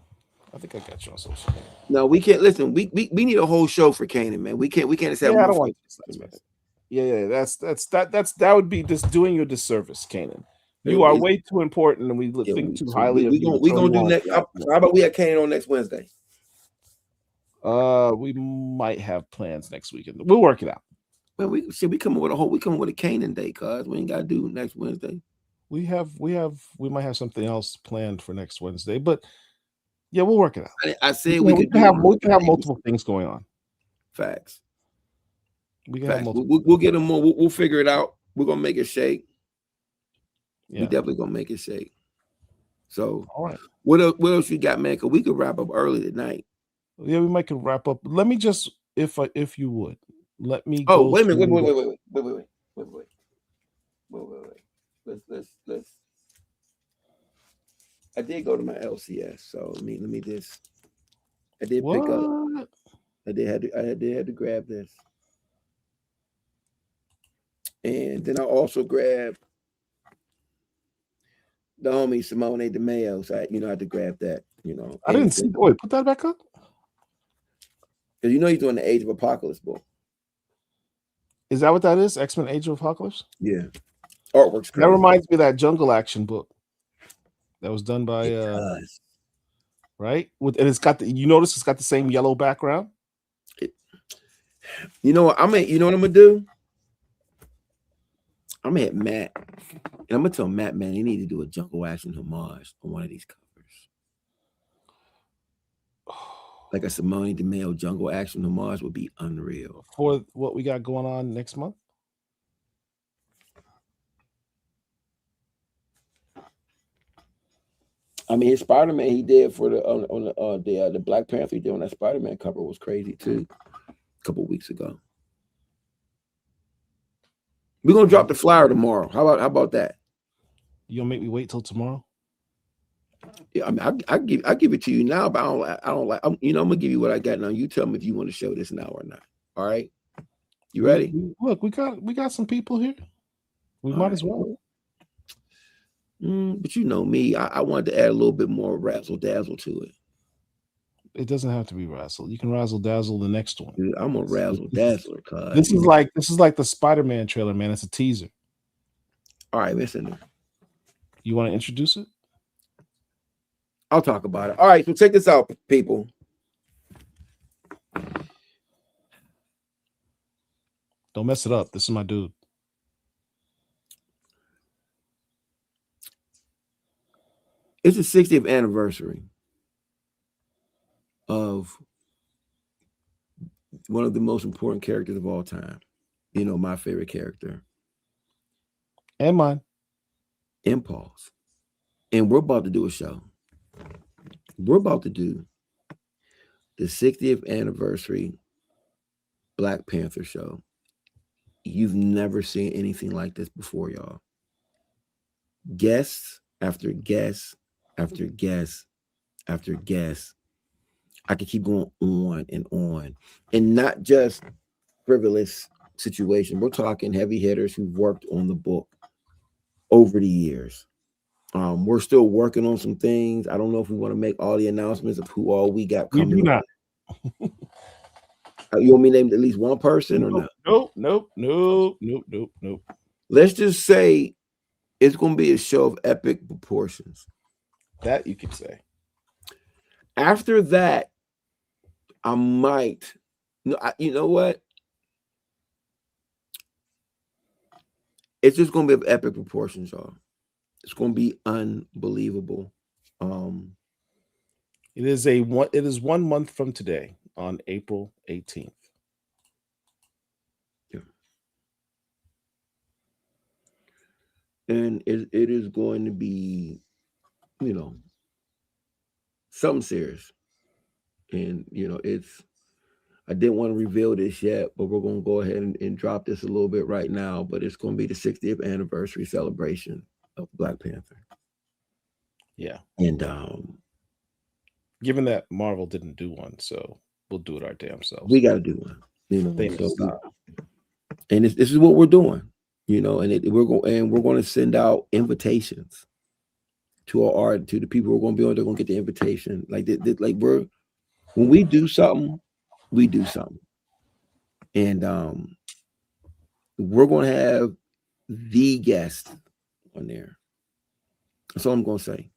I think I got you on social. No, we can't listen. We need a whole show for Kanan, man. We can't just have. Yeah, I don't want. Yeah, that would be just doing you a disservice, Kanan. You are way too important, and we think too highly of you. We gonna do next. How about we have Kane on next Wednesday? We might have plans next weekend. We'll work it out. Well, we come with a Canaan day, cuz we ain't gotta do next Wednesday. We might have something else planned for next Wednesday, but yeah, we'll work it out. I said we can have multiple things going on. Facts. We can Facts. have We'll get them more. We'll figure it out. We're gonna make it shake. Yeah. We definitely gonna make it shake. So, all right. What else you got, man? Cause we could wrap up early tonight. Yeah, we might could wrap up. Let me just, if you would, let me. Oh, wait a minute. Wait. Let's. I did go to my LCS, so let me just. I did pick up. I did have to grab this, and then I also grabbed the homie Simone DeMeo. So I had to grab that. I didn't see. Wait, put that back up. Because he's doing the Age of Apocalypse book. Is that what that is? X-Men Age of Apocalypse? Yeah. Artwork's crazy. That reminds me of that Jungle Action book that was done by right? And it's got you notice it's got the same yellow background. You know what? You know what I'm gonna do? I'm gonna hit Matt. And I'm gonna tell Matt, man, he need to do a Jungle Action homage on one of these covers. Like a Simone DeMeo Jungle Action homage would be unreal. For what we got going on next month? I mean, his Spider-Man he did for the Black Panther he did on that Spider-Man cover was crazy too. A couple weeks ago. We're gonna drop the flyer tomorrow. How about that? You gonna make me wait till tomorrow? Yeah, I mean, I give it to you now, but I don't like. I'm gonna give you what I got now. You tell me if you want to show this now or not. All right, you ready? Look, we got some people here. We might as well. But you know me, I wanted to add a little bit more razzle dazzle to it. It doesn't have to be razzle. You can razzle dazzle the next one. Dude, I'm a razzle dazzler. This is like the Spider-Man trailer, man. It's a teaser. All right, listen. You want to introduce it? I'll talk about it. All right, so check this out, people. Don't mess it up. This is my dude. It's the 60th anniversary of one of the most important characters of all time. My favorite character. And mine. Impulse. And we're about to do a show. We're about to do the 60th anniversary Black Panther show. You've never seen anything like this before, y'all. Guests after guests after guests after guests. I could keep going on, and not just frivolous situation. We're talking heavy hitters who've worked on the book over the years. We're still working on some things. I don't know if we want to make all the announcements of who all we got coming. We do not. You want me to name at least one person or not? Nope. Let's just say it's going to be a show of epic proportions. That you could say. After that, I might. You know what? It's just going to be of epic proportions, y'all. It's going to be unbelievable. It is 1 month from today on April 18th. Yeah. And it is going to be, something serious. And, I didn't want to reveal this yet, but we're going to go ahead and drop this a little bit right now. But it's going to be the 60th anniversary celebration of Black Panther. Yeah. And given that Marvel didn't do one, so we'll do it our damn selves. We got to do one. And this is what we're doing, and we're going to send out invitations to the people who are going to be on. They're going to get the invitation. When we do something, we do something. And we're going to have the guest on there. That's all I'm gonna say.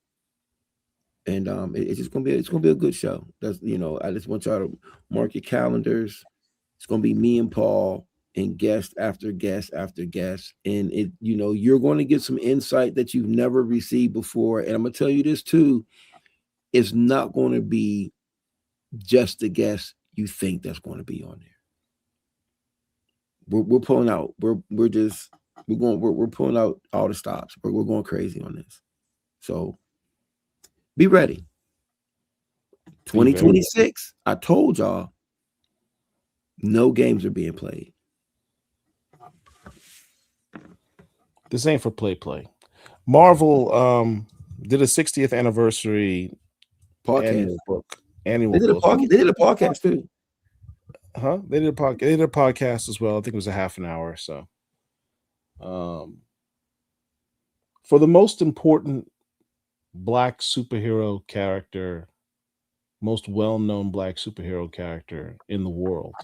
And it's just gonna be a good show. That's I just want y'all to mark your calendars. It's gonna be me and Paul and guest after guest after guest, and you're going to get some insight that you've never received before. And I'm gonna tell you this too: it's not going to be just the guest you think that's going to be on there. We're pulling out. We're pulling out all the stops. We're going crazy on this. So be ready. 2026. I told y'all, no games are being played. This ain't for play. Marvel did a 60th anniversary Podcast. Annual They did a book. podcast. They did a podcast too. Huh? They did a podcast. They did a podcast as well. I think it was a half an hour or so. For the most important black superhero character, most well-known black superhero character in the world,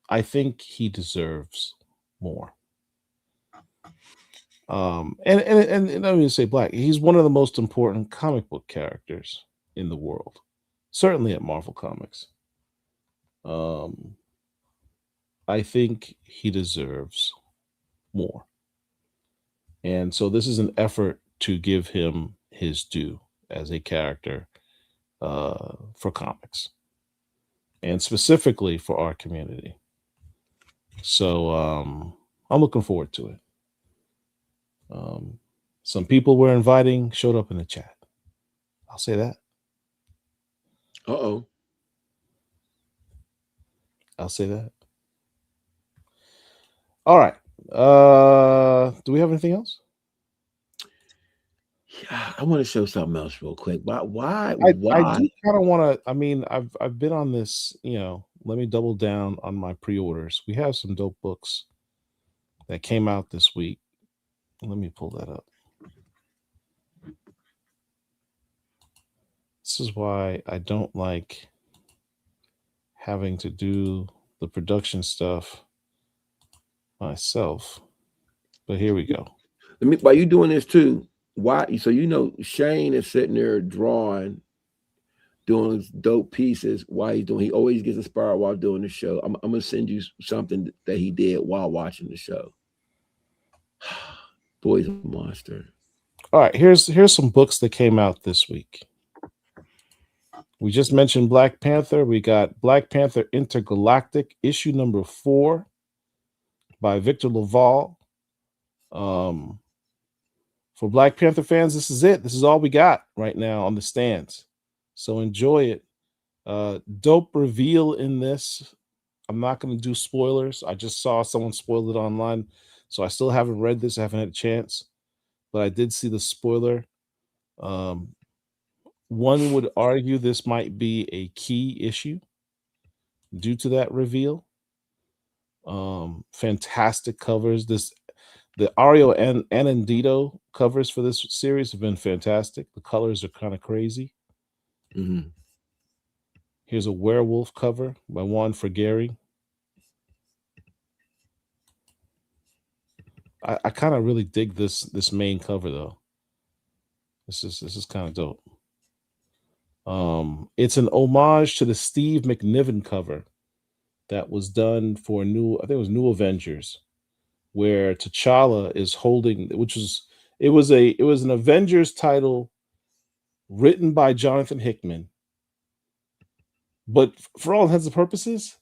I think he deserves more. And let me say black. He's one of the most important comic book characters in the world, certainly at Marvel Comics. I think he deserves more. And so this is an effort to give him his due as a character for comics, and specifically for our community. So I'm looking forward to it. Some people we're inviting showed up in the chat. I'll say that. Uh-oh. I'll say that. All right. Do we have anything else? Yeah, I want to show something else real quick. Why? I do kind of want to. I mean, I've been on this. Let me double down on my pre-orders. We have some dope books that came out this week. Let me pull that up. This is why I don't like having to do the production stuff myself. But here we go. While you doing this too, why? So Shane is sitting there doing dope pieces while he's doing. He always gets inspired while doing the show. I'm gonna send you something that he did while watching the show. Boy's a monster. All right, here's some books that came out this week. We just mentioned Black Panther. We got Black Panther Intergalactic, issue number 4 by Victor Laval. For Black Panther fans, this is it. This is all we got right now on the stands. So enjoy it. Dope reveal in this. I'm not going to do spoilers. I just saw someone spoil it online, so I still haven't read this. I haven't had a chance, but I did see the spoiler. One would argue this might be a key issue due to that reveal. Fantastic covers. The Ario and Anandito covers for this series have been fantastic. The colors are kind of crazy. Mm-hmm. Here's a werewolf cover by Juan Frigeri. I kind of really dig this main cover though. This is kind of dope. It's an homage to the Steve McNiven cover that was done for I think it was New Avengers, where T'Challa is holding, it was an Avengers title written by Jonathan Hickman, but for all intents and purposes,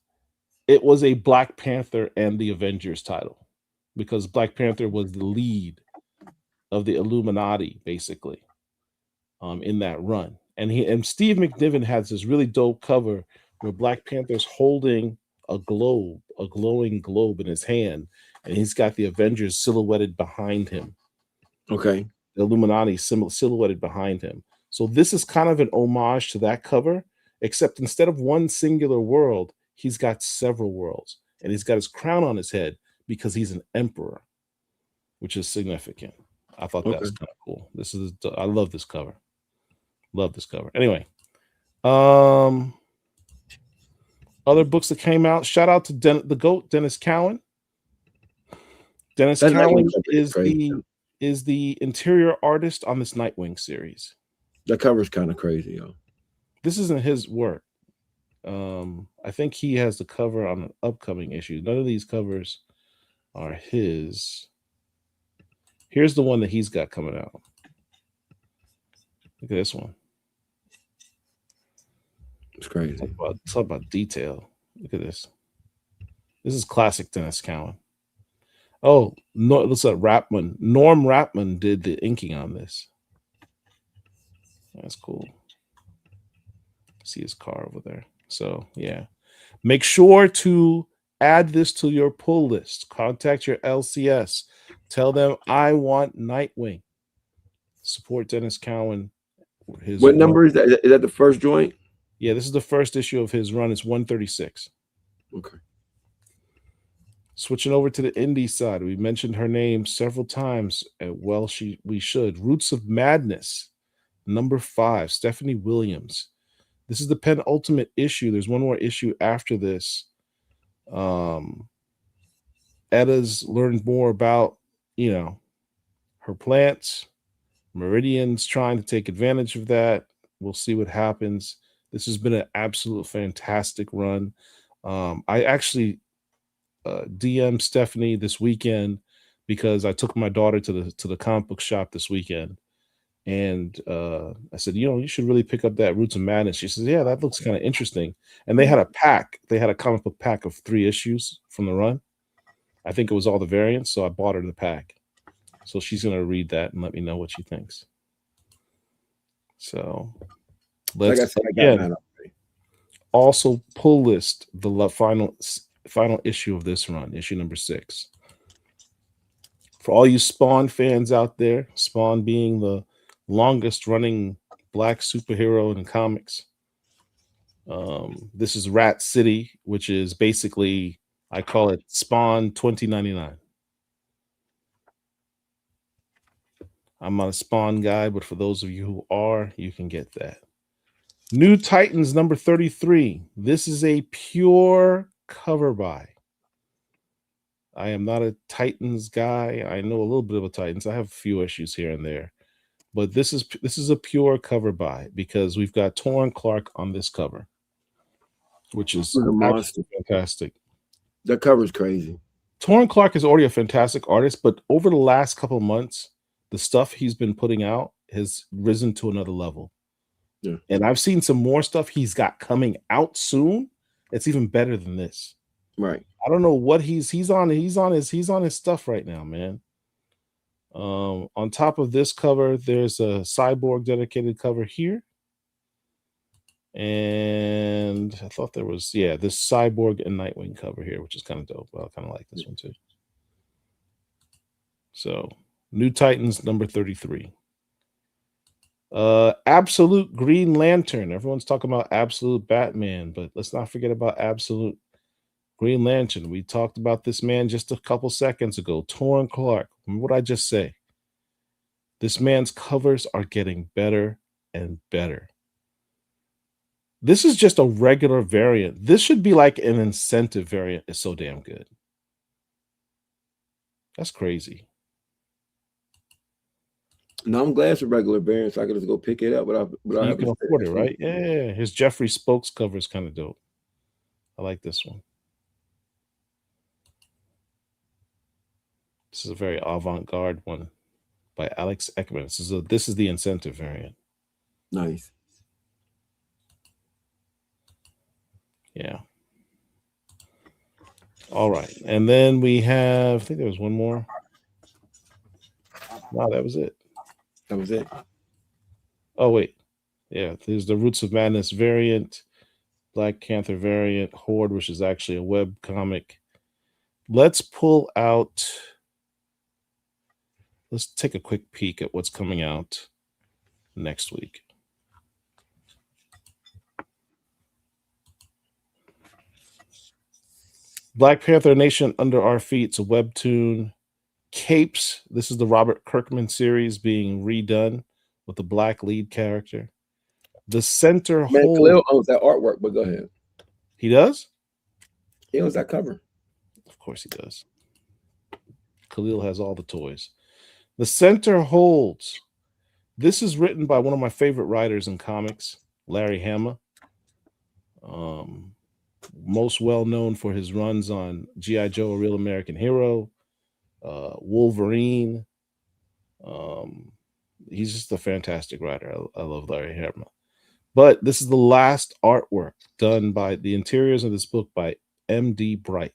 it was a Black Panther and the Avengers title, because Black Panther was the lead of the Illuminati, basically, in that run. And Steve McNiven has this really dope cover where Black Panther's holding a glowing globe in his hand, and he's got the Avengers silhouetted behind him. Okay. The Illuminati silhouetted behind him. So this is kind of an homage to that cover, except instead of one singular world, he's got several worlds, and he's got his crown on his head because he's an emperor, which is significant. I thought that was kind of cool. I love this cover. Love this cover. Anyway, other books that came out. Shout out to the GOAT, Dennis Cowan. Dennis That Nightwing Cowan cover is crazy. is the interior artist on this Nightwing series. That cover is kind of crazy, yo. This isn't his work. I think he has the cover on an upcoming issue. None of these covers are his. Here's the one that he's got coming out. Look at this one. It's crazy. Talk about detail. Look at this. This is classic Dennis Cowan. Oh, no, looks like Rapman. Norm Rapman did the inking on this. That's cool. See his car over there. So, yeah. Make sure to add this to your pull list. Contact your LCS. Tell them I want Nightwing. Support Dennis Cowan. What number is that? Is that the first joint? Yeah, this is the first issue of his run. It's 136. Okay. Switching over to the indie side, we mentioned her name several times. Well, we should. Roots of Madness, number 5, Stephanie Williams. This is the penultimate issue. There's one more issue after this. Edda's learned more about, her plants. Meridian's trying to take advantage of that. We'll see what happens. This has been an absolute fantastic run. I actually DM Stephanie this weekend because I took my daughter to the comic book shop this weekend, and I said, you should really pick up that Roots of Madness. She says, yeah, that looks kind of interesting. And they had a pack. They had a comic book pack of 3 issues from the run. I think it was all the variants, so I bought her the pack. So she's gonna read that and let me know what she thinks. So let's also pull list the final issue of this run, issue number 6. For all you Spawn fans out there, Spawn being the longest running black superhero in comics. This is Rat City, which is basically, I call it Spawn 2099. I'm not a Spawn guy, but for those of you who are, you can get that. New Titans number 33. This is a pure cover buy. I am not a Titans guy. I know a little bit about Titans. I have a few issues here and there. But this is a pure cover buy because we've got Torrin Clark on this cover, which is absolutely fantastic. That cover is crazy. Torrin Clark is already a fantastic artist, but over the last couple of months, the stuff he's been putting out has risen to another level. Yeah. And I've seen some more stuff he's got coming out soon. It's even better than this. Right. I don't know what he's on his stuff right now, man. On top of this cover, there's a Cyborg dedicated cover here. And I thought there was, this Cyborg and Nightwing cover here, which is kind of dope. I kind of like this one too. So, New Titans number 33. Absolute Green Lantern. Everyone's talking about Absolute Batman, but let's not forget about Absolute Green Lantern. We talked about this man just a couple seconds ago. Torrin Clark. Remember what I just say? This man's covers are getting better and better. This is just a regular variant. This should be like an incentive variant. It's so damn good. That's crazy. No, I'm glad it's a regular variant, so I can just go pick it up. But you can afford it, right? Yeah. His Jeffrey Spokes cover is kind of dope. I like this one. This is a very avant-garde one by Alex Ekman. This is the incentive variant. Nice. Yeah. All right. And then we have, I think there was one more. No, that was it. That was it. Oh, wait. Yeah, there's the Roots of Madness variant, Black Panther variant, Horde, which is actually a web comic. Let's take a quick peek at what's coming out next week. Black Panther Nation Under Our Feet. It's a webtoon. Capes. This is the Robert Kirkman series being redone with the black lead character. The center Man, Khalil owns that artwork, but go ahead. He does? He owns that cover. Of course he does. Khalil has all the toys. The Center Holds. This is written by one of my favorite writers in comics, Larry Hama. Most well known for his runs on G.I. Joe, A Real American Hero, Wolverine. He's just a fantastic writer. I love Larry Hama. But this is the last artwork done by the interiors of this book by M.D. Bright.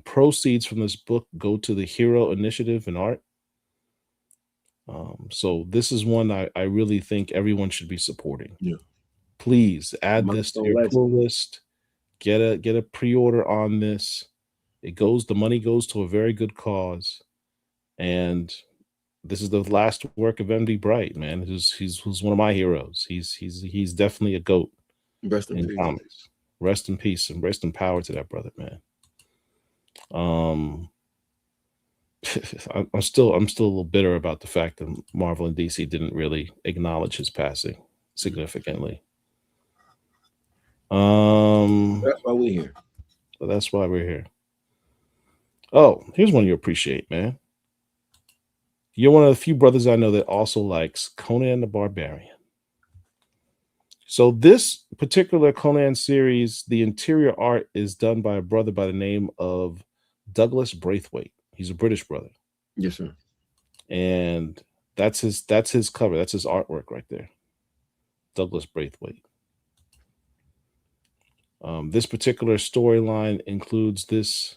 Proceeds from this book go to the Hero Initiative in Art. So this is one I really think everyone should be supporting. Yeah. Please add this to your pull list. Get a pre-order on this. The money goes to a very good cause. And this is the last work of MD Bright, man. He's one of my heroes. He's definitely a GOAT in comics. Rest in peace and rest in power to that brother, man. I'm still a little bitter about the fact that Marvel and DC didn't really acknowledge his passing significantly. That's why we're here. So that's why we're here. Oh, here's one you appreciate, man. You're one of the few brothers I know that also likes Conan the Barbarian. So this particular Conan series, the interior art is done by a brother by the name of Douglas Braithwaite. He's a British brother. Yes, sir. And that's his cover. That's his artwork right there. Douglas Braithwaite. This particular storyline includes this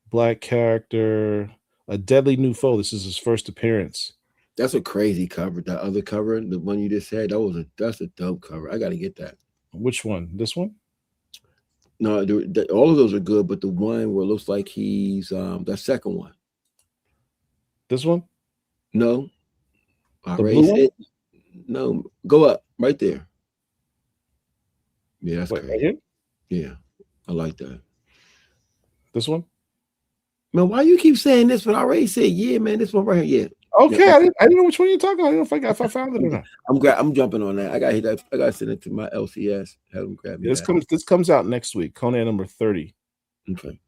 black character, a deadly new foe. This is his first appearance. That's a crazy cover. That other cover, the one you just said, that's a dope cover. I got to get that. Which one? This one? No, all of those are good, but the one where it looks like he's that second one. This one? No. The blue one? No. Go up right there. Yeah, that's crazy. Right here? Yeah, I like that. This one? Man, why you keep saying this? But I already said, yeah, man, this one right here. Yeah. Okay, yeah. I didn't know which one you're talking about. I don't know if I found it or not. I'm jumping on that. I got to hit that. I got to send it to my LCS. Have them grab me. This comes out next week. Conan number 30. Okay.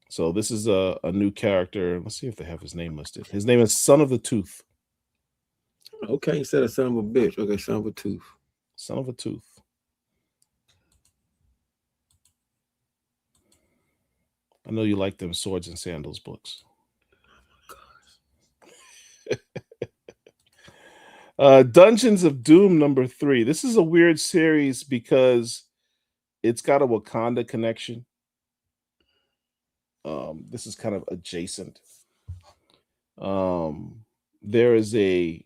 So this is a new character. Let's see if they have his name listed. His name is Son of the Tooth. Okay, instead of son of a bitch. Okay, son of a tooth. Son of a Tooth. I know you like them Swords and Sandals books. Dungeons of Doom number 3. This is a weird series because it's got a Wakanda connection. This is kind of adjacent. There is a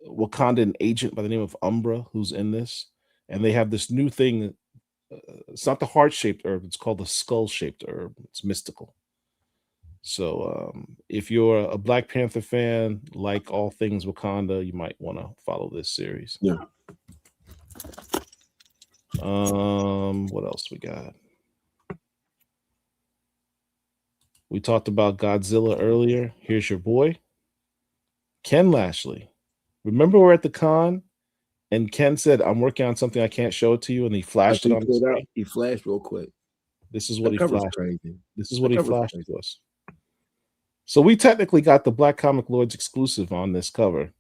Wakandan agent by the name of Umbra who's in this, and they have this new thing. It's not the heart-shaped herb; it's called the skull-shaped herb. It's mystical. So, if you're a Black Panther fan, like all things Wakanda, you might want to follow this series. Yeah. What else we got? We talked about Godzilla earlier. Here's your boy, Ken Lashley. Remember we're at the con, and Ken said, "I'm working on something. I can't show it to you," and he flashed it on the screen. He flashed real quick. This is what he flashed. Crazy. This is what he flashed to us. So we technically got the Black Comic Lords exclusive on this cover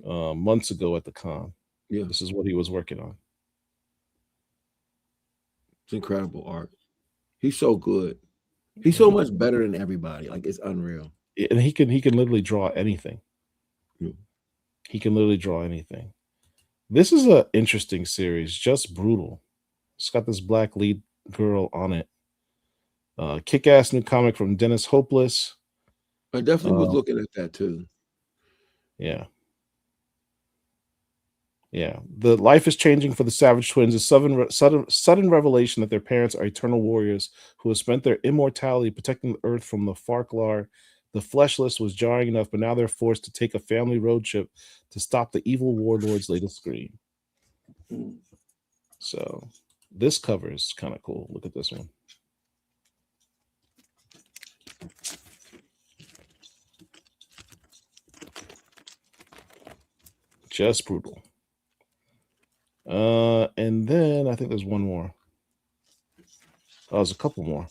months ago at the con. Yeah, this is what he was working on. It's incredible art. He's so good. He's so much better than everybody. Like, it's unreal. And he can literally draw anything. Yeah. He can literally draw anything. This is an interesting series, Just Brutal. It's got this black lead girl on it. Kick-ass new comic from Dennis Hopeless. I definitely was looking at that too. Yeah. Yeah. The life is changing for the Savage Twins. A sudden revelation that their parents are eternal warriors who have spent their immortality protecting the earth from the Farklar. The fleshless was jarring enough, but now they're forced to take a family road trip to stop the evil warlord's latest scream. So this cover is kind of cool. Look at this one. Just Brutal. And then I think there's one more. Oh, there's a couple more.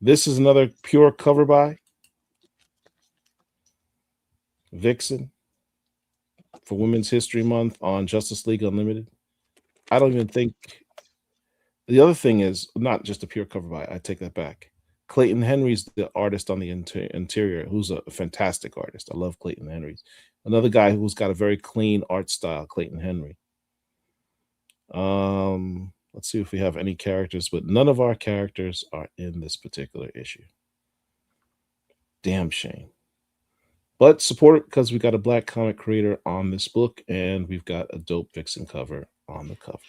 This is another pure cover by Vixen for Women's History Month on Justice League Unlimited. I don't even think the other thing is not just a pure cover by. I take that back. Clayton Henry's the artist on the interior, who's a fantastic artist. I love Clayton Henry's. Another guy who's got a very clean art style, Clayton Henry. Let's see if we have any characters, but none of our characters are in this particular issue. Damn shame. But support it because we got a black comic creator on this book, and we've got a dope Vixen cover on the cover.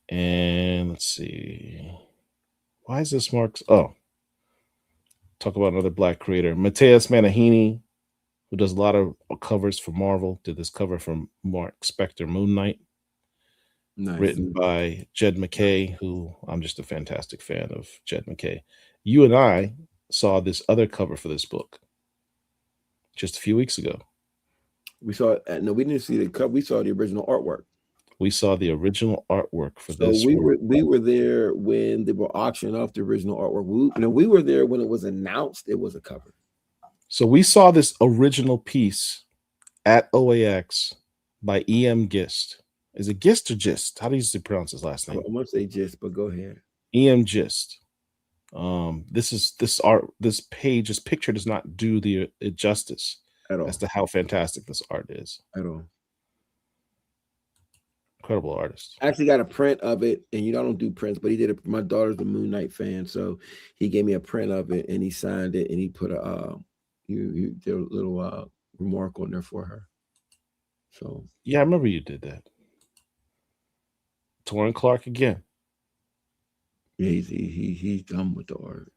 And let's see. Why is this marked? Oh, talk about another black creator, Mateus Manahini, who does a lot of covers for Marvel. Did this cover from Mark Spector Moon Knight, written by Jed McKay, who I'm just a fantastic fan of Jed McKay. You and I saw this other cover for this book just a few weeks ago. We saw it. No, we didn't see the cover. We saw the original artwork. We saw the original artwork for this. We were there when they were auctioning off the original artwork. We were there when it was announced it was a cover. So we saw this original piece at OAX by E.M. Gist. Is it Gist or Gist? How do you pronounce his last name? I want to say Gist, but go ahead. E.M. Gist. This picture does not do the justice at all as to how fantastic this art is. At all. Incredible artist. I actually got a print of it, and I don't do prints, but he did it. My daughter's a Moon Knight fan, so he gave me a print of it, and he signed it, and he put he did a little remark on there for her. So yeah, I remember you did that. Torrin Clark again. Yeah, he's done with the art.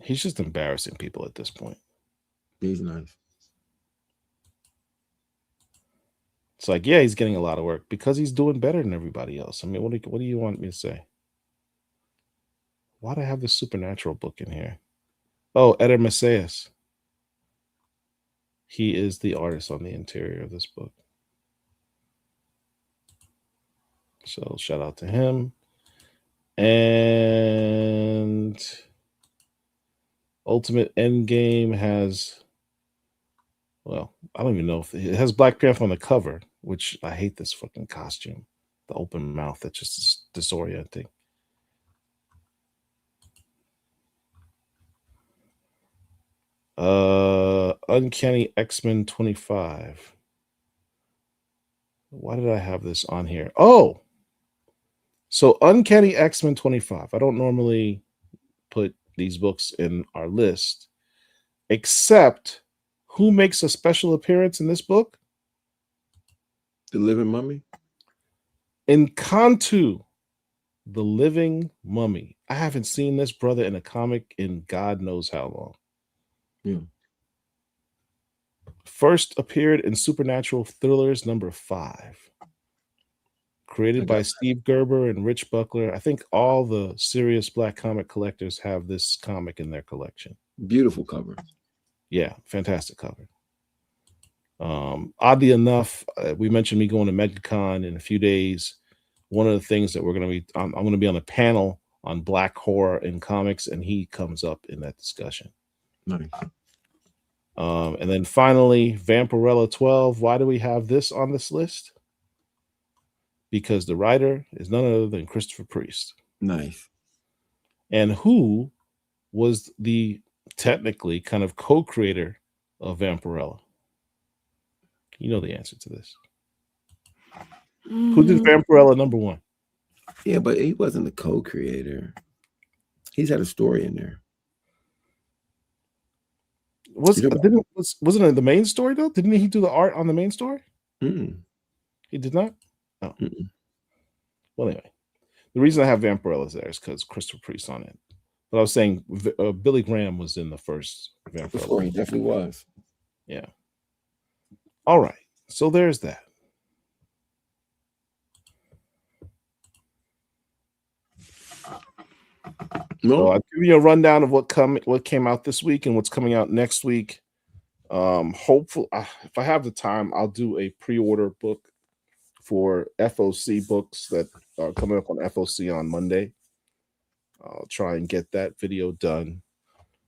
He's just embarrassing people at this point. He's nice. It's like, yeah, he's getting a lot of work because he's doing better than everybody else. I mean, what do you want me to say? Why do I have this Supernatural book in here? Oh, Eder Macias. He is the artist on the interior of this book. So shout out to him. And Ultimate Endgame has, well, I don't even know if it has Black Panther on the cover, which I hate this fucking costume. The open mouth that just is disorienting. Uncanny X-Men 25. Why did I have this on here? Oh, so Uncanny X-Men 25. I don't normally put these books in our list, except who makes a special appearance in this book? The Living Mummy. Encantu, the Living Mummy. I haven't seen this brother in a comic in God knows how long. Yeah. First appeared in Supernatural Thrillers #5. Created by Steve Gerber and Rich Buckler. I think all the serious black comic collectors have this comic in their collection. Beautiful cover. Yeah, fantastic cover. Oddly enough, we mentioned me going to MegaCon in a few days. One of the things that I'm going to be on a panel on black horror in comics, and he comes up in that discussion. Nice. And then finally, Vampirella 12. Why do we have this on this list? Because the writer is none other than Christopher Priest. Nice. And who was the technically kind of co-creator of Vampirella? You know the answer to this. Who did Vampirella #1? Yeah, but he wasn't the co-creator. He's had a story in there. Wasn't it the main story though? Didn't he do the art on the main story? Mm-mm. He did not? Oh. Mm-mm. Well, anyway, the reason I have Vampirella there is because Christopher Priest on it. But I was saying Billy Graham was in the first Vampirella. He definitely was. Yeah. All right. So there's that. No, so I'll give you a rundown of what came out this week and what's coming out next week. Hopefully, if I have the time, I'll do a pre-order book for FOC books that are coming up on FOC on Monday. I'll try and get that video done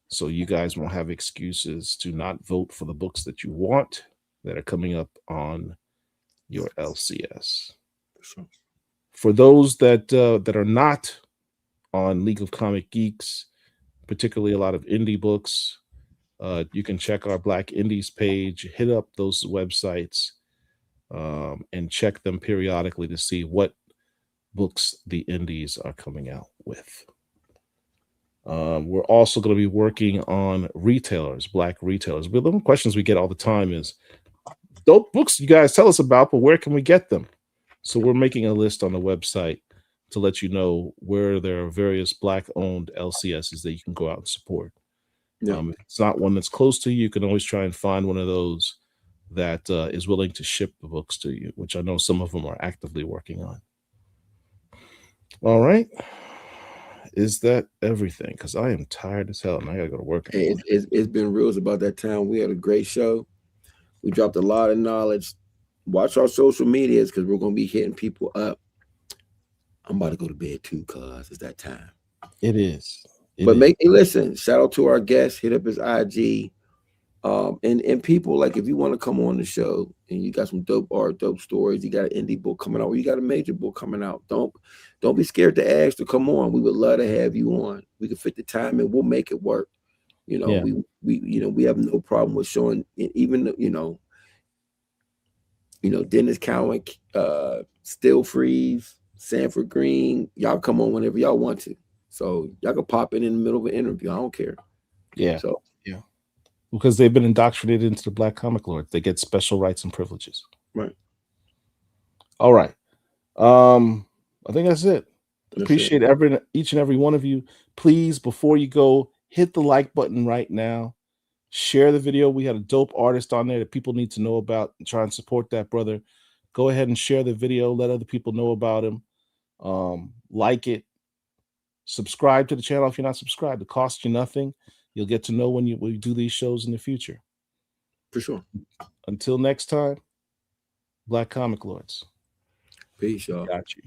so you guys won't have excuses to not vote for the books that you want that are coming up on your LCS. For those that are not on League of Comic Geeks, particularly a lot of indie books, you can check our Black Indies page, hit up those websites, and check them periodically to see what books the indies are coming out with. We're also going to be working on retailers, Black retailers. But the questions we get all the time is, dope books you guys tell us about, but where can we get them? So we're making a list on the website to let you know where there are various Black-owned LCSs that you can go out and support. Yeah. If it's not one that's close to you, you can always try and find one of those that is willing to ship the books to you, which I know some of them are actively working on. All right. Is that everything? Because I am tired as hell and I got to go to work. Hey, it's been real about that time. We had a great show. We dropped a lot of knowledge. Watch our social medias because we're going to be hitting people up. I'm about to go to bed too, cuz it's that time. It is. Listen, shout out to our guest, hit up his IG. And people, like, if you want to come on the show and you got some dope art, dope stories, you got an indie book coming out, or you got a major book coming out, don't be scared to ask to come on. We would love to have you on. We can fit the time and we'll make it work. You know, Yeah. we have no problem with showing, even Dennis Cowan, Still Freeze, Sanford Green. Y'all come on whenever y'all want to. So y'all can pop in the middle of an interview. I don't care. Yeah. So yeah. Because they've been indoctrinated into the Black Comic Lords. They get special rights and privileges. Right. All right. I think that's it. That's Appreciate each and every one of you. Please, before you go, hit the like button right now. Share the video. We had a dope artist on there that people need to know about and try and support that brother. Go ahead and share the video. Let other people know about him. Like it. Subscribe to the channel if you're not subscribed. It costs you nothing. You'll get to know when we do these shows in the future. For sure. Until next time, Black Comic Lords. Peace, y'all. Got you.